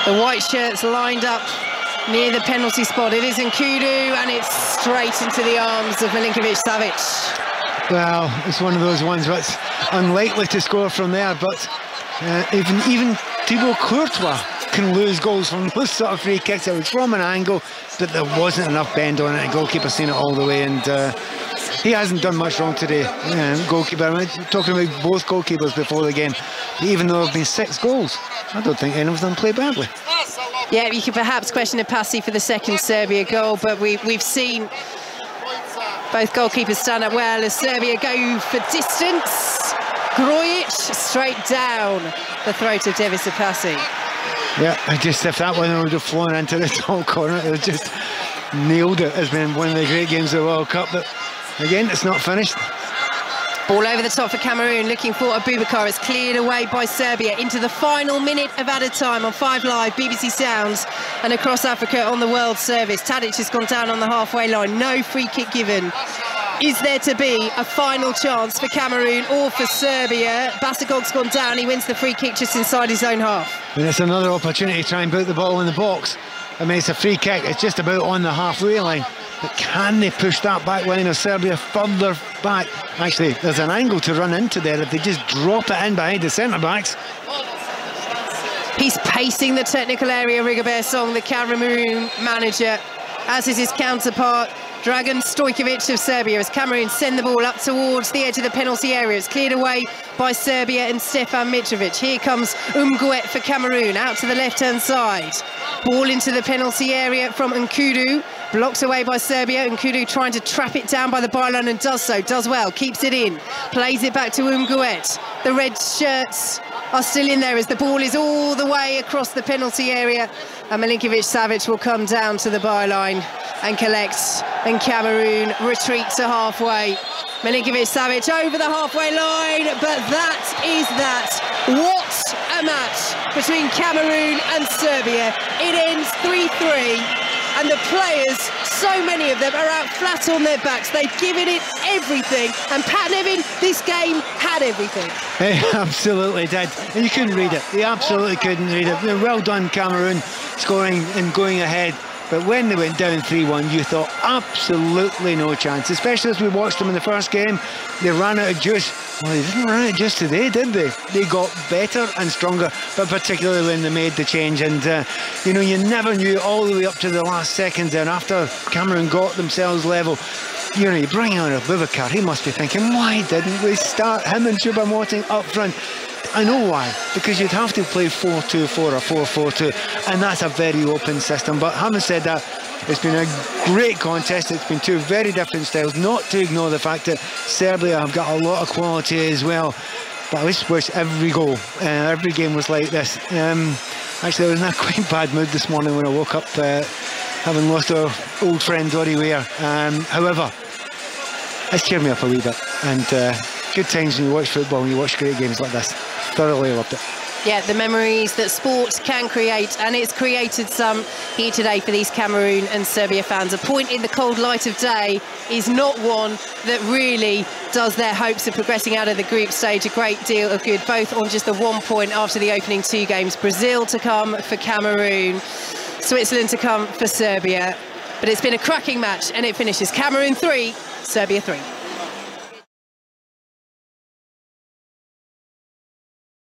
The white shirts lined up near the penalty spot. It is Nkulu, and it's straight into the arms of Milinkovic-Savic. Well, it's one of those ones that's unlikely to score from there, but even Thibaut Courtois can lose goals from those sort of free kicks. It was from an angle, but there wasn't enough bend on it. The goalkeeper seen it all the way, and he hasn't done much wrong today. Goalkeeper, I'm talking about both goalkeepers before the game. Even though there have been 6 goals, I don't think any of them play badly. Yeah, you could perhaps question a Passi for the second Serbia goal, but we've seen both goalkeepers stand up well as Serbia go for distance. Grujic straight down the throat of Devis Passi. Yeah, if that one would have flown into the top corner, it would have just nailed it. It's been one of the great games of the World Cup, but again, it's not finished. Ball over the top for Cameroon, looking for Abubakar. It's cleared away by Serbia into the final minute of added time on 5 Live, BBC Sounds, and across Africa on the World Service. Tadic has gone down on the halfway line. No free kick given. Is there to be a final chance for Cameroon or for Serbia? Basagog's gone down. He wins the free kick just inside his own half. And it's another opportunity to try and put the ball in the box. I mean, it's a free kick. It's just about on the halfway line. But can they push that back line of Serbia further back? Actually, there's an angle to run into there if they just drop it in behind the centre-backs. He's pacing the technical area, Rigobert Song, the Cameroon manager, as is his counterpart, Dragan Stojkovic of Serbia, as Cameroon send the ball up towards the edge of the penalty area. It's cleared away by Serbia and Stefan Mitrovic. Here comes Umguet for Cameroon, out to the left-hand side. Ball into the penalty area from Nkulu. Blocked away by Serbia. Nkulu trying to trap it down by the byline and does so. Does well. Keeps it in. Plays it back to Umguet. The red shirts are still in there as the ball is all the way across the penalty area. And Milinkovic-Savic will come down to the byline and collect. And Cameroon retreat to halfway. Milinkovic-Savic over the halfway line. But that is that. What a match between Cameroon and Serbia. It ends 3-3. And the players, so many of them, are out flat on their backs. They've given it everything. And Pat Nevin, this game had everything. It absolutely did. And you couldn't read it. You absolutely couldn't read it. Well done, Cameroon, scoring and going ahead. But when they went down 3-1, you thought absolutely no chance, especially as we watched them in the first game. They ran out of juice. Well, they didn't run out of juice today, did they? They got better and stronger, but particularly when they made the change. And, you know, you never knew all the way up to the last seconds. And after Cameroon got themselves level, you know, you bring on Abubakar, he must be thinking, why didn't we start him and Choupo-Moting up front? I know why, because you'd have to play 4-2-4 or 4-4-2, and that's a very open system. But having said that, it's been a great contest. It's been 2 very different styles, not to ignore the fact that Serbia have got a lot of quality as well. But I just wish every goal, every game was like this. Actually, I was in a quite bad mood this morning when I woke up, having lost our old friend Dory Weir. However, it's cheered me up a wee bit, and good times when you watch football and you watch great games like this. Thoroughly loved it. Yeah, the memories that sport can create, and it's created some here today for these Cameroon and Serbia fans. A point in the cold light of day is not one that really does their hopes of progressing out of the group stage a great deal of good, both on just the 1 point after the opening 2 games. Brazil to come for Cameroon, Switzerland to come for Serbia. But it's been a cracking match, and it finishes Cameroon 3, Serbia 3.